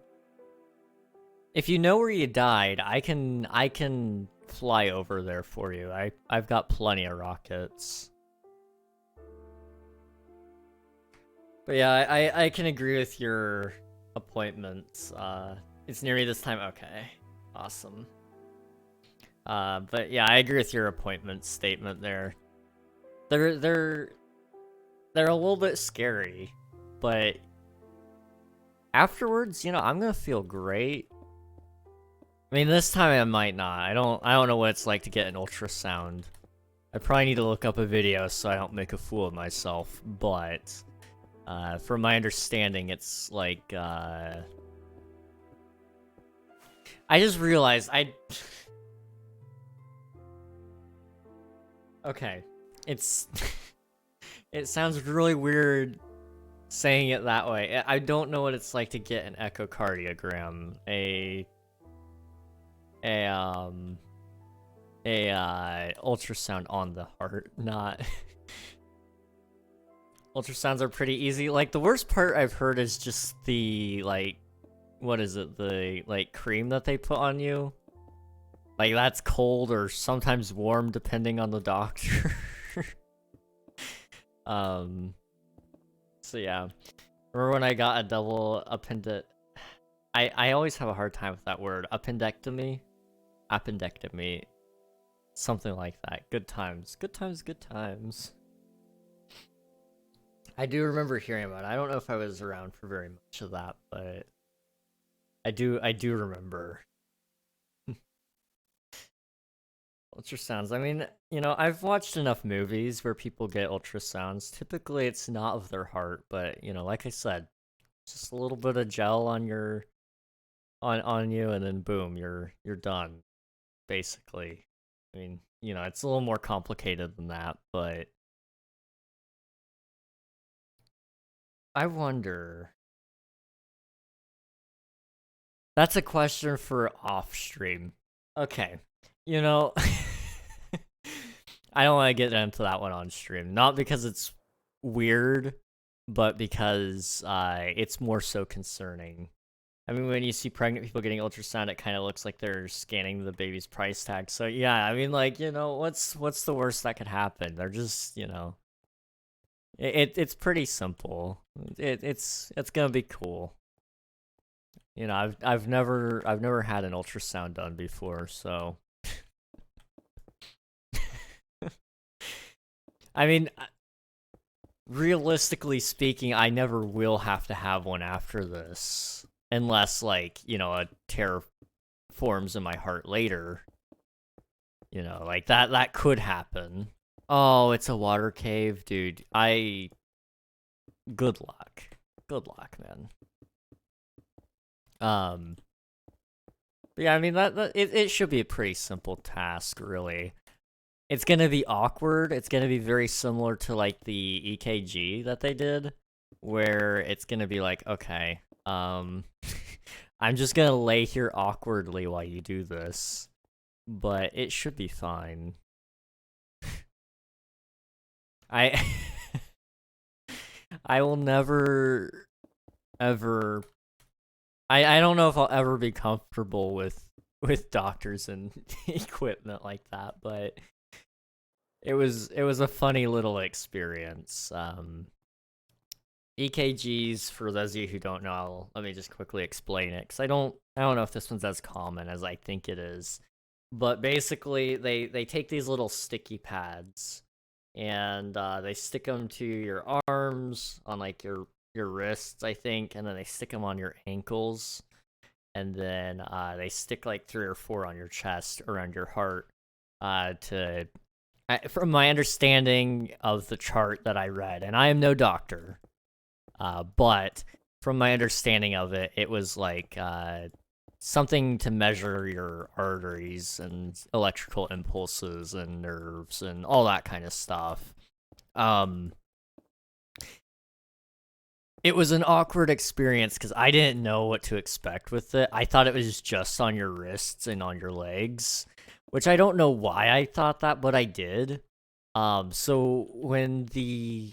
A: If you know where you died, I can fly over there for you. I've got plenty of rockets. But yeah, I can agree with your appointments. It's nearly this time. Okay, awesome. But yeah, I agree with your appointment statement there. They're a little bit scary, but afterwards, I'm gonna feel great. I mean, this time I might not. I don't know what it's like to get an ultrasound. I probably need to look up a video so I don't make a fool of myself, but from my understanding, it's like I just realized okay, it's it sounds really weird saying it that way. I don't know what it's like to get an echocardiogram, a ultrasound on the heart, not ultrasounds are pretty easy. Like, the worst part I've heard is just the, like, what is it, the, like, cream that they put on you. Like, that's cold or sometimes warm depending on the doctor. So yeah. Remember when I got a double I always have a hard time with that word. Appendectomy? Appendectomy. Something like that. Good times. Good times, good times. I do remember hearing about it. I don't know if I was around for very much of that, but I do remember. Ultrasounds. I mean, I've watched enough movies where people get ultrasounds. Typically, it's not of their heart, but like I said, just a little bit of gel on your on you, and then boom, you're done. Basically, I mean, it's a little more complicated than that, but I wonder. That's a question for off stream. Okay, you know. I don't want to get into that one on stream. Not because it's weird, but because it's more so concerning. I mean, when you see pregnant people getting ultrasound, it kind of looks like they're scanning the baby's price tag. So yeah, I mean, like, what's the worst that could happen? They're just, it's pretty simple. It's gonna be cool. I've never had an ultrasound done before, so. I mean, realistically speaking, I never will have to have one after this. Unless, like, a tear forms in my heart later. Like, that could happen. Oh, it's a water cave? Dude, good luck. Good luck, man. Yeah, I mean, it should be a pretty simple task, really. It's gonna be awkward. It's gonna be very similar to, like, the EKG that they did, where it's gonna be like, okay, I'm just gonna lay here awkwardly while you do this, but it should be fine. I will never, ever. I don't know if I'll ever be comfortable with doctors and equipment like that, but it was a funny little experience. EKGs, for those of you who don't know, let me just quickly explain it, because I don't know if this one's as common as I think it is. But basically, they take these little sticky pads, and they stick them to your arms, on, like, your wrists, I think, and then they stick them on your ankles, and then they stick, like, 3 or 4 on your chest, around your heart, from my understanding of the chart that I read, and I am no doctor, but from my understanding of it, it was like something to measure your arteries and electrical impulses and nerves and all that kind of stuff. It was an awkward experience because I didn't know what to expect with it. I thought it was just on your wrists and on your legs, which I don't know why I thought that, but I did. So when the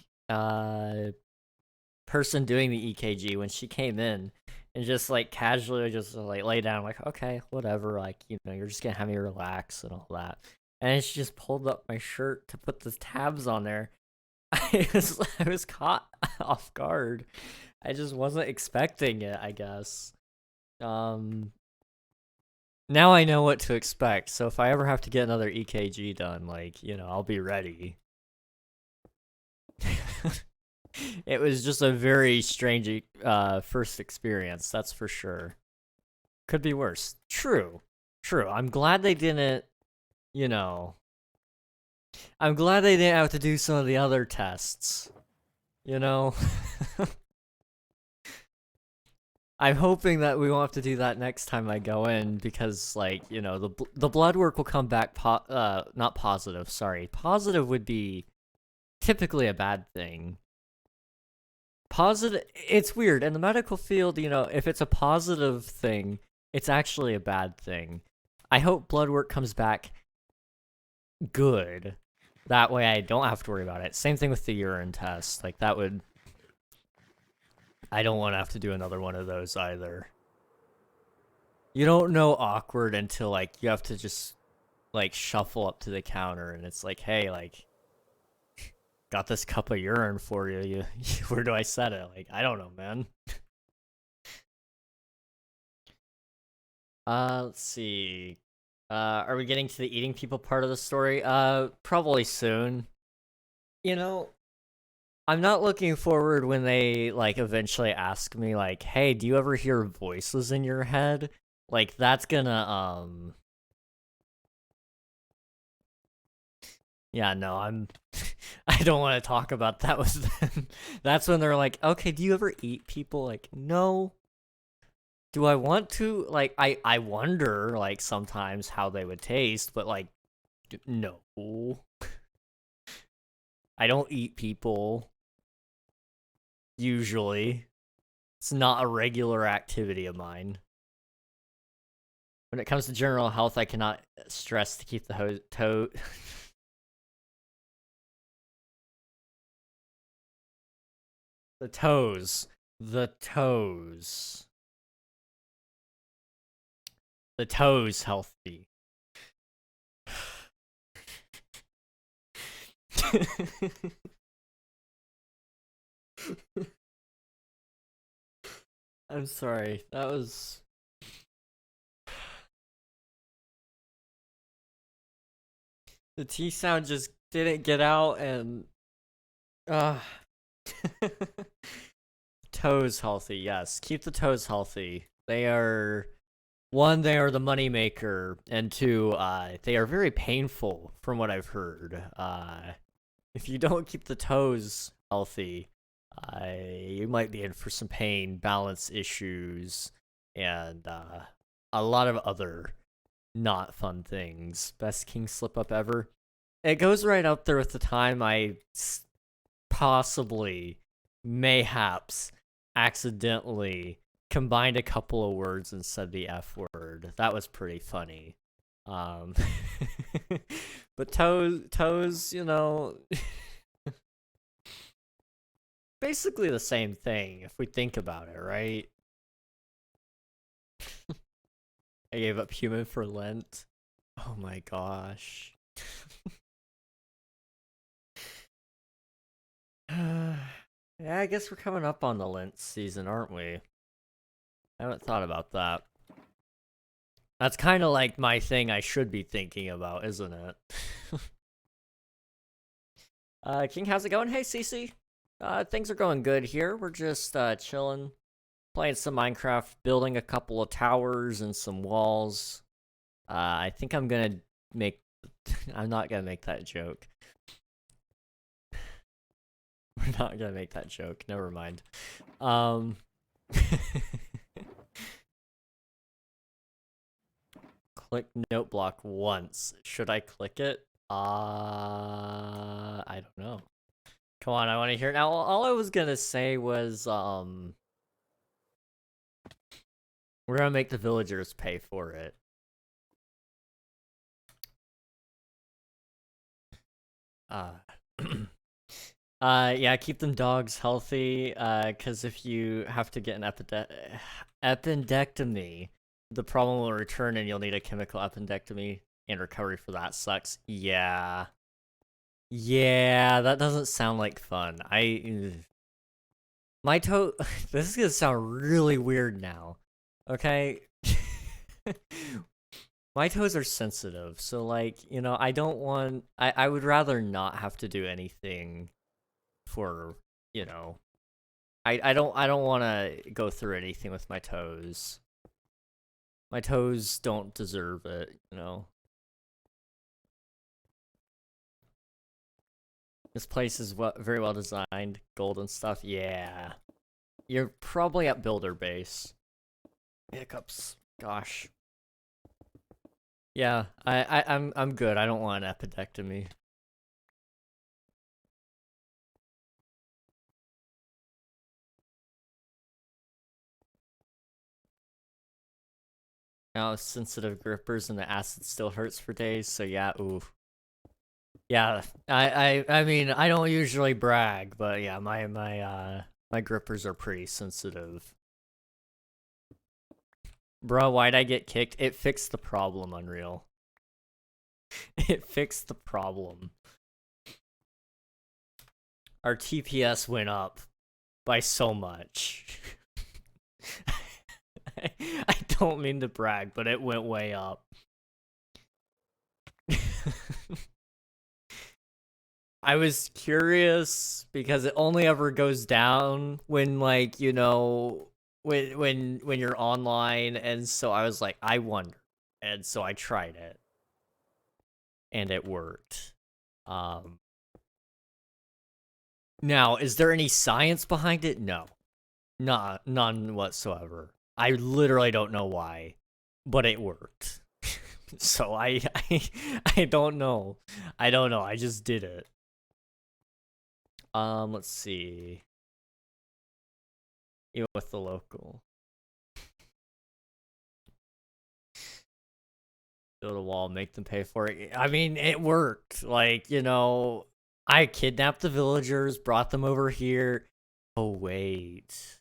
A: person doing the EKG, when she came in and just, like, casually just, like, lay down, like, okay, whatever, like, you're just gonna have me relax and all that. And she just pulled up my shirt to put the tabs on there. I was caught off guard. I just wasn't expecting it, I guess. Now I know what to expect, so if I ever have to get another EKG done, like, I'll be ready. It was just a very strange first experience, that's for sure. Could be worse. True. I'm glad they didn't, I'm glad they didn't have to do some of the other tests. I'm hoping that we won't have to do that next time I go in, because, like, the blood work will come back not positive, sorry. Positive would be typically a bad thing. Positive, it's weird. In the medical field, if it's a positive thing, it's actually a bad thing. I hope blood work comes back good. That way I don't have to worry about it. Same thing with the urine test. Like, that would... I don't want to have to do another one of those either. You don't know awkward until, like, you have to just, like, shuffle up to the counter and it's like, hey, like, got this cup of urine for you. Where do I set it? Like, I don't know, man. Let's see. Are we getting to the eating people part of the story? Probably soon. I'm not looking forward when they, like, eventually ask me, like, hey, do you ever hear voices in your head? Like, that's gonna, Yeah, no, I'm I don't want to talk about that with them. That's when they're like, "Okay, do you ever eat people?" Like, "No." Do I want to? Like, I wonder like sometimes how they would taste, but like no. I don't eat people usually. It's not a regular activity of mine. When it comes to general health, I cannot stress to keep the the toes. The toes. The toes healthy. I'm sorry. That was the T sound just didn't get out and uh toes healthy. Yes, keep the toes healthy. They are one, they are the money maker, and two, they are very painful from what I've heard. If you don't keep the toes healthy, you might be in for some pain, balance issues, and a lot of other not fun things. Best king slip up ever. It goes right up there with the time I possibly, mayhaps, accidentally combined a couple of words and said the F word. That was pretty funny. Um, but toes, you know, basically the same thing if we think about it, right? I gave up human for Lent. Oh my gosh. Yeah, I guess we're coming up on the Lent season, aren't we? I haven't thought about that. That's kind of like my thing I should be thinking about, isn't it? King, how's it going? Hey, Cece. Things are going good here. We're just chilling, playing some Minecraft, building a couple of towers and some walls. I think I'm gonna make. I'm not gonna make that joke. We're not gonna make that joke. Never mind. Click note block once. Should I click it? I don't know. Come on, I want to hear it. Now, all I was gonna say was, we're gonna make the villagers pay for it. Yeah, keep them dogs healthy, because if you have to get an appendectomy, the problem will return and you'll need a chemical appendectomy, and recovery for that sucks. Yeah. Yeah, that doesn't sound like fun. My toe, this is gonna sound really weird now, okay? My toes are sensitive, so like, you know, I would rather not have to do anything for, you know, I don't want to go through anything with my toes. My toes don't deserve it, you know. This place is very well designed, gold and stuff. Yeah. You're probably at builder base. Hiccups. Gosh. Yeah, I'm good. I don't want an appendectomy. Now sensitive grippers and the acid still hurts for days, so yeah, ooh. Yeah, I mean, I don't usually brag, but yeah, my grippers are pretty sensitive. Bro, why'd I get kicked? It fixed the problem, Unreal. It fixed the problem. Our TPS went up by so much. I don't mean to brag, but it went way up. I was curious because it only ever goes down when, like, you know, when you're online, and so I was like, I wonder. And so I tried it. And it worked. Um, Now, is there any science behind it? No. None whatsoever. I literally don't know why, but it worked. So I don't know. I don't know. I just did it. Let's see. Even with the local. Build a wall, make them pay for it. I mean, it worked. Like, you know, I kidnapped the villagers, brought them over here. Oh, wait.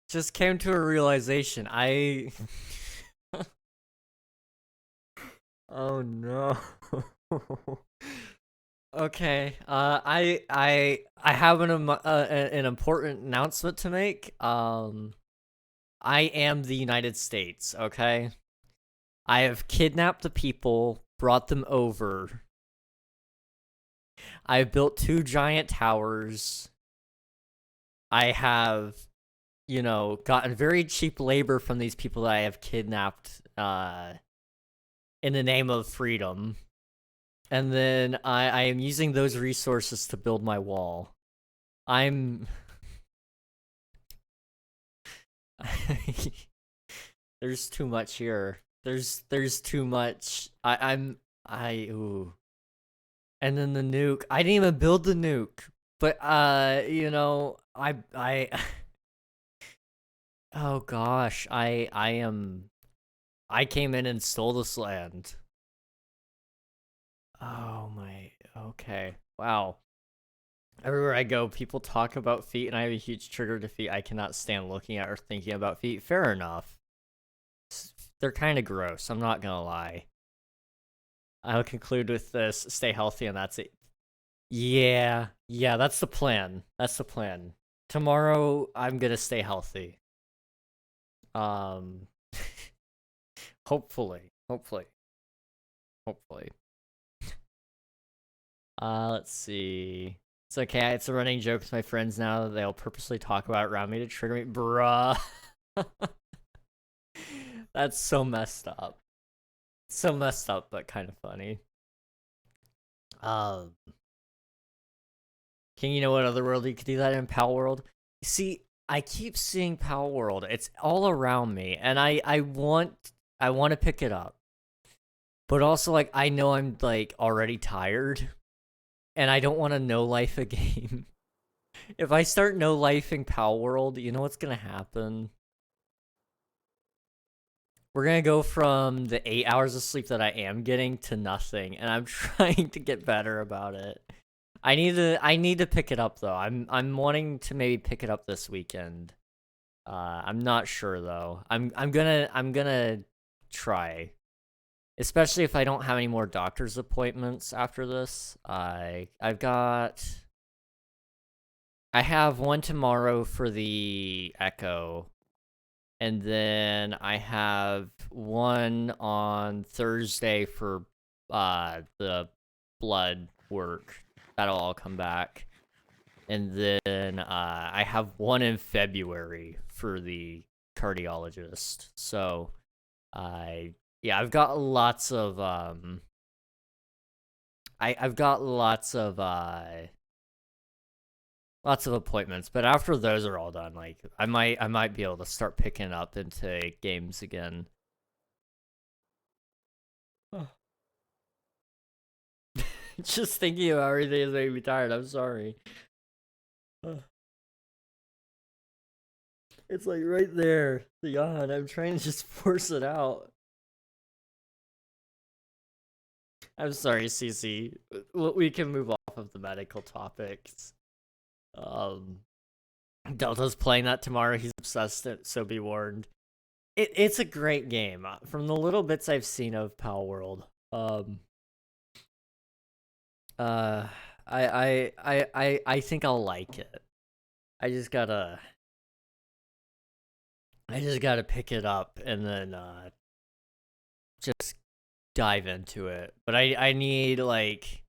A: Just came to a realization. Oh no. Okay. I have an important announcement to make. I am the United States, okay? I have kidnapped the people, brought them over. I've built 2 giant towers. I have, you know, gotten very cheap labor from these people that I have kidnapped in the name of freedom. And then I am using those resources to build my wall. There's too much here. There's too much. Ooh. And then the nuke. I didn't even build the nuke. But you know, oh gosh, I came in and stole this land. Oh my, okay. Wow. Everywhere I go, people talk about feet, and I have a huge trigger to feet. I cannot stand looking at or thinking about feet. Fair enough. They're kind of gross, I'm not gonna lie. I'll conclude with this. Stay healthy, and that's it. Yeah, that's the plan. That's the plan. Tomorrow, I'm gonna stay healthy. Um, hopefully. Let's see. It's okay, it's a running joke with my friends now. They'll purposely talk about it around me to trigger me. Bruh. That's so messed up. So messed up, but kind of funny. Um, King, you know what other world you could do that in? Pal World? See, I keep seeing Pal World. It's all around me, and I want to pick it up. But also, like, I know I'm, like, already tired, and I don't want to no-life a game. If I start no-lifing Pal World, you know what's gonna happen? We're gonna go from the 8 hours of sleep that I am getting to nothing, and I'm trying to get better about it. I need to pick it up though. I'm wanting to maybe pick it up this weekend. I'm not sure though. I'm gonna try. Especially if I don't have any more doctor's appointments after this. I have one tomorrow for the echo. And then I have one on Thursday for the blood work. That'll all come back. And then I have one in February for the cardiologist. So yeah, I've got lots of I've got lots of appointments, but after those are all done, like I might be able to start picking up into games again. Just thinking about everything is making me tired. I'm sorry. It's like right there, the yawn. I'm trying to just force it out. I'm sorry, Cece. We can move off of the medical topics. Um, Delta's playing that tomorrow. He's obsessed, so be warned. It's a great game. From the little bits I've seen of Pal World, uh, I think I'll like it. I just gotta pick it up and then dive into it. But I need, like,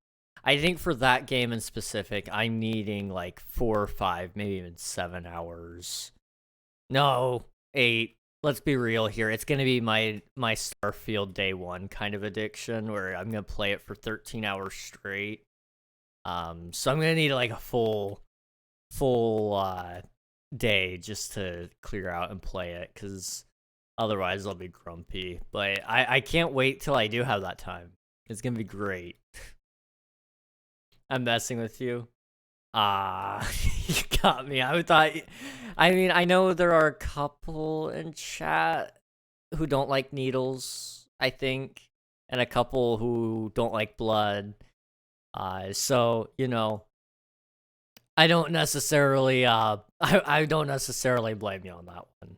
A: I think for that game in specific, I'm needing like 4 or 5, maybe even 7 hours. No, 8. Let's be real here. It's gonna be my Starfield day one kind of addiction, where I'm gonna play it for 13 hours straight. So I'm gonna need like a full day just to clear out and play it, because otherwise I'll be grumpy. But I can't wait till I do have that time. It's gonna be great. I'm messing with you. You got me. I mean, I know there are a couple in chat who don't like needles, I think, and a couple who don't like blood. So, you know, I don't necessarily, I don't necessarily blame you on that one.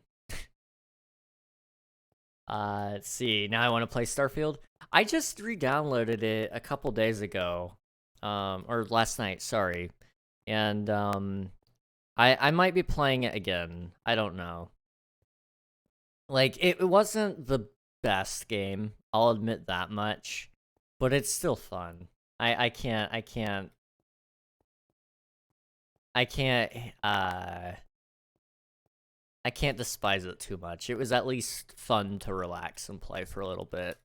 A: Let's see. Now I want to play Starfield. I just re-downloaded it a couple days ago, or last night, sorry. And, I might be playing it again. I don't know. Like, it wasn't the best game, I'll admit that much, but it's still fun. I can't despise it too much. It was at least fun to relax and play for a little bit.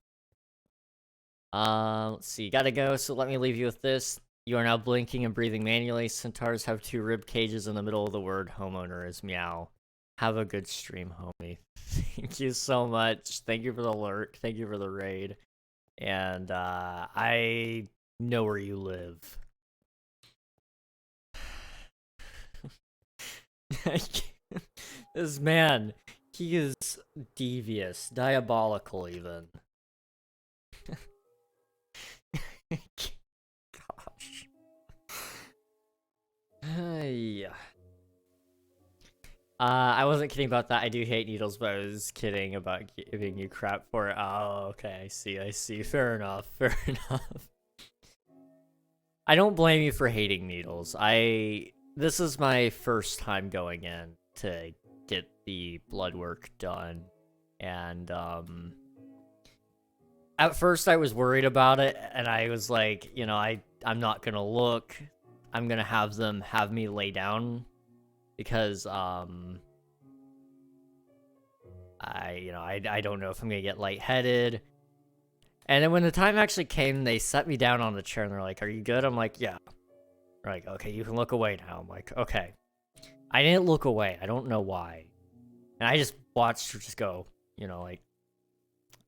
A: Let's see, gotta go, so let me leave you with this. You are now blinking and breathing manually. Centaurs have 2 rib cages in the middle of the word. Homeowner is meow. Have a good stream, homie. Thank you so much. Thank you for the lurk. Thank you for the raid. And, I know where you live. This man, he is devious, diabolical even. Gosh. Yeah. I wasn't kidding about that. I do hate needles, but I was kidding about giving you crap for it. Oh, okay. I see. Fair enough. I don't blame you for hating needles. This is my first time going in to get the blood work done. And, at first I was worried about it, and I was like, you know, I'm not gonna look. I'm gonna have them have me lay down, because, I don't know if I'm gonna get lightheaded. And then when the time actually came, they set me down on the chair, and they're like, "Are you good?" I'm like, "Yeah." They're like, "Okay, you can look away now." I'm like, "Okay." I didn't look away. I don't know why. And I just watched her just go, you know, like,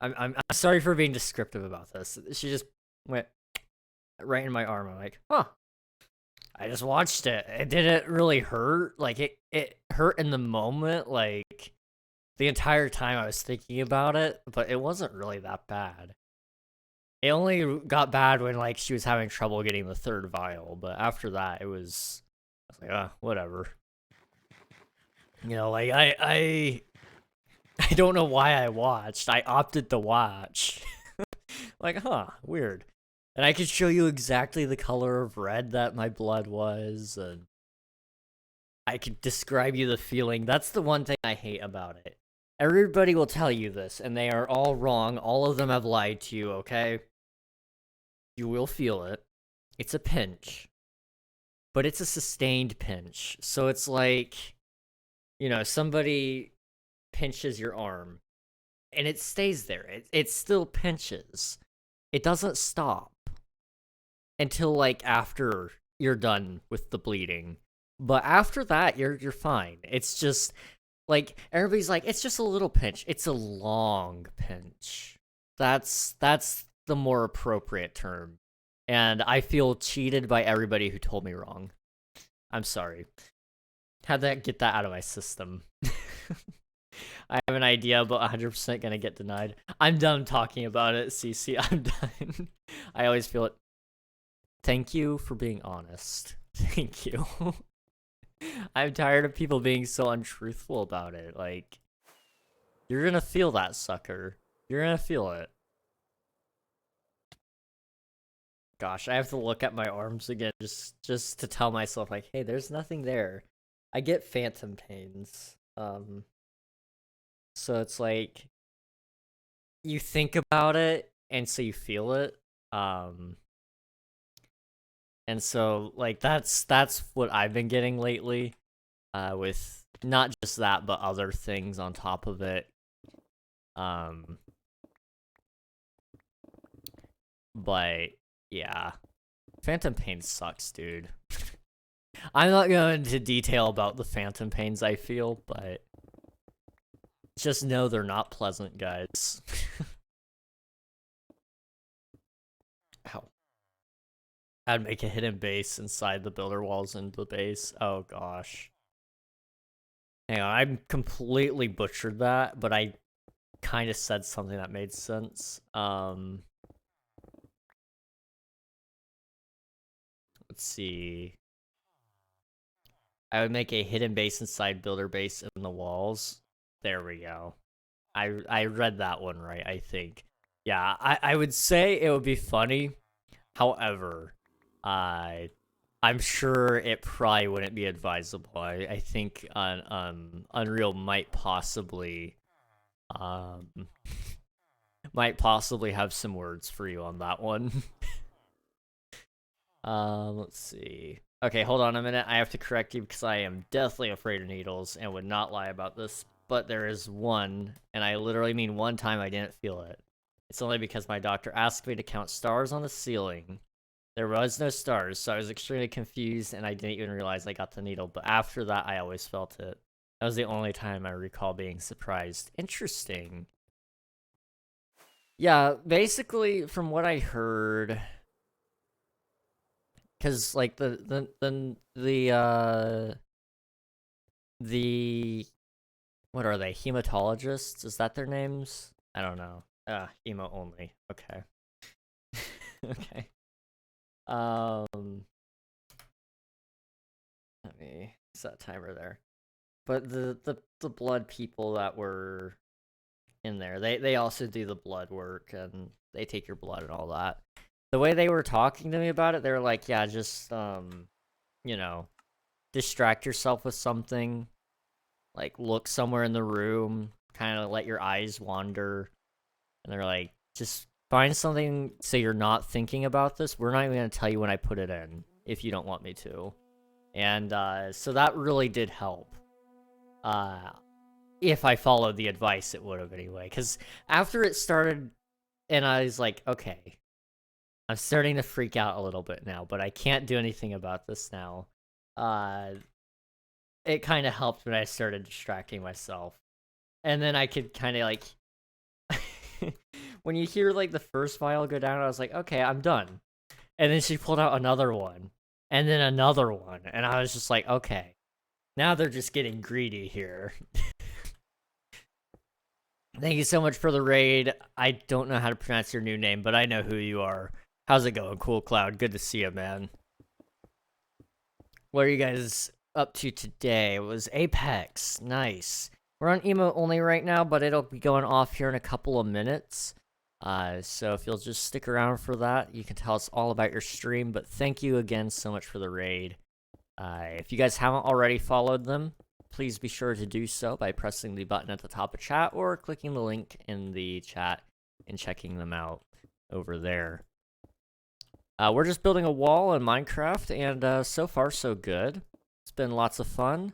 A: I'm sorry for being descriptive about this. She just went right in my arm. I'm like, huh. I just watched it. It didn't really hurt. Like, it hurt in the moment, like, the entire time I was thinking about it, but it wasn't really that bad. It only got bad when, like, she was having trouble getting the 3rd vial, but after that, I was like, whatever. You know, like, I don't know why I watched. I opted to watch. Like, huh, weird. And I could show you exactly the color of red that my blood was, and I could describe you the feeling. That's the one thing I hate about it. Everybody will tell you this, and they are all wrong. All of them have lied to you, okay? You will feel it. It's a pinch. But it's a sustained pinch. So it's like, you know, somebody pinches your arm, and it stays there. It still pinches. It doesn't stop until, like, after you're done with the bleeding. But after that, you're fine. It's just, like, everybody's like, it's just a little pinch. It's a long pinch. That's the more appropriate term. And I feel cheated by everybody who told me wrong. I'm sorry. Had to get that out of my system. I have an idea, but 100% gonna get denied. I'm done talking about it, CC. I'm done. I always feel it. Thank you for being honest. Thank you. I'm tired of people being so untruthful about it. Like, you're gonna feel that, sucker. You're gonna feel it. Gosh, I have to look at my arms again just to tell myself, like, hey, there's nothing there. I get phantom pains. So it's like, you think about it, and so you feel it. And so like that's what I've been getting lately, with not just that but other things on top of it. But yeah, phantom pain sucks, dude. I'm not going into detail about the phantom pains I feel, but just know they're not pleasant, guys. Ow. I'd make a hidden base inside the builder walls into the base. Oh gosh. Hang on, I completely butchered that, but I kind of said something that made sense. Let's see. I would make a hidden base inside builder base in the walls. There we go. I read that one right, I think. Yeah, I would say it would be funny. However, I'm sure it probably wouldn't be advisable. I think Unreal might possibly have some words for you on that one. Let's see. Okay, hold on a minute. I have to correct you because I am deathly afraid of needles and would not lie about this. But there is one, and I literally mean one time I didn't feel it. It's only because my doctor asked me to count stars on the ceiling. There was no stars, so I was extremely confused and I didn't even realize I got the needle. But after that, I always felt it. That was the only time I recall being surprised. Interesting. Yeah, basically, from what I heard, because like the what are they? Hematologists? Is that their names? I don't know. Hemo only. Okay. Okay. Let me set a timer there. But the blood people that were in there, they also do the blood work and they take your blood and all that. The way they were talking to me about it, they were like, yeah, just you know, distract yourself with something. Like look somewhere in the room, kind of let your eyes wander. And they're like, just find something so you're not thinking about this. We're not even going to tell you when I put it in if you don't want me to. And so that really did help. If I followed the advice, it would have anyway. Because after it started, and I was like, okay, I'm starting to freak out a little bit now, but I can't do anything about this now. It kind of helped when I started distracting myself. And then I could kind of like... when you hear like the first vial go down, I was like, okay, I'm done. And then she pulled out another one. And then another one. And I was just like, okay. Now they're just getting greedy here. Thank you so much for the raid. I don't know how to pronounce your new name, but I know who you are. How's it going, Cool Cloud? Good to see you, man. What are you guys up to today? It was Apex. Nice. We're on emo only right now, but it'll be going off here in a couple of minutes. So if you'll just stick around for that, you can tell us all about your stream. But thank you again so much for the raid. If you guys haven't already followed them, please be sure to do so by pressing the button at the top of chat or clicking the link in the chat and checking them out over there. We're just building a wall in Minecraft, and so far so good. It's been lots of fun.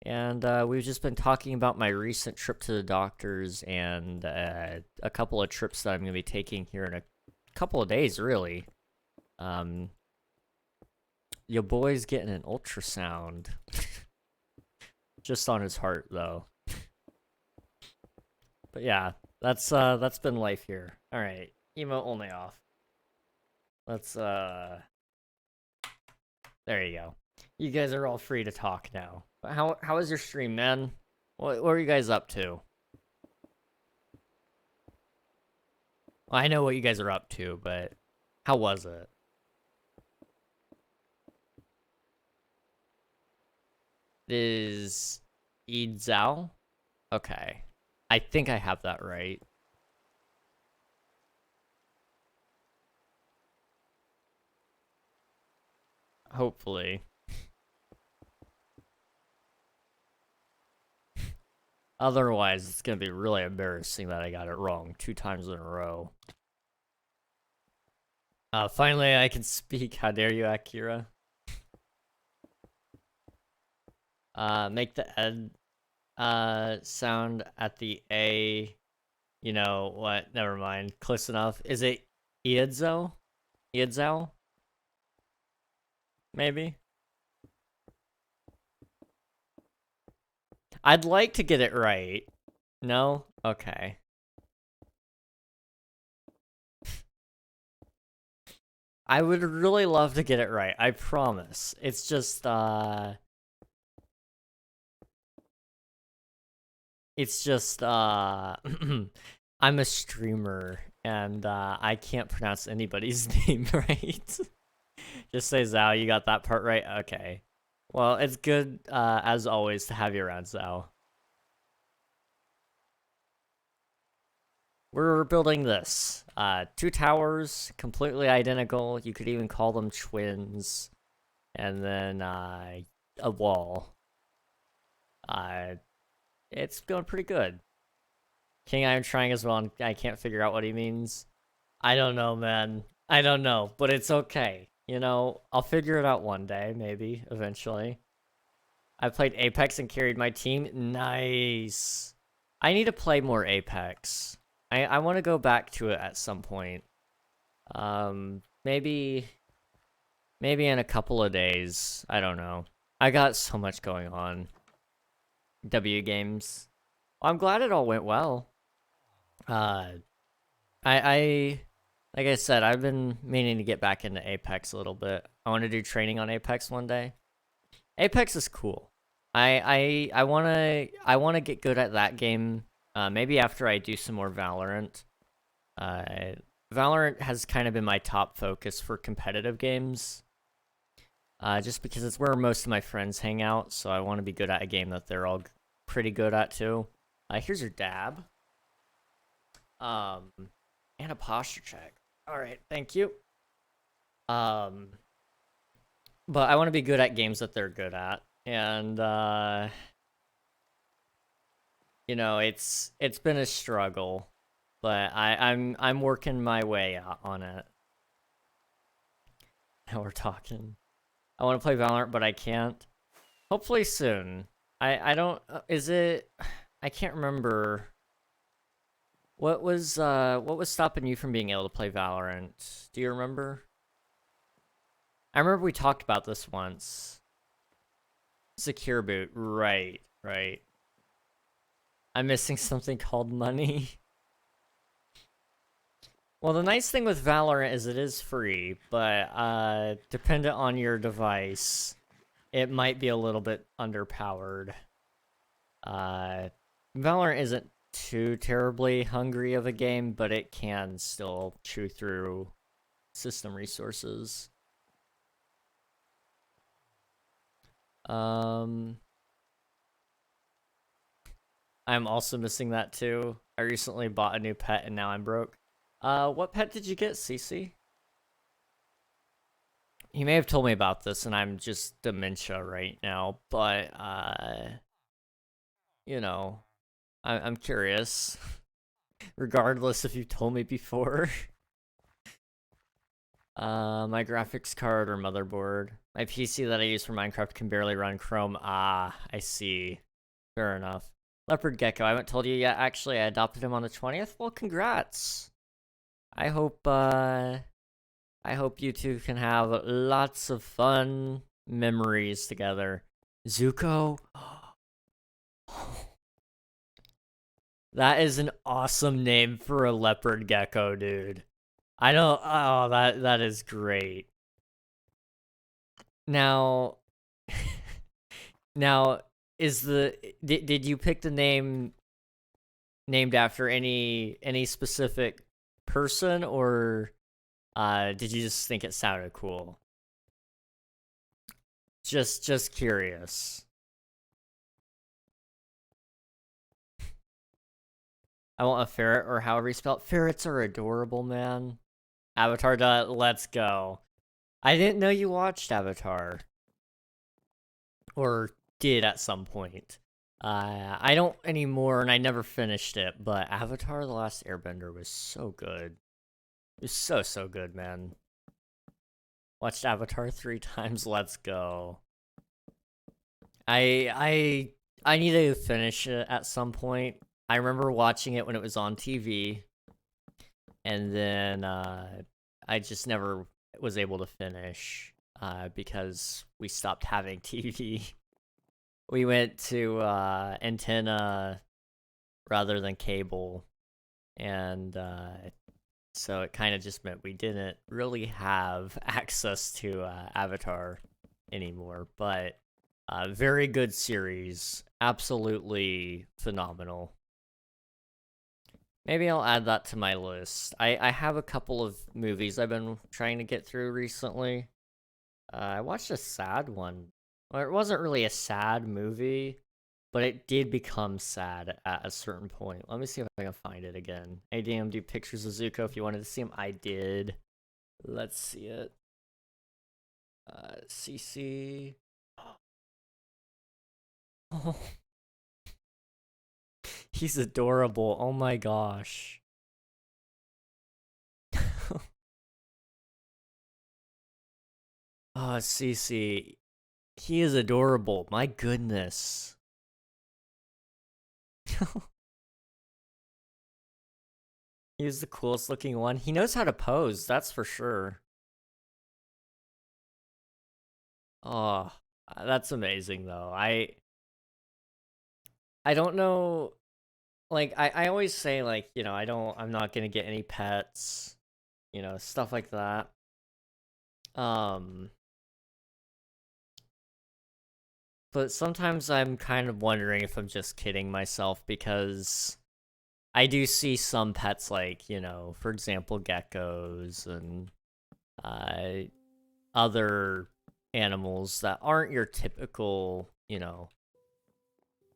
A: And we've just been talking about my recent trip to the doctors and a couple of trips that I'm going to be taking here in a couple of days, really. Your boy's getting an ultrasound. Just on his heart, though. But yeah, that's been life here. Alright, emo only off. Let's, there you go. You guys are all free to talk now. How was your stream, man? What were you guys up to? Well, I know what you guys are up to, but how was it? It is Eid Zhao? Okay. I think I have that right. Hopefully. Otherwise, it's gonna be really embarrassing that I got it wrong 2 times in a row. Finally I can speak. How dare you, Akira? Make the ed sound at the A. You know what? Never mind. Close enough. Is it Iedzao? Iedzao? Maybe? I'd like to get it right. No? Okay. I would really love to get it right. I promise. It's just, I'm a streamer, and, I can't pronounce anybody's name right. Just say Zhao, you got that part right? Okay. Well, it's good, as always, to have you around, Zhao. We're building this. 2 towers, completely identical. You could even call them twins. And then, a wall. It's going pretty good. King, I'm trying as well, and I can't figure out what he means. I don't know, man. I don't know, but it's okay. You know, I'll figure it out one day, maybe, eventually. I played Apex and carried my team. Nice. I need to play more Apex. I want to go back to it at some point. Maybe in a couple of days. I don't know. I got so much going on. W games. Well, I'm glad it all went well. I like I said, I've been meaning to get back into Apex a little bit. I want to do training on Apex one day. Apex is cool. I wanna get good at that game. Maybe after I do some more Valorant. Valorant has kind of been my top focus for competitive games. Just because it's where most of my friends hang out, so I want to be good at a game that they're all pretty good at too. Here's your dab. And a posture check. Alright, thank you. But I want to be good at games that they're good at. And, you know, it's been a struggle. But I'm working my way out on it. Now we're talking. I want to play Valorant, but I can't. Hopefully soon. I don't, is it, I can't remember. What was stopping you from being able to play Valorant? Do you remember? I remember we talked about this once. Secure boot, right. I'm missing something called money. Well, the nice thing with Valorant is it is free, but dependent on your device, it might be a little bit underpowered. Valorant isn't too terribly hungry of a game, but it can still chew through system resources. I'm also missing that too. I recently bought a new pet and now I'm broke. What pet did you get, Cece? You may have told me about this and I'm just dementia right now, but, you know, I'm curious. Regardless if you told me before. My graphics card or motherboard. My PC that I use for Minecraft can barely run Chrome. Ah, I see. Fair enough. Leopard Gecko, I haven't told you yet. Actually, I adopted him on the 20th. Well, congrats. I hope you two can have lots of fun memories together. Zuko? That is an awesome name for a leopard gecko, dude. I don't, oh, that is great. Now, did you pick the name named after any specific person, or did you just think it sounded cool? Just curious. I want a ferret, or however you spell it. Ferrets are adorable, man. Avatar, let's go. I didn't know you watched Avatar. Or did at some point. I don't anymore, and I never finished it, but Avatar: The Last Airbender was so good. It was so good, man. Watched Avatar 3 times. Let's go. I need to finish it at some point. I remember watching it when it was on TV, and then I just never was able to finish because we stopped having TV. We went to antenna rather than cable, and so it kind of just meant we didn't really have access to Avatar anymore. But very good series, absolutely phenomenal. Maybe I'll add that to my list. I have a couple of movies I've been trying to get through recently. I watched a sad one. Well, it wasn't really a sad movie, but it did become sad at a certain point. Let me see if I can find it again. ADMD Pictures of Zuko, if you wanted to see him, I did. Let's see it. CC. Oh. He's adorable. Oh my gosh. Oh, CC. He is adorable. My goodness. He's the coolest looking one. He knows how to pose, that's for sure. Oh, that's amazing though. I don't know, like I always say, like, you know, I'm not gonna get any pets, you know, stuff like that. But sometimes I'm kind of wondering if I'm just kidding myself, because I do see some pets, like, you know, for example, geckos and other animals that aren't your typical, you know,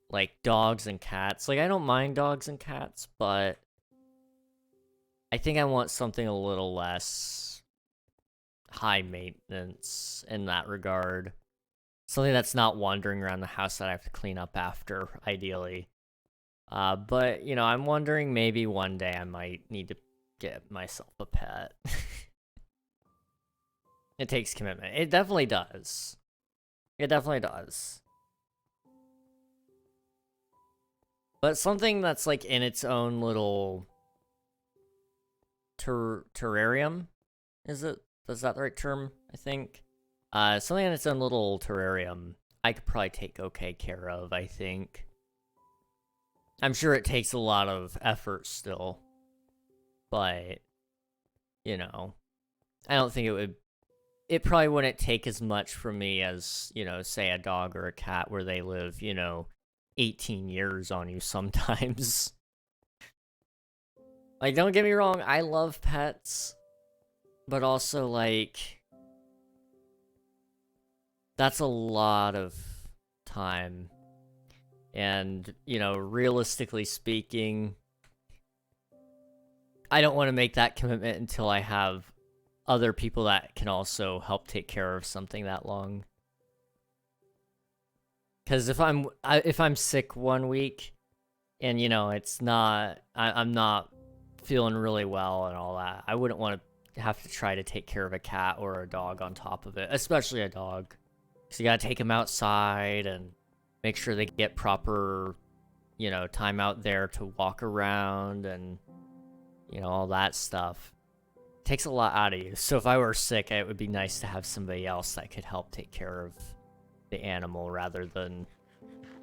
A: like dogs and cats. Like, I don't mind dogs and cats, but I think I want something a little less high maintenance in that regard. Something that's not wandering around the house that I have to clean up after, ideally. But, you know, I'm wondering maybe one day I might need to get myself a pet. It takes commitment. It definitely does. It definitely does. But something that's like in its own little terrarium, is it? Is that the right term? I think. Something in its own little terrarium, I could probably take okay care of, I think. I'm sure it takes a lot of effort still, but, you know, I don't think it probably wouldn't take as much from me as, you know, say a dog or a cat, where they live, you know, 18 years on you sometimes. Like, don't get me wrong, I love pets, but also, like, that's a lot of time. And, you know, realistically speaking, I don't want to make that commitment until I have other people that can also help take care of something that long. Because if I'm sick one week, and, you know, I'm not feeling really well and all that, I wouldn't want to have to try to take care of a cat or a dog on top of it, especially a dog. So you gotta take them outside and make sure they get proper, you know, time out there to walk around and, you know, all that stuff. It takes a lot out of you. So if I were sick, it would be nice to have somebody else that could help take care of the animal, rather than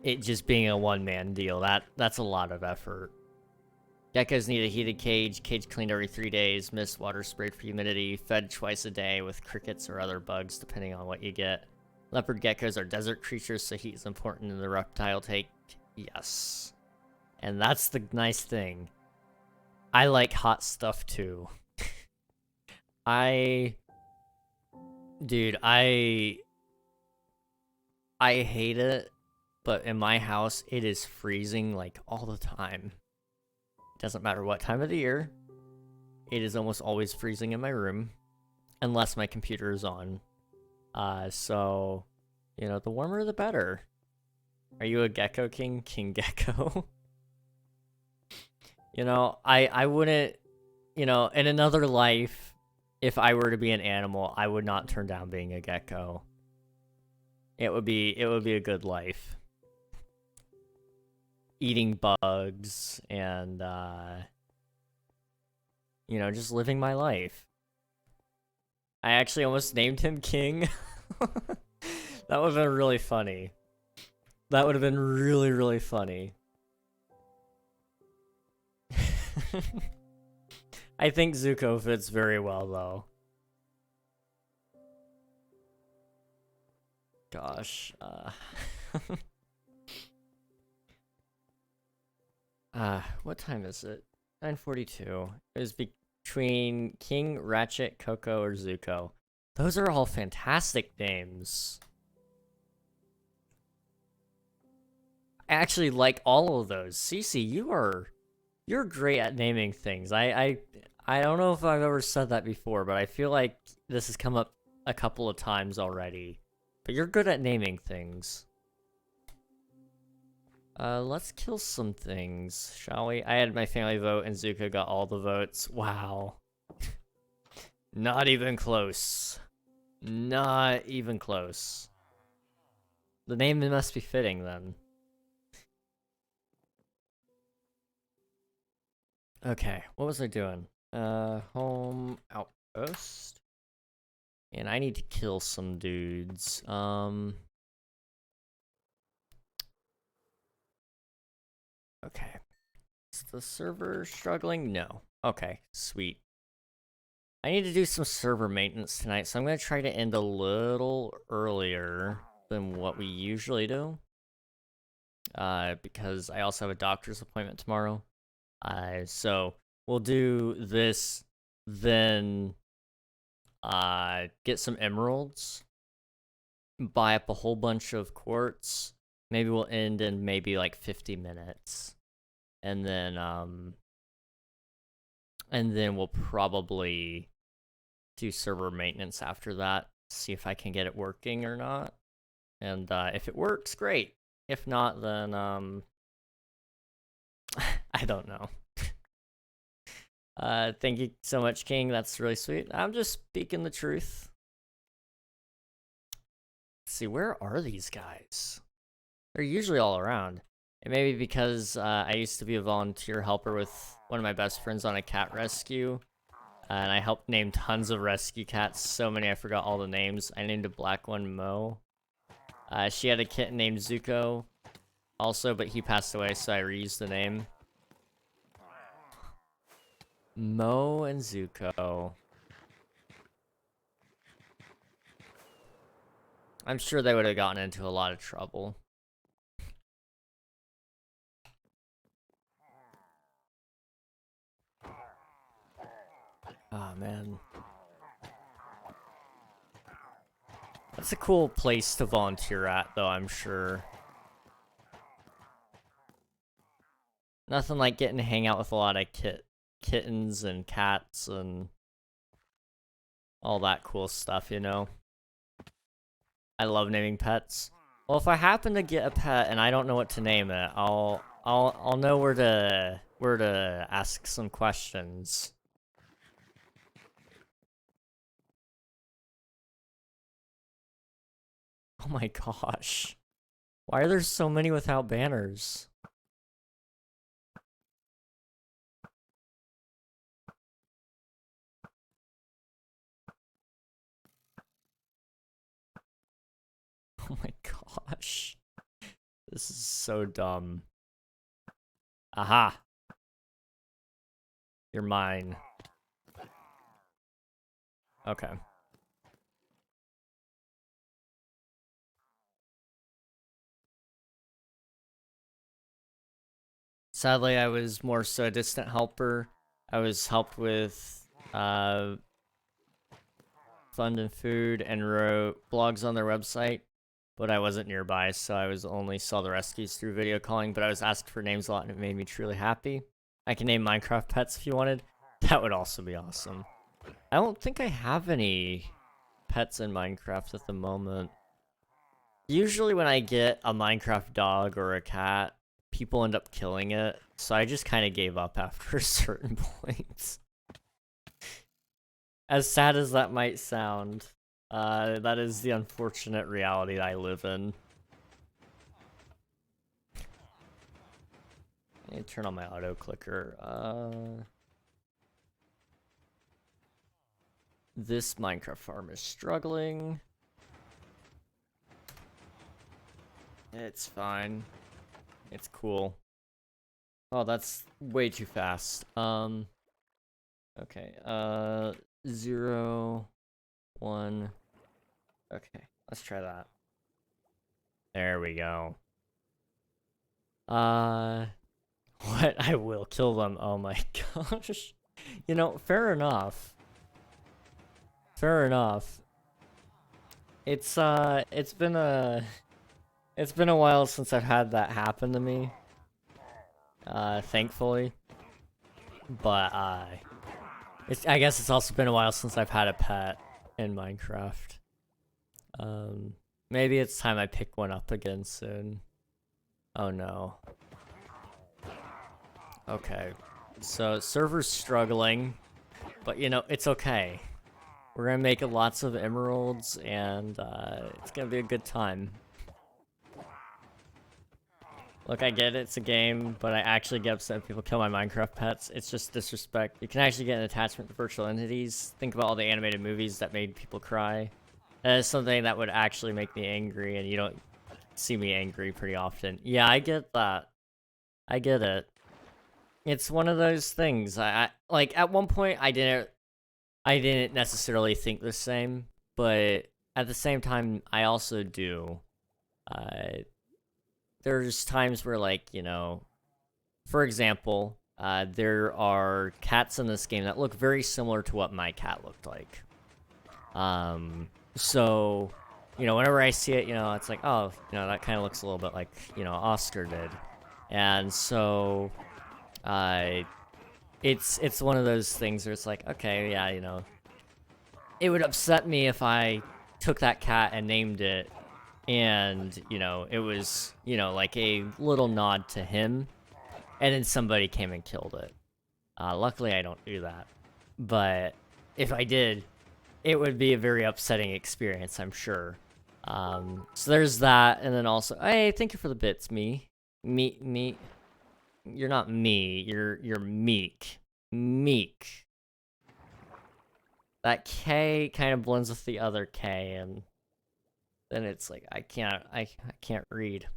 A: it just being a one-man deal. That's a lot of effort. Geckos need a heated cage cleaned every 3 days, mist water sprayed for humidity, fed twice a day with crickets or other bugs, depending on what you get. Leopard geckos are desert creatures, so heat is important in the reptile take. Yes. And that's the nice thing. I like hot stuff too. Dude, I hate it, but in my house, it is freezing, like, all the time. It doesn't matter what time of the year. It is almost always freezing in my room, unless my computer is on. So, you know, the warmer the better. Are you a gecko king? King gecko? You know, I wouldn't, you know, in another life, if I were to be an animal, I would not turn down being a gecko. It would be a good life. Eating bugs and you know, just living my life. I actually almost named him King. That would have been really funny. That would have been really, really funny. I think Zuko fits very well, though. Gosh. What time is it? 9:42. It was between King, Ratchet, Coco, or Zuko. Those are all fantastic names. I actually like all of those. Cece, you're great at naming things. I don't know if I've ever said that before, but I feel like this has come up a couple of times already. But you're good at naming things. Let's kill some things, shall we? I had my family vote and Zuko got all the votes. Wow. Not even close. Not even close. The name must be fitting then. Okay, what was I doing? Home outpost. And I need to kill some dudes. Okay. Is the server struggling? No. Okay, sweet. I need to do some server maintenance tonight, so I'm going to try to end a little earlier than what we usually do. Because I also have a doctor's appointment tomorrow. So we'll do this, then get some emeralds, buy up a whole bunch of quartz. Maybe we'll end in maybe like 50 minutes. And then we'll probably do server maintenance after that, see if I can get it working or not. And if it works, great. If not, then I don't know. Thank you so much, King. That's really sweet. I'm just speaking the truth. Let's see, where are these guys? They're usually all around. It may be because I used to be a volunteer helper with one of my best friends on a cat rescue. And I helped name tons of rescue cats. So many I forgot all the names. I named a black one Mo. She had a kitten named Zuko also, but he passed away, so I reused the name. Mo and Zuko. I'm sure they would have gotten into a lot of trouble. Oh, man. That's a cool place to volunteer at, though, I'm sure. Nothing like getting to hang out with a lot of kittens and cats and all that cool stuff, you know? I love naming pets. Well, if I happen to get a pet and I don't know what to name it, I'll know where to ask some questions. Oh my gosh. Why are there so many without banners? Oh my gosh. This is so dumb. Aha. You're mine. Okay. Sadly, I was more so a distant helper. I was helped with fund and food and wrote blogs on their website, but I wasn't nearby, so I was only saw the rescues through video calling, but I was asked for names a lot and it made me truly happy. I can name Minecraft pets if you wanted. That would also be awesome. I don't think I have any pets in Minecraft at the moment. Usually when I get a Minecraft dog or a cat, people end up killing it, so I just kind of gave up after a certain point. As sad as that might sound, that is the unfortunate reality that I live in. I need to turn on my auto clicker. This Minecraft farm is struggling. It's fine. It's cool. Oh, that's way too fast. Okay, 0, 1. Okay, let's try that. There we go. What? I will kill them. Oh my gosh. You know, fair enough. Fair enough. It's been a while since I've had that happen to me. Thankfully. But, I guess it's also been a while since I've had a pet in Minecraft. Maybe it's time I pick one up again soon. Oh no. Okay. So, server's struggling. But, you know, it's okay. We're gonna make lots of emeralds, and, it's gonna be a good time. Look, I get it, it's a game, but I actually get upset if people kill my Minecraft pets. It's just disrespect. You can actually get an attachment to virtual entities. Think about all the animated movies that made people cry. That is something that would actually make me angry, and you don't see me angry pretty often. Yeah, I get that. I get it. It's one of those things. I like, at one point, I didn't necessarily think the same, but at the same time, I also do. There's times where, like, you know, for example, there are cats in this game that look very similar to what my cat looked like. So, you know, whenever I see it, you know, it's like, oh, you know, that kind of looks a little bit like, you know, Oscar did. And so, it's one of those things where it's like, okay, yeah, you know, it would upset me if I took that cat and named it, and, you know, it was, you know, like a little nod to him, and then somebody came and killed it. Luckily, I don't do that. But if I did, it would be a very upsetting experience, I'm sure. So there's that, and then also, hey, thank you for the bits, me. Me. You're not me, you're Meek. Meek. That K kind of blends with the other K, and then it's like, I can't read.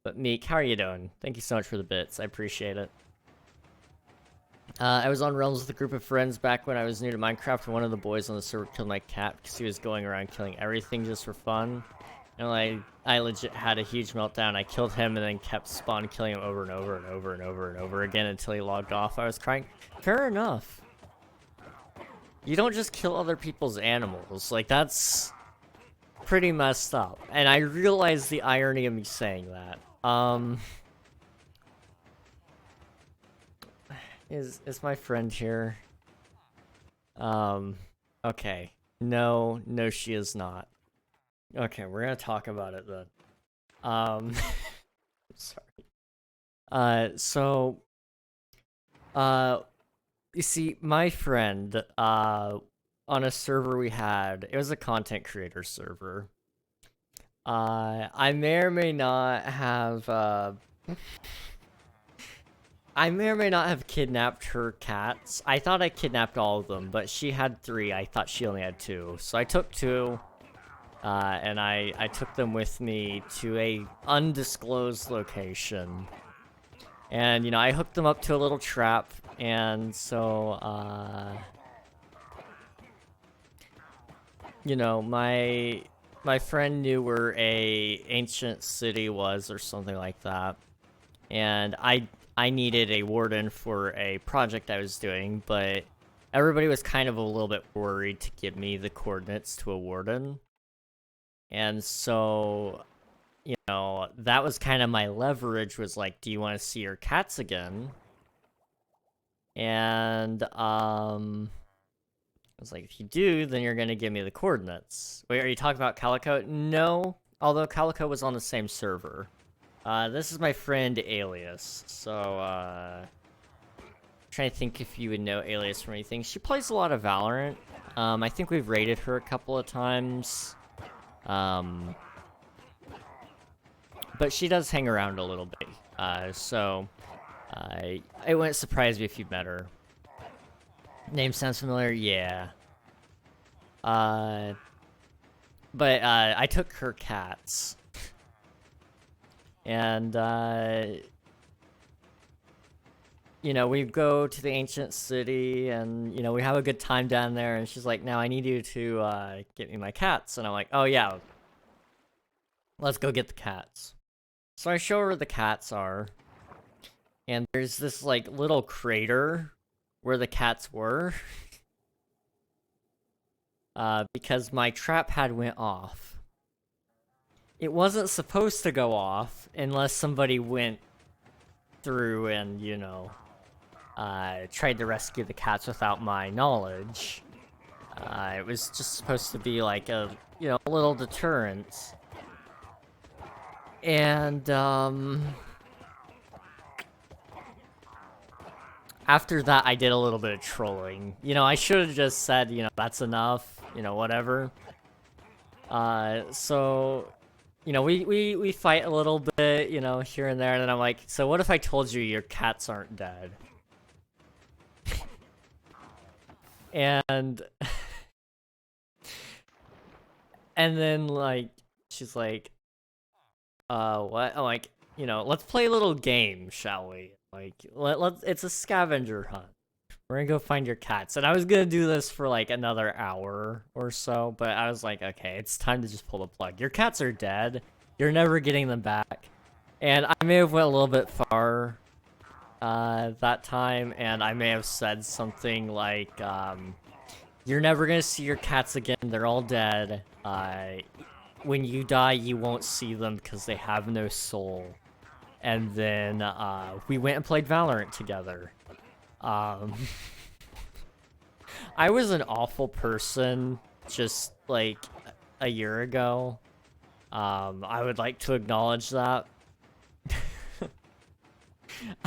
A: But Meek, how are you doing? Thank you so much for the bits. I appreciate it. I was on Realms with a group of friends back when I was new to Minecraft, and one of the boys on the server killed my cat because he was going around killing everything just for fun. And I legit had a huge meltdown. I killed him and then kept spawn killing him over and over and over and over and over again until he logged off. I was crying. Fair enough. You don't just kill other people's animals. Like, that's pretty messed up. And I realize the irony of me saying that. Is my friend here? Okay. No, she is not. Okay, we're gonna talk about it then. Sorry. You see, my friend, on a server we had, it was a content creator server. I may or may not have, kidnapped her cats. I thought I kidnapped all of them, but she had 3. I thought she only had 2. So I took 2, and I took them with me to a undisclosed location. And, you know, I hooked them up to a little trap, and so, you know, my friend knew where a ancient city was or something like that. And I needed a warden for a project I was doing, but everybody was kind of a little bit worried to give me the coordinates to a warden. And so, you know, that was kind of my leverage, was like, do you want to see your cats again? And, I was like, if you do, then you're gonna give me the coordinates. Wait, are you talking about Calico? No, although Calico was on the same server. This is my friend Alias, so, trying to think if you would know Alias from anything. She plays a lot of Valorant. I think we've raided her a couple of times. But she does hang around a little bit. So it wouldn't surprise me if you met her. Name sounds familiar? Yeah. But I took her cats. And, you know, we go to the ancient city and, you know, we have a good time down there. And she's like, now I need you to get me my cats. And I'm like, oh, yeah. Let's go get the cats. So I show her where the cats are. And there's this, like, little crater where the cats were. Because my trap pad went off. It wasn't supposed to go off unless somebody went through and, you know, tried to rescue the cats without my knowledge. It was just supposed to be like a, you know, a little deterrent. And, after that, I did a little bit of trolling. You know, I should have just said, you know, that's enough, you know, whatever. So, you know, we fight a little bit, you know, here and there, and then I'm like, so what if I told you your cats aren't dead? And and then, like, she's like, what? I'm like, you know, let's play a little game, shall we? Like, it's a scavenger hunt. We're gonna go find your cats. And I was gonna do this for like another hour or so, but I was like, okay, it's time to just pull the plug. Your cats are dead. You're never getting them back. And I may have went a little bit far that time, and I may have said something like, you're never gonna see your cats again. They're all dead. When you die, you won't see them because they have no soul. And then we went and played Valorant together. I was an awful person just like a year ago. I would like to acknowledge that.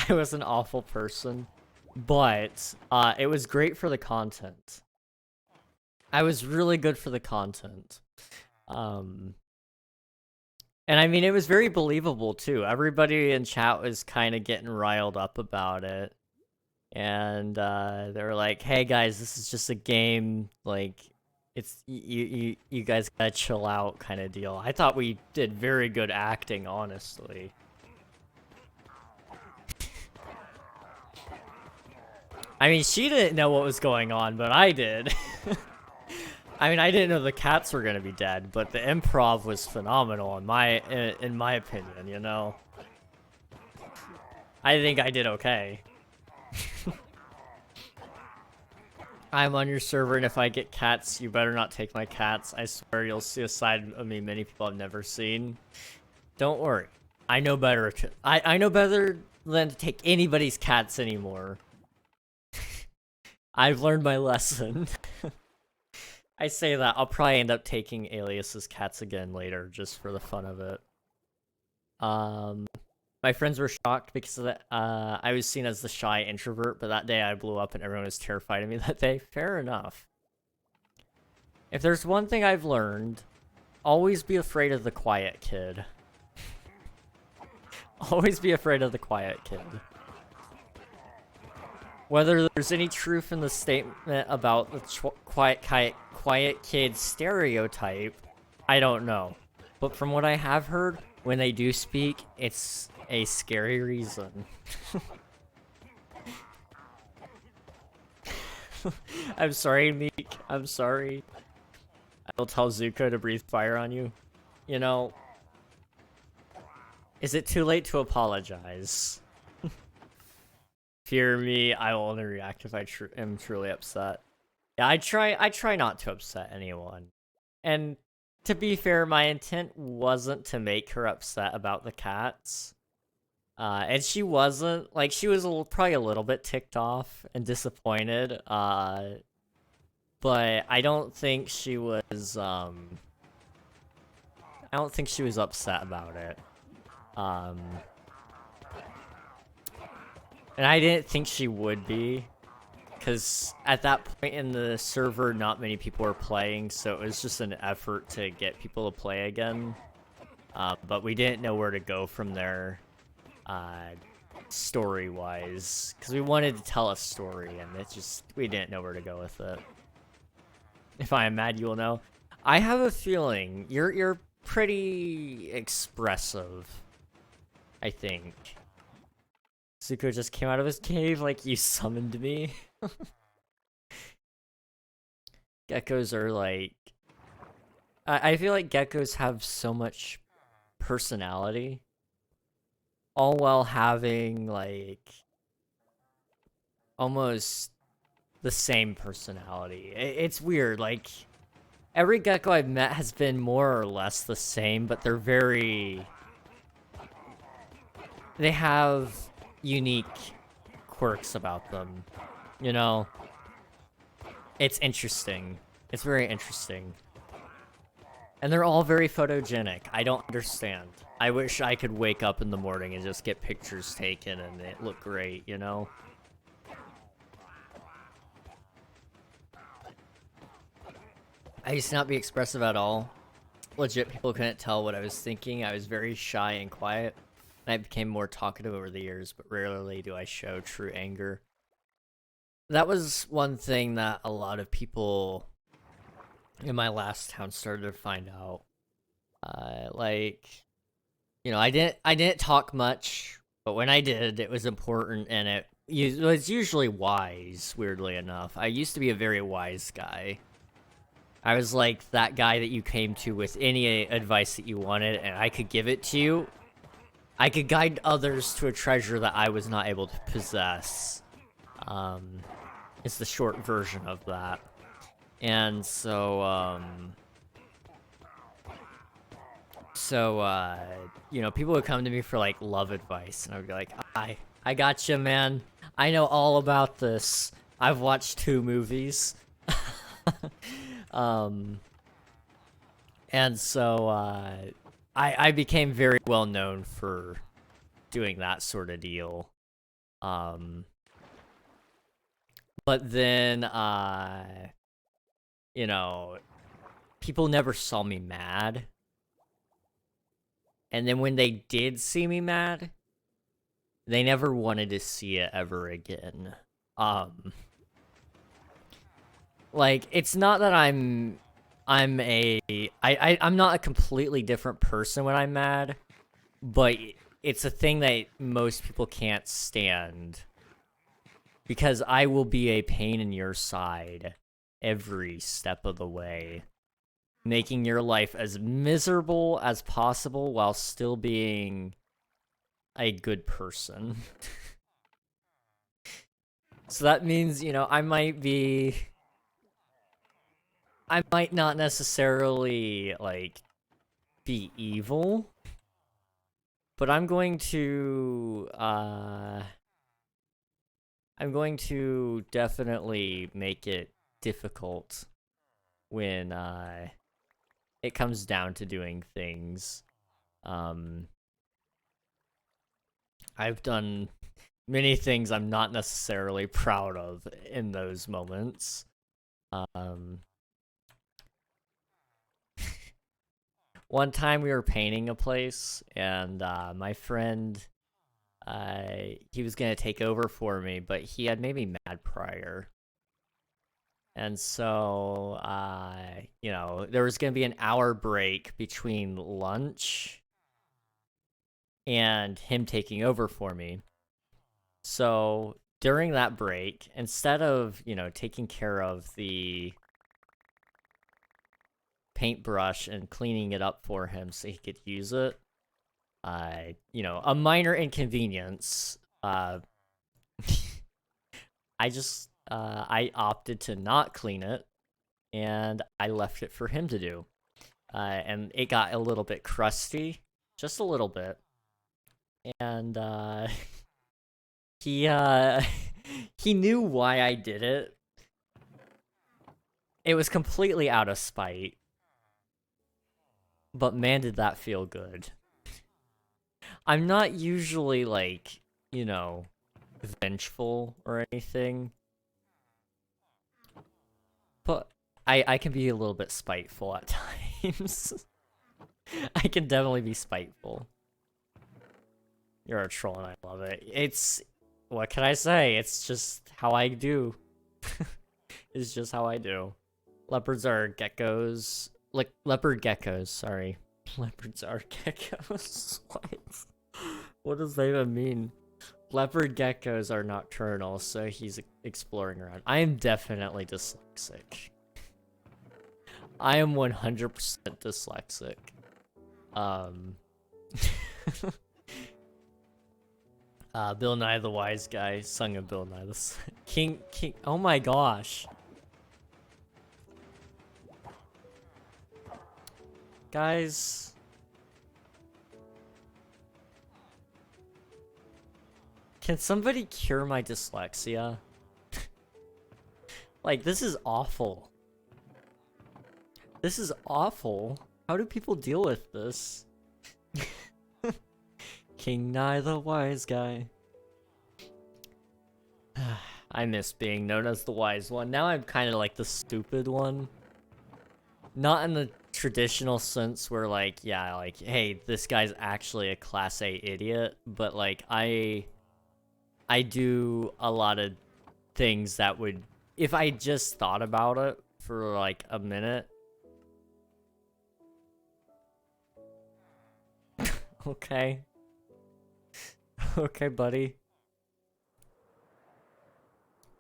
A: I was an awful person, but it was great for the content. I was really good for the content. And I mean, it was very believable too. Everybody in chat was kind of getting riled up about it. And they were like, hey guys, this is just a game. Like, it's you guys gotta chill out kind of deal. I thought we did very good acting, honestly. I mean, she didn't know what was going on, but I did. I mean, I didn't know the cats were gonna be dead, but the improv was phenomenal in my opinion, you know? I think I did okay. I'm on your server, and if I get cats, you better not take my cats. I swear you'll see a side of me many people have never seen. Don't worry. I know better. I know better than to take anybody's cats anymore. I've learned my lesson. I say that, I'll probably end up taking Alias's cats again later, just for the fun of it. My friends were shocked because of that, I was seen as the shy introvert, but that day I blew up and everyone was terrified of me that day. Fair enough. If there's one thing I've learned, always be afraid of the quiet kid. Always be afraid of the quiet kid. Whether there's any truth in the statement about the quiet kid stereotype, I don't know. But from what I have heard, when they do speak, it's a scary reason. I'm sorry, Meek. I'm sorry. I will tell Zuko to breathe fire on you. You know, is it too late to apologize? Fear me, I will only react if I am truly upset. Yeah, I try not to upset anyone. And to be fair, my intent wasn't to make her upset about the cats. And she wasn't. Like, she was probably a little bit ticked off and disappointed. But I don't think she was, I don't think she was upset about it. And I didn't think she would be, because at that point in the server, not many people were playing, so it was just an effort to get people to play again. But we didn't know where to go from there, story-wise, because we wanted to tell a story, and we didn't know where to go with it. If I am mad, you will know. I have a feeling you're pretty expressive, I think. Zuko just came out of his cave like you summoned me. Geckos are like... I feel like geckos have so much personality. All while having, like... almost the same personality. It's weird, like... every gecko I've met has been more or less the same, but they're very... they have unique quirks about them, you know? It's interesting. It's very interesting. And they're all very photogenic. I don't understand. I wish I could wake up in the morning and just get pictures taken and it look great, you know? I used to not be expressive at all. Legit, people couldn't tell what I was thinking. I was very shy and quiet. And I became more talkative over the years, but rarely do I show true anger. That was one thing that a lot of people in my last town started to find out. Like, you know, I didn't talk much, but when I did, it was important, and it was usually wise, weirdly enough. I used to be a very wise guy. I was like that guy that you came to with any advice that you wanted, and I could give it to you. I could guide others to a treasure that I was not able to possess. It's the short version of that. And so, you know, people would come to me for, like, love advice, and I would be like, I gotcha, man. I know all about this. I've watched 2 movies. And so, I became very well known for doing that sort of deal. But then, you know, people never saw me mad. And then when they did see me mad, they never wanted to see it ever again. Like, it's not that I'm not a completely different person when I'm mad, but it's a thing that most people can't stand. Because I will be a pain in your side every step of the way, making your life as miserable as possible while still being a good person. So that means, you know, I might not necessarily, like, be evil, but I'm going to definitely make it difficult when it comes down to doing things. I've done many things I'm not necessarily proud of in those moments. One time we were painting a place, and my friend, he was gonna take over for me, but he had made me mad prior. And so, you know, there was gonna be an hour break between lunch and him taking over for me. So during that break, instead of, you know, taking care of the paintbrush and cleaning it up for him so he could use it, you know, a minor inconvenience, I opted to not clean it, and I left it for him to do. And it got a little bit crusty, just a little bit. And, he knew why I did it. It was completely out of spite. But man, did that feel good. I'm not usually, like, you know, vengeful or anything. But I can be a little bit spiteful at times. I can definitely be spiteful. You're a troll and I love it. What can I say? It's just how I do. It's just how I do. Leopards are geckos. Like, leopard geckos, sorry. Leopards are geckos? What? What does that even mean? Leopard geckos are nocturnal, so he's exploring around. I am definitely dyslexic. I am 100% dyslexic. Bill Nye the Wise Guy, sung of Bill Nye the King, oh my gosh. Guys. Can somebody cure my dyslexia? Like, this is awful. This is awful. How do people deal with this? King Nye the Wise Guy. I miss being known as the wise one. Now I'm kind of like the stupid one. Not in the traditional sense where like, yeah, like, hey, this guy's actually a class A idiot, but like I do a lot of things that would, if I just thought about it for like a minute. Okay. Okay, buddy.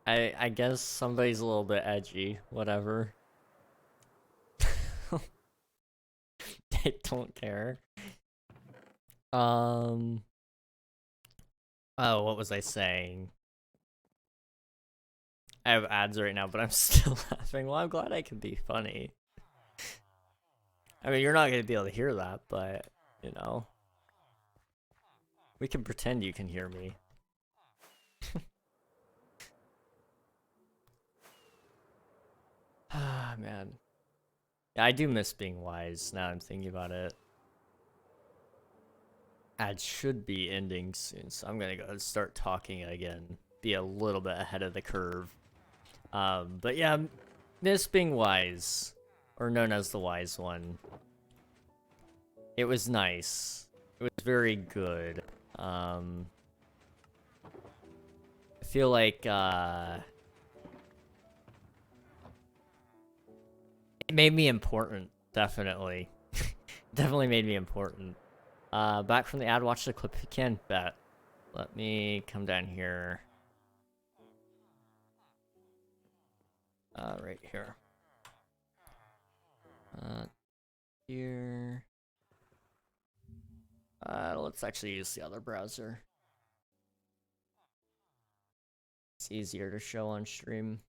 A: I guess somebody's a little bit edgy. Whatever. I don't care. Oh, what was I saying? I have ads right now, but I'm still laughing. Well, I'm glad I can be funny. I mean, you're not gonna be able to hear that, but, you know. We can pretend you can hear me. Ah, man. Yeah, I do miss being wise, now I'm thinking about it. Ads should be ending soon, so I'm gonna go and start talking again. Be a little bit ahead of the curve. But yeah, miss being wise. Or known as the wise one. It was nice. It was very good. I feel like, it made me important, definitely. Definitely made me important. Back from the ad, watch the clip if you can, bet. Let me come down here. Right here. Here. Let's actually use the other browser. It's easier to show on stream.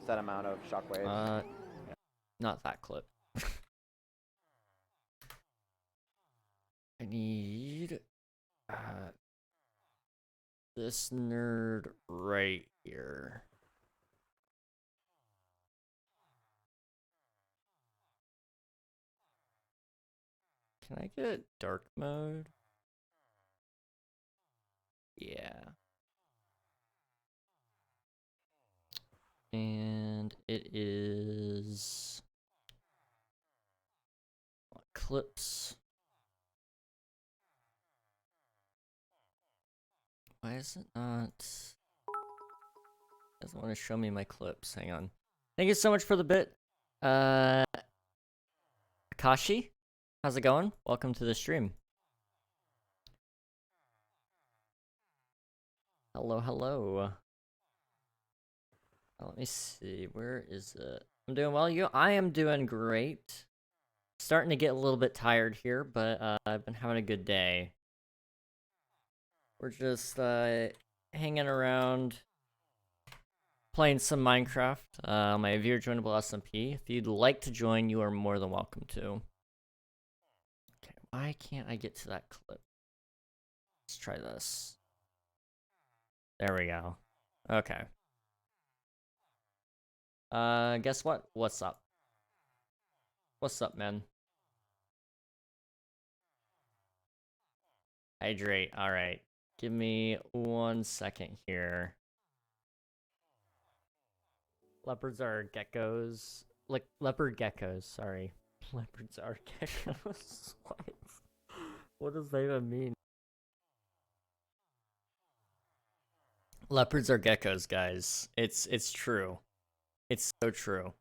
B: Set amount of shockwaves.
A: Not that clip. I need this nerd right here. Can I get dark mode? Yeah. And it is clips. Why is it not? Doesn't want to show me my clips. Hang on. Thank you so much for the bit. Akashi, how's it going? Welcome to the stream. Hello, hello. Let me see. Where is it? I'm doing well. I am doing great. Starting to get a little bit tired here, but I've been having a good day. We're just hanging around, playing some Minecraft. My viewer joinable SMP. If you'd like to join, you are more than welcome to. Okay, why can't I get to that clip? Let's try this. There we go. Okay. Guess what? What's up? What's up, man? Hydrate. All right. Give me 1 second here. Leopards are geckos. Like, leopard geckos, sorry. Leopards are geckos. What? What does that even mean? Leopards are geckos, guys. It's true. It's so true.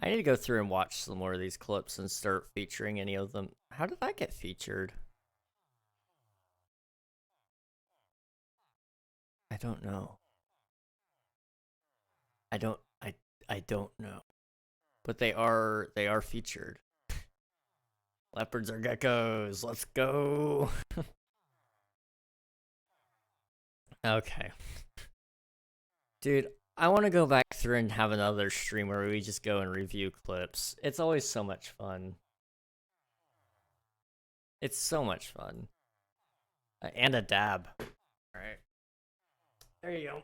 A: I need to go through and watch some more of these clips and start featuring any of them. How did that get featured? I don't know. I don't know. But they are featured. Leopards are geckos. Let's go. Okay. Dude, I want to go back through and have another stream where we just go and review clips. It's always so much fun. It's so much fun. And a dab. Alright. There you go.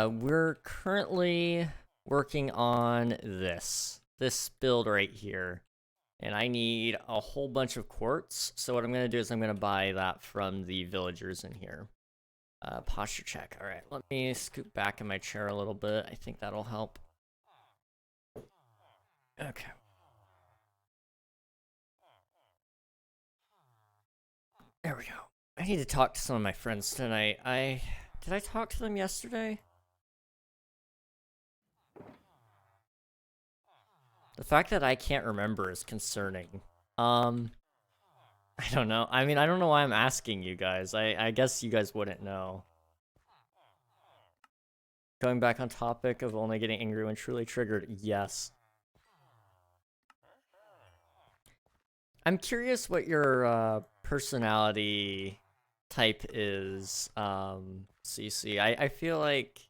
A: We're currently working on this build right here. And I need a whole bunch of quartz. So what I'm going to do is I'm going to buy that from the villagers in here. Posture check. All right, let me scoot back in my chair a little bit. I think that'll help. Okay. There we go. I need to talk to some of my friends tonight. Did I talk to them yesterday? The fact that I can't remember is concerning. I don't know. I mean, I don't know why I'm asking you guys. I guess you guys wouldn't know. Going back on topic of only getting angry when truly triggered. Yes. I'm curious what your personality type is, CC. I feel like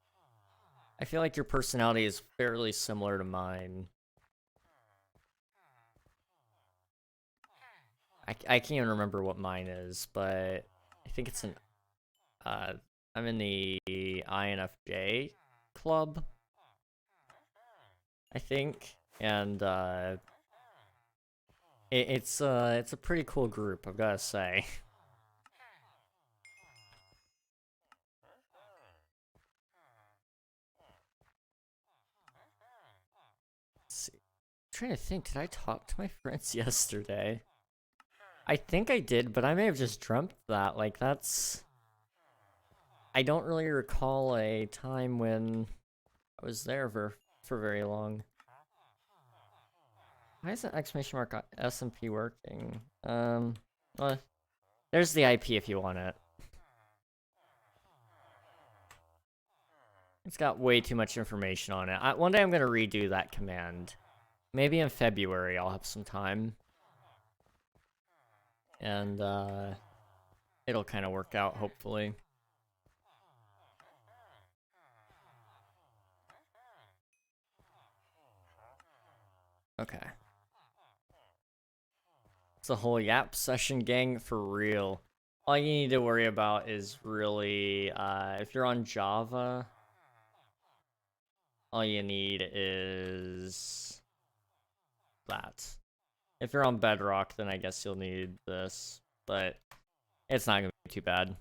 A: your personality is fairly similar to mine. I can't even remember what mine is, but I think it's an I'm in the INFJ club, I think, and it's a pretty cool group, I've gotta say. Let's see. I'm trying to think, did I talk to my friends yesterday? I think I did, but I may have just dreamt that. Like, that's... I don't really recall a time when I was there for very long. Why isn't exclamation mark SMP working? Well, there's the IP if you want it. It's got way too much information on it. One day I'm gonna redo that command. Maybe in February I'll have some time. And, it'll kind of work out, hopefully. Okay. It's a whole yap session, gang, for real. All you need to worry about is really, if you're on Java, all you need is that. If you're on Bedrock, then I guess you'll need this, but it's not gonna be too bad.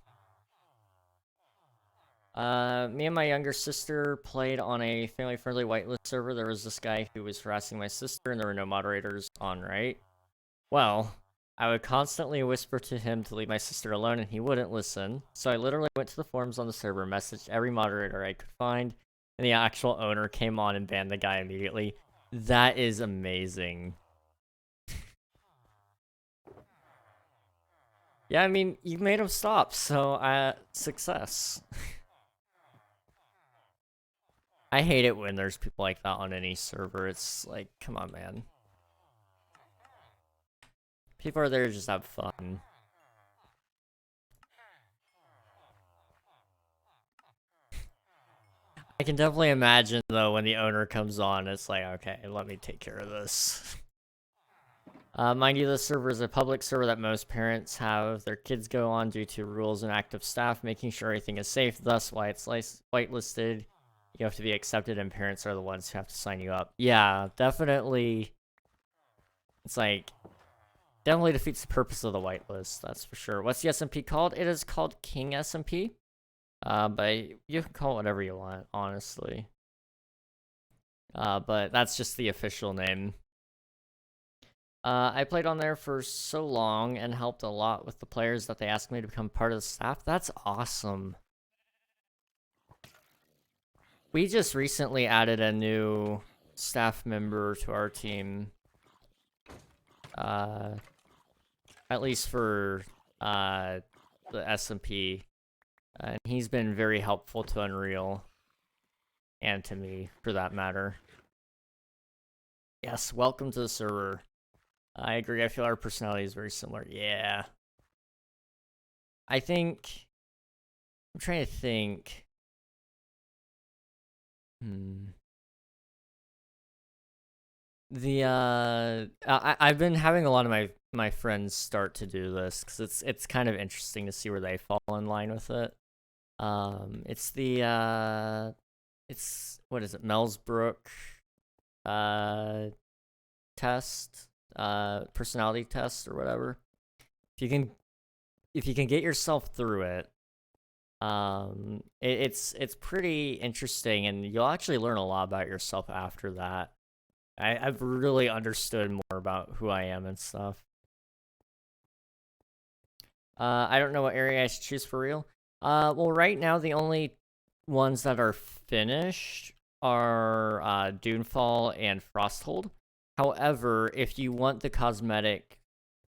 A: Me and my younger sister played on a family-friendly whitelist server. There was this guy who was harassing my sister, and there were no moderators on, right? Well, I would constantly whisper to him to leave my sister alone, and he wouldn't listen. So I literally went to the forums on the server, messaged every moderator I could find, and the actual owner came on and banned the guy immediately. That is amazing. Yeah, I mean, you made him stop, so, success. I hate it when there's people like that on any server. It's like, come on, man. People are there to just have fun. I can definitely imagine, though, when the owner comes on, it's like, okay, let me take care of this. Mind you, this server is a public server that most parents have their kids go on due to rules and active staff, making sure everything is safe, thus why it's whitelisted. You have to be accepted, and parents are the ones who have to sign you up. Yeah, definitely. It's like, definitely defeats the purpose of the whitelist, that's for sure. What's the SMP called? It is called King SMP. But you can call it whatever you want, honestly. But that's just the official name. I played on there for so long and helped a lot with the players that they asked me to become part of the staff. That's awesome. We just recently added a new staff member to our team. At least for the SMP. And he's been very helpful to Unreal. And to me, for that matter. Yes, welcome to the server. I agree, I feel our personality is very similar. Yeah. I think... I'm trying to think... I've been having a lot of my friends start to do this, because it's kind of interesting to see where they fall in line with it. It's the, what is it, Melsbrook, test, personality test or whatever. If you can get yourself through it, it's pretty interesting, and you'll actually learn a lot about yourself after that. I've really understood more about who I am and stuff. I don't know what area I should choose for real. Well, right now the only ones that are finished are Dunefall and Frosthold. However, if you want the cosmetic,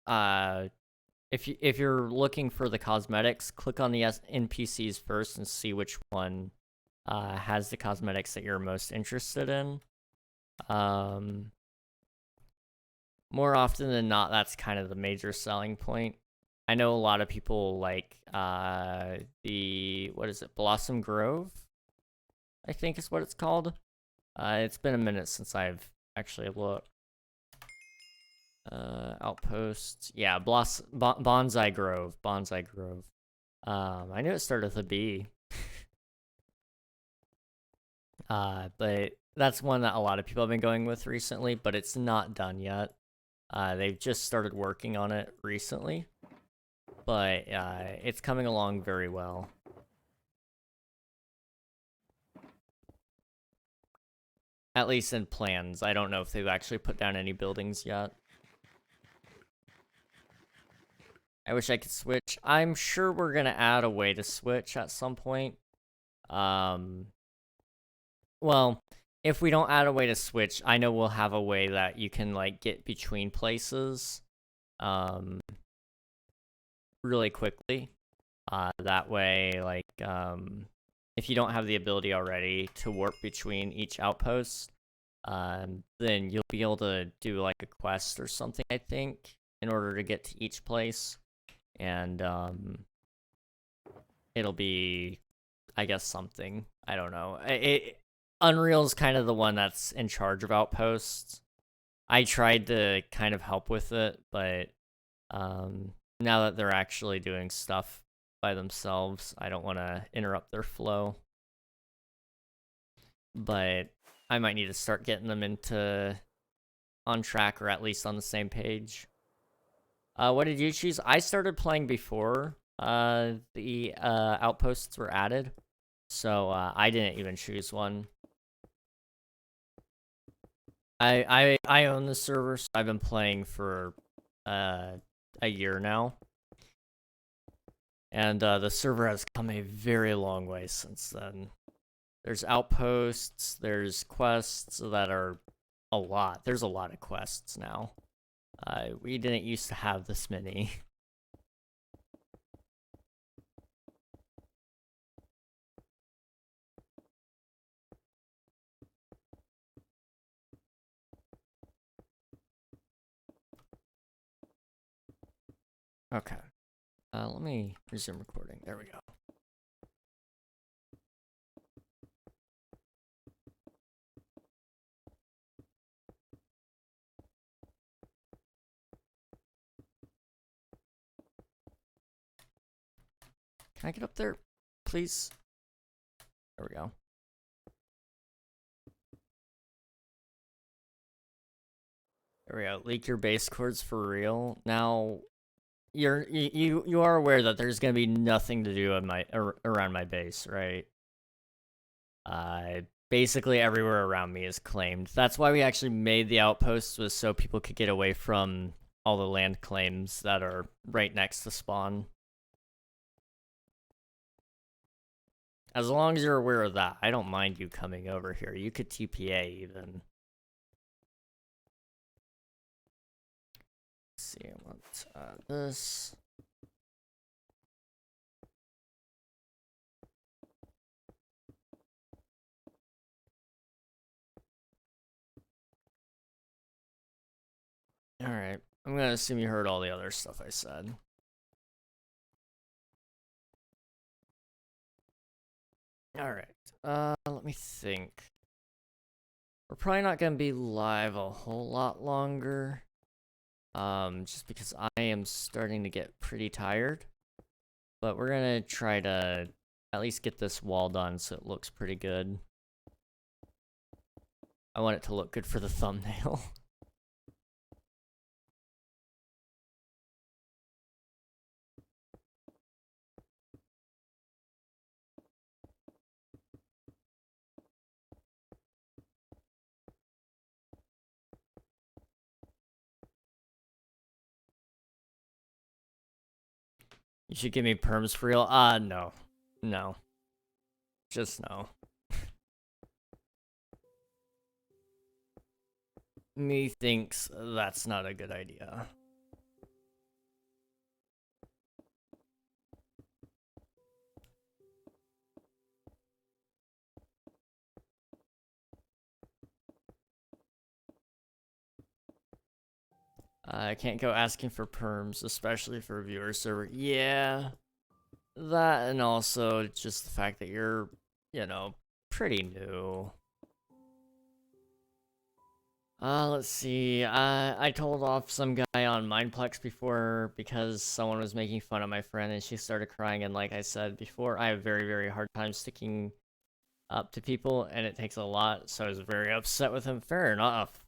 A: if you're looking for the cosmetics, click on the NPCs first and see which one has the cosmetics that you're most interested in. More often than not, that's kind of the major selling point. I know a lot of people like what is it, Blossom Grove, I think is what it's called. It's been a minute since I've actually looked. Outposts, yeah, Bonsai Grove. I knew it started with a B. But that's one that a lot of people have been going with recently, but it's not done yet. They've just started working on it recently, but it's coming along very well. At least in plans. I don't know if they've actually put down any buildings yet. I wish I could switch. I'm sure we're gonna add a way to switch at some point. Well, if we don't add a way to switch, I know we'll have a way that you can, like, get between places, really quickly. That way, like, if you don't have the ability already to warp between each outpost, then you'll be able to do, like, a quest or something, I think, in order to get to each place. And, it'll be, I guess, something. I don't know. Unreal's kind of the one that's in charge of outposts. I tried to kind of help with it, but now that they're actually doing stuff by themselves, I don't want to interrupt their flow. But I might need to start getting them on track, or at least on the same page. What did you choose? I started playing before the outposts were added, so I didn't even choose one. I own the server, so I've been playing for a year now. And the server has come a very long way since then. There's outposts, there's quests that are a lot. There's a lot of quests now. We didn't used to have this many. Okay. Let me resume recording. There we go. Can I get up there, please? There we go. There we go. Leak your base codes for real. Now, you are aware that there's gonna be nothing to do on my around my base, right? Basically everywhere around me is claimed. That's why we actually made the outposts, was so people could get away from all the land claims that are right next to spawn. As long as you're aware of that, I don't mind you coming over here. You could TPA even. Let's see, let's this. Alright, I'm gonna assume you heard all the other stuff I said. Alright, let me think. We're probably not gonna be live a whole lot longer. Just because I am starting to get pretty tired. But we're gonna try to at least get this wall done so it looks pretty good. I want it to look good for the thumbnail. You should give me perms for real. No. No. Just no. Me thinks that's not a good idea. I can't go asking for perms, especially for a viewer server. Yeah. That, and also just the fact that you're, you know, pretty new. Let's see. I told off some guy on Mindplex before because someone was making fun of my friend and she started crying. And like I said before, I have a very, very hard time sticking up to people and it takes a lot. So I was very upset with him. Fair enough.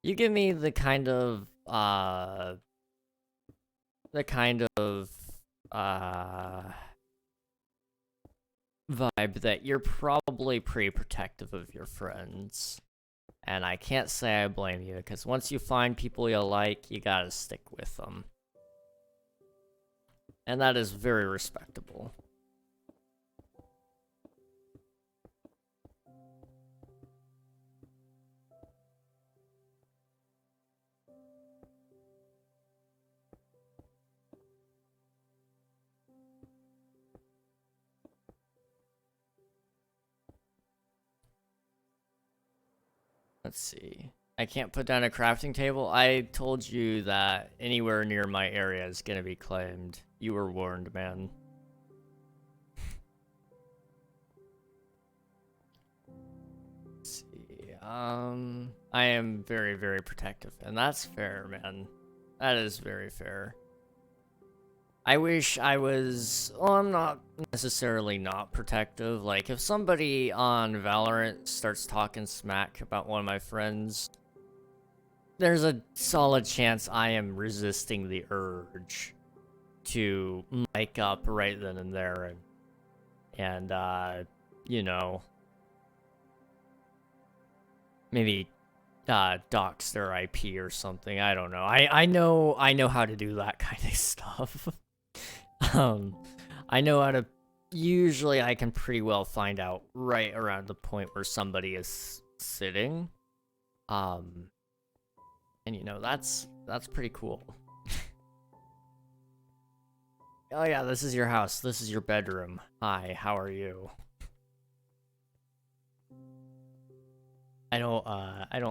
A: You give me the kind of, vibe that you're probably pretty protective of your friends. And I can't say I blame you, because once you find people you like, you gotta stick with them. And that is very respectable. Let's see. I can't put down a crafting table. I told you that anywhere near my area is gonna be claimed. You were warned, man. Let's see. I am very, very protective, and that's fair, man. That is very fair. I wish I was, well, I'm not necessarily not protective. Like, if somebody on Valorant starts talking smack about one of my friends, there's a solid chance I am resisting the urge to mic up right then and there and you know, maybe dox their IP or something. I don't know. I know how to do that kind of stuff. I know how to, usually I can pretty well find out right around the point where somebody is sitting. And you know, that's pretty cool. Oh yeah, this is your house. This is your bedroom. Hi, how are you? I don't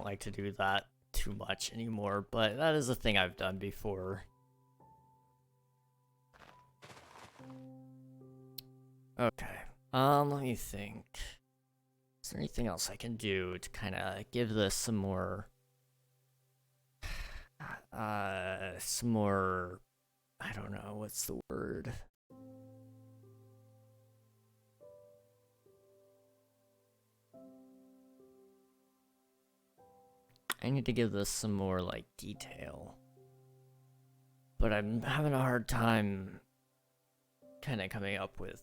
A: like to do that too much anymore, but that is a thing I've done before. Okay, let me think. Is there anything else I can do to kind of give this some more, I don't know, what's the word? I need to give this some more, like, detail. But I'm having a hard time kind of coming up with,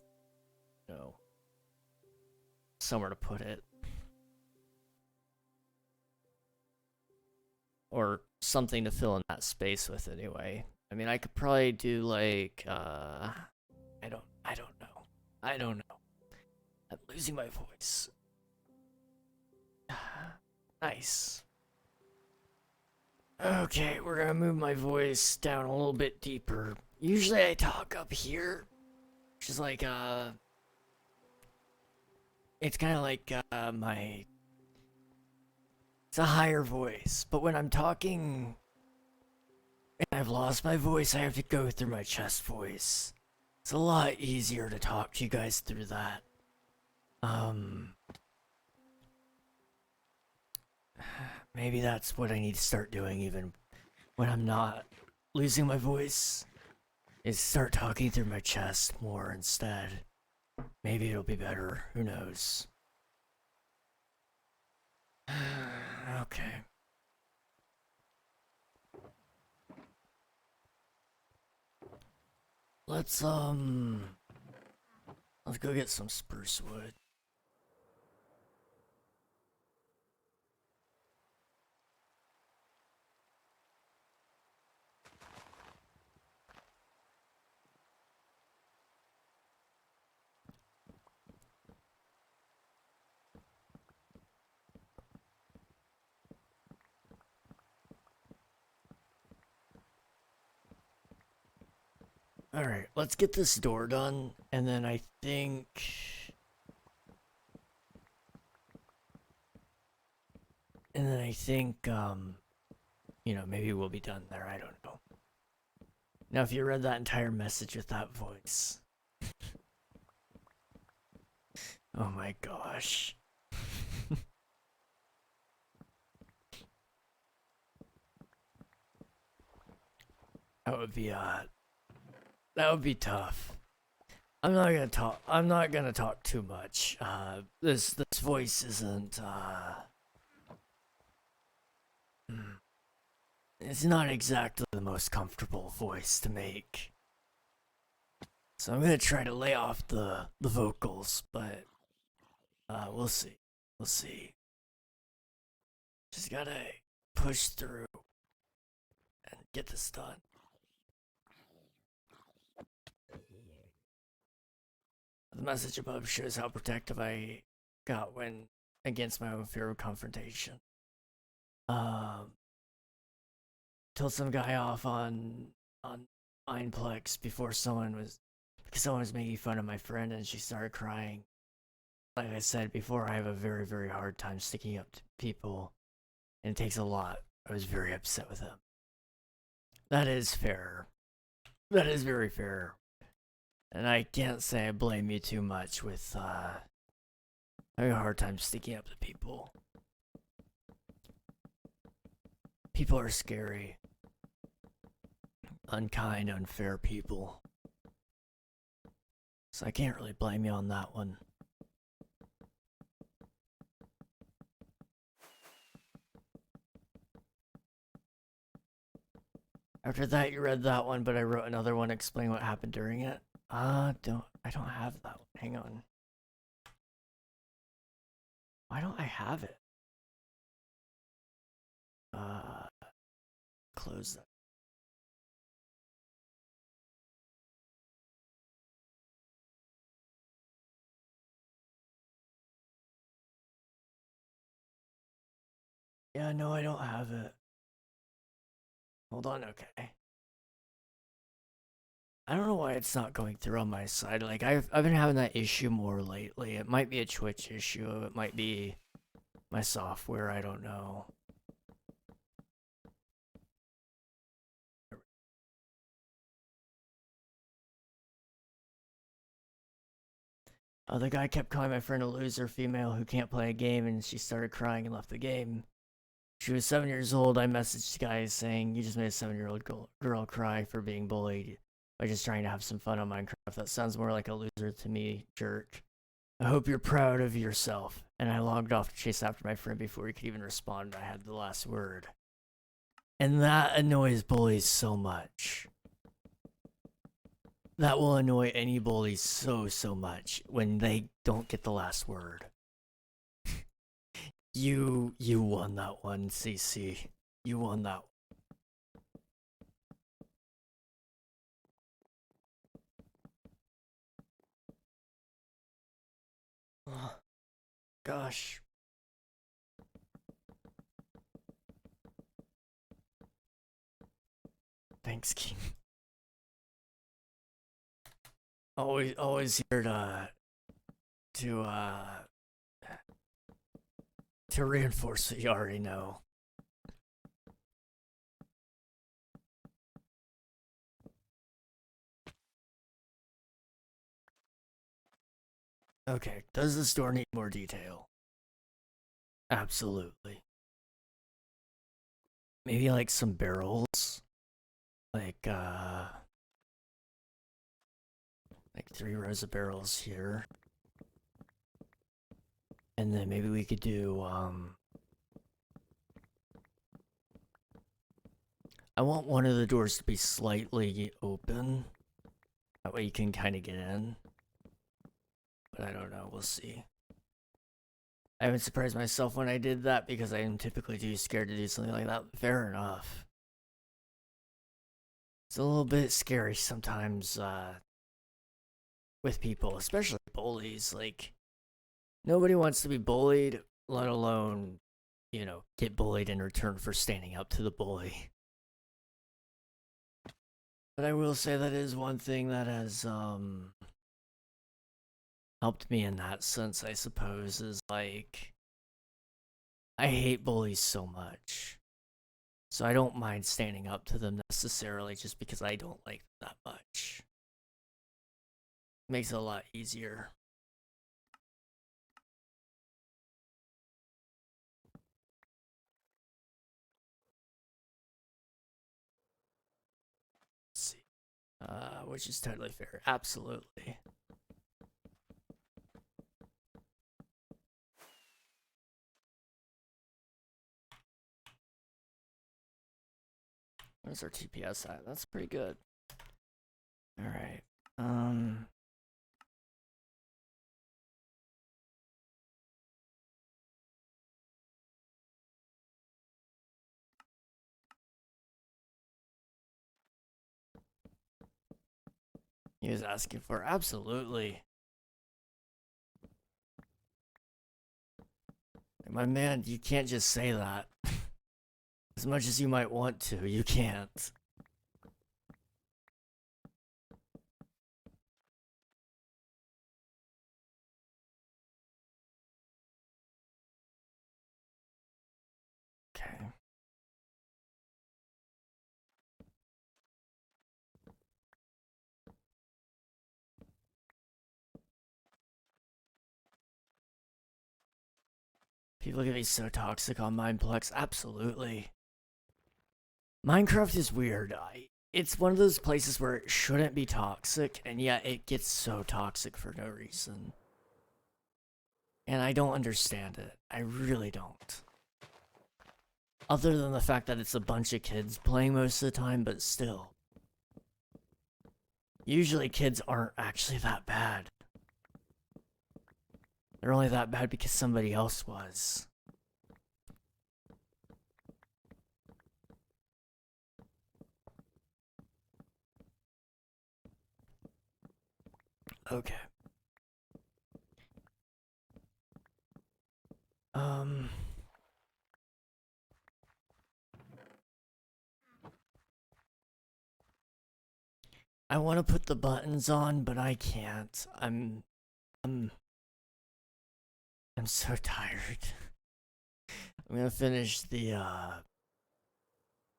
A: you know, somewhere to put it. Or something to fill in that space with anyway. I mean, I could probably do like, I don't know. I don't know. I'm losing my voice. Nice. Okay, we're gonna move my voice down a little bit deeper. Usually I talk up here, which is like, it's kind of like, it's a higher voice, but when I'm talking and I've lost my voice, I have to go through my chest voice. It's a lot easier to talk to you guys through that. Maybe that's what I need to start doing even when I'm not losing my voice, is start talking through my chest more instead. Maybe it'll be better, who knows. Okay. Let's go get some spruce wood. Alright, let's get this door done, and then I think... you know, maybe we'll be done there, I don't know. Now, if you read that entire message with that voice... oh my gosh. That would be tough. I'm not gonna talk too much. This voice isn't, it's not exactly the most comfortable voice to make. So I'm gonna try to lay off the vocals, but, we'll see. We'll see. Just gotta push through and get this done. The message above shows how protective I got when against my own fear of confrontation. Told some guy off on Mineplex because someone was making fun of my friend and she started crying. Like I said before, I have a very, very hard time sticking up to people, and it takes a lot. I was very upset with him. That is fair. That is very fair. And I can't say I blame you too much with, having a hard time sticking up to people. People are scary. Unkind, unfair people. So I can't really blame you on that one. After that, you read that one, but I wrote another one explaining what happened during it. I don't have that one. Hang on. Why don't I have it? Close that. Yeah, no, I don't have it. Hold on, okay. I don't know why it's not going through on my side. Like, I've been having that issue more lately. It might be a Twitch issue. It might be my software. I don't know. The guy kept calling my friend a loser female who can't play a game, and she started crying and left the game. She was 7 years old. I messaged the guy saying, "You just made a 7-year-old girl cry for being bullied by just trying to have some fun on Minecraft. That sounds more like a loser to me, jerk. I hope you're proud of yourself. and I logged off to chase after my friend before he could even respond. I had the last word. And that annoys bullies so much. That will annoy any bully so much when they don't get the last word. You won that one, CC. You won that one. Oh, gosh. Thanks, King. Always here to reinforce what you already know. Okay, does the store need more detail? Absolutely. Maybe like some barrels? Like 3 rows of barrels here. And then maybe we could do, I want one of the doors to be slightly open. That way you can kind of get in. But I don't know, we'll see. I haven't surprised myself when I did that because I am typically too scared to do something like that. Fair enough. It's a little bit scary sometimes, with people, especially bullies. Like, nobody wants to be bullied, let alone, you know, get bullied in return for standing up to the bully. But I will say that is one thing that has, helped me in that sense, I suppose, is like, I hate bullies so much. So I don't mind standing up to them necessarily just because I don't like them that much. Makes it a lot easier. Let's see. Which is totally fair. Absolutely. Where's our TPS at? That's pretty good. Alright. He was asking for absolutely. My man, you can't just say that. As much as you might want to, you can't. Okay. People can be so toxic on Mineplex. Absolutely. Minecraft is weird. It's one of those places where it shouldn't be toxic, and yet it gets so toxic for no reason. And I don't understand it. I really don't. Other than the fact that it's a bunch of kids playing most of the time, but still. Usually kids aren't actually that bad. They're only that bad because somebody else was. Okay. I want to put the buttons on, but I can't. I'm so tired. I'm gonna finish the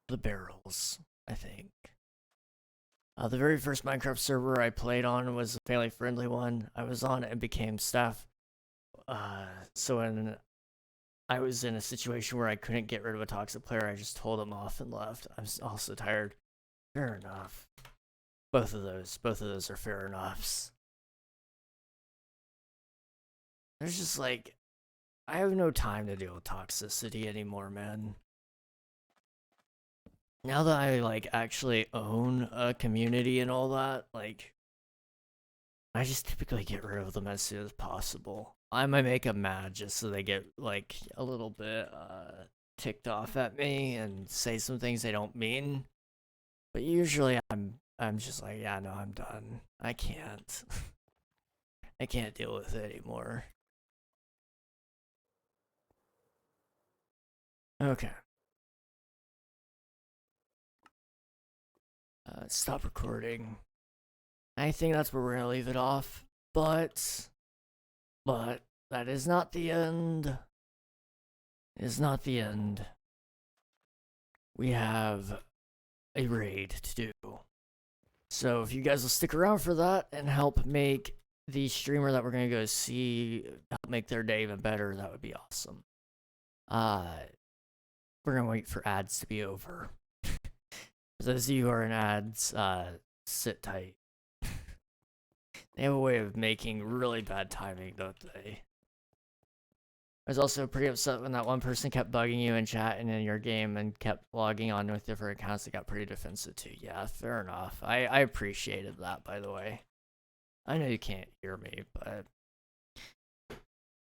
A: barrels, I think. The very first Minecraft server I played on was a family friendly one. I was on it and became staff. So when I was in a situation where I couldn't get rid of a toxic player, I just told him off and left. I'm also tired. Fair enough. Both of those are fair enoughs. There's just like, I have no time to deal with toxicity anymore, man. Now that I, like, actually own a community and all that, like, I just typically get rid of them as soon as possible. I might make them mad just so they get, like, a little bit, ticked off at me and say some things they don't mean. But usually I'm just like, yeah, no, I'm done. I can't. I can't deal with it anymore. Okay. Stop recording. I think that's where we're gonna leave it off. But that is not the end. It is not the end. We have a raid to do. So if you guys will stick around for that and help make the streamer that we're gonna go see help make their day even better, that would be awesome. We're gonna wait for ads to be over. For those of you who are in ads, sit tight. They have a way of making really bad timing, don't they? I was also pretty upset when that one person kept bugging you in chat and in your game and kept logging on with different accounts. It got pretty defensive too. Yeah, fair enough. I appreciated that, by the way. I know you can't hear me, but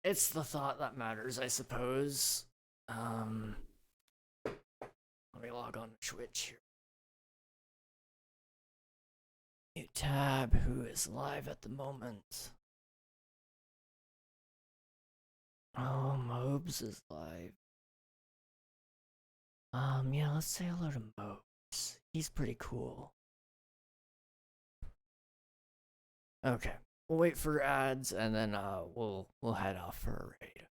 A: it's the thought that matters, I suppose. Let me log on to Twitch here. New tab, who is live at the moment? Oh, Mobes is live. Yeah, let's say hello to Mobes. He's pretty cool. Okay, we'll wait for ads and then we'll head off for a raid.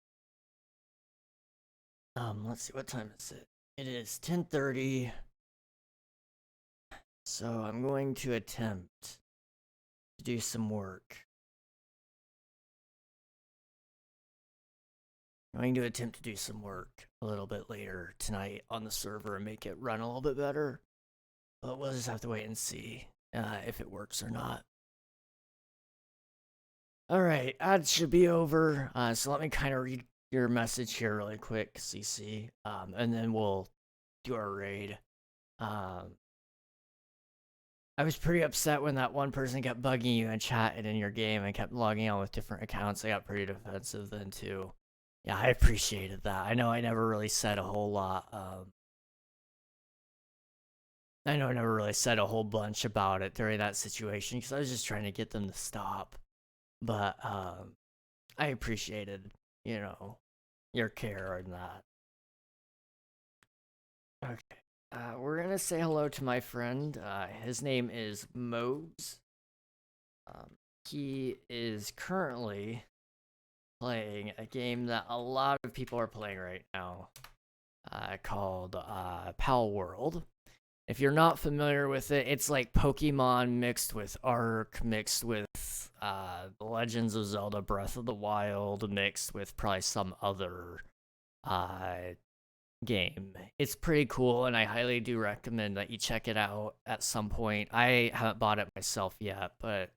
A: Let's see, what time is it? It is 10:30. So I'm going to attempt to do some work. I'm going to attempt to do some work a little bit later tonight on the server and make it run a little bit better. But we'll just have to wait and see if it works or not. Alright, ads should be over. So let me kind of read your message here really quick, CC. And then we'll do our raid. I was pretty upset when that one person kept bugging you in chat and in your game and kept logging on with different accounts. I got pretty defensive then too. Yeah, I appreciated that. I know I never really said a whole lot. I know I never really said a whole bunch about it during that situation because I was just trying to get them to stop. But I appreciated, you know, your care on that. Okay. We're gonna say hello to my friend. His name is Mobes. He is currently playing a game that a lot of people are playing right now, called Pal World. If you're not familiar with it, it's like Pokemon mixed with Ark, mixed with The Legends of Zelda Breath of the Wild, mixed with probably some other game. It's pretty cool, and I highly do recommend that you check it out at some point. I haven't bought it myself yet, but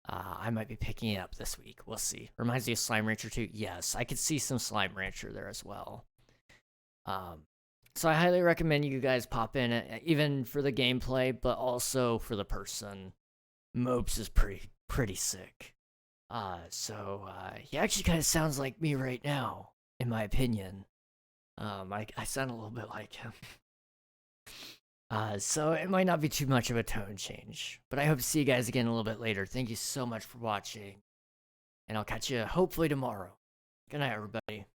A: I might be picking it up this week. We'll see. Reminds me of Slime Rancher 2. Yes, I could see some Slime Rancher there as well. So I highly recommend you guys pop in, even for the gameplay, but also for the person. Mopes is pretty sick. He actually kind of sounds like me right now, in my opinion. I sound a little bit like him. So it might not be too much of a tone change, but I hope to see you guys again a little bit later. Thank you so much for watching, and I'll catch you hopefully tomorrow. Good night, everybody.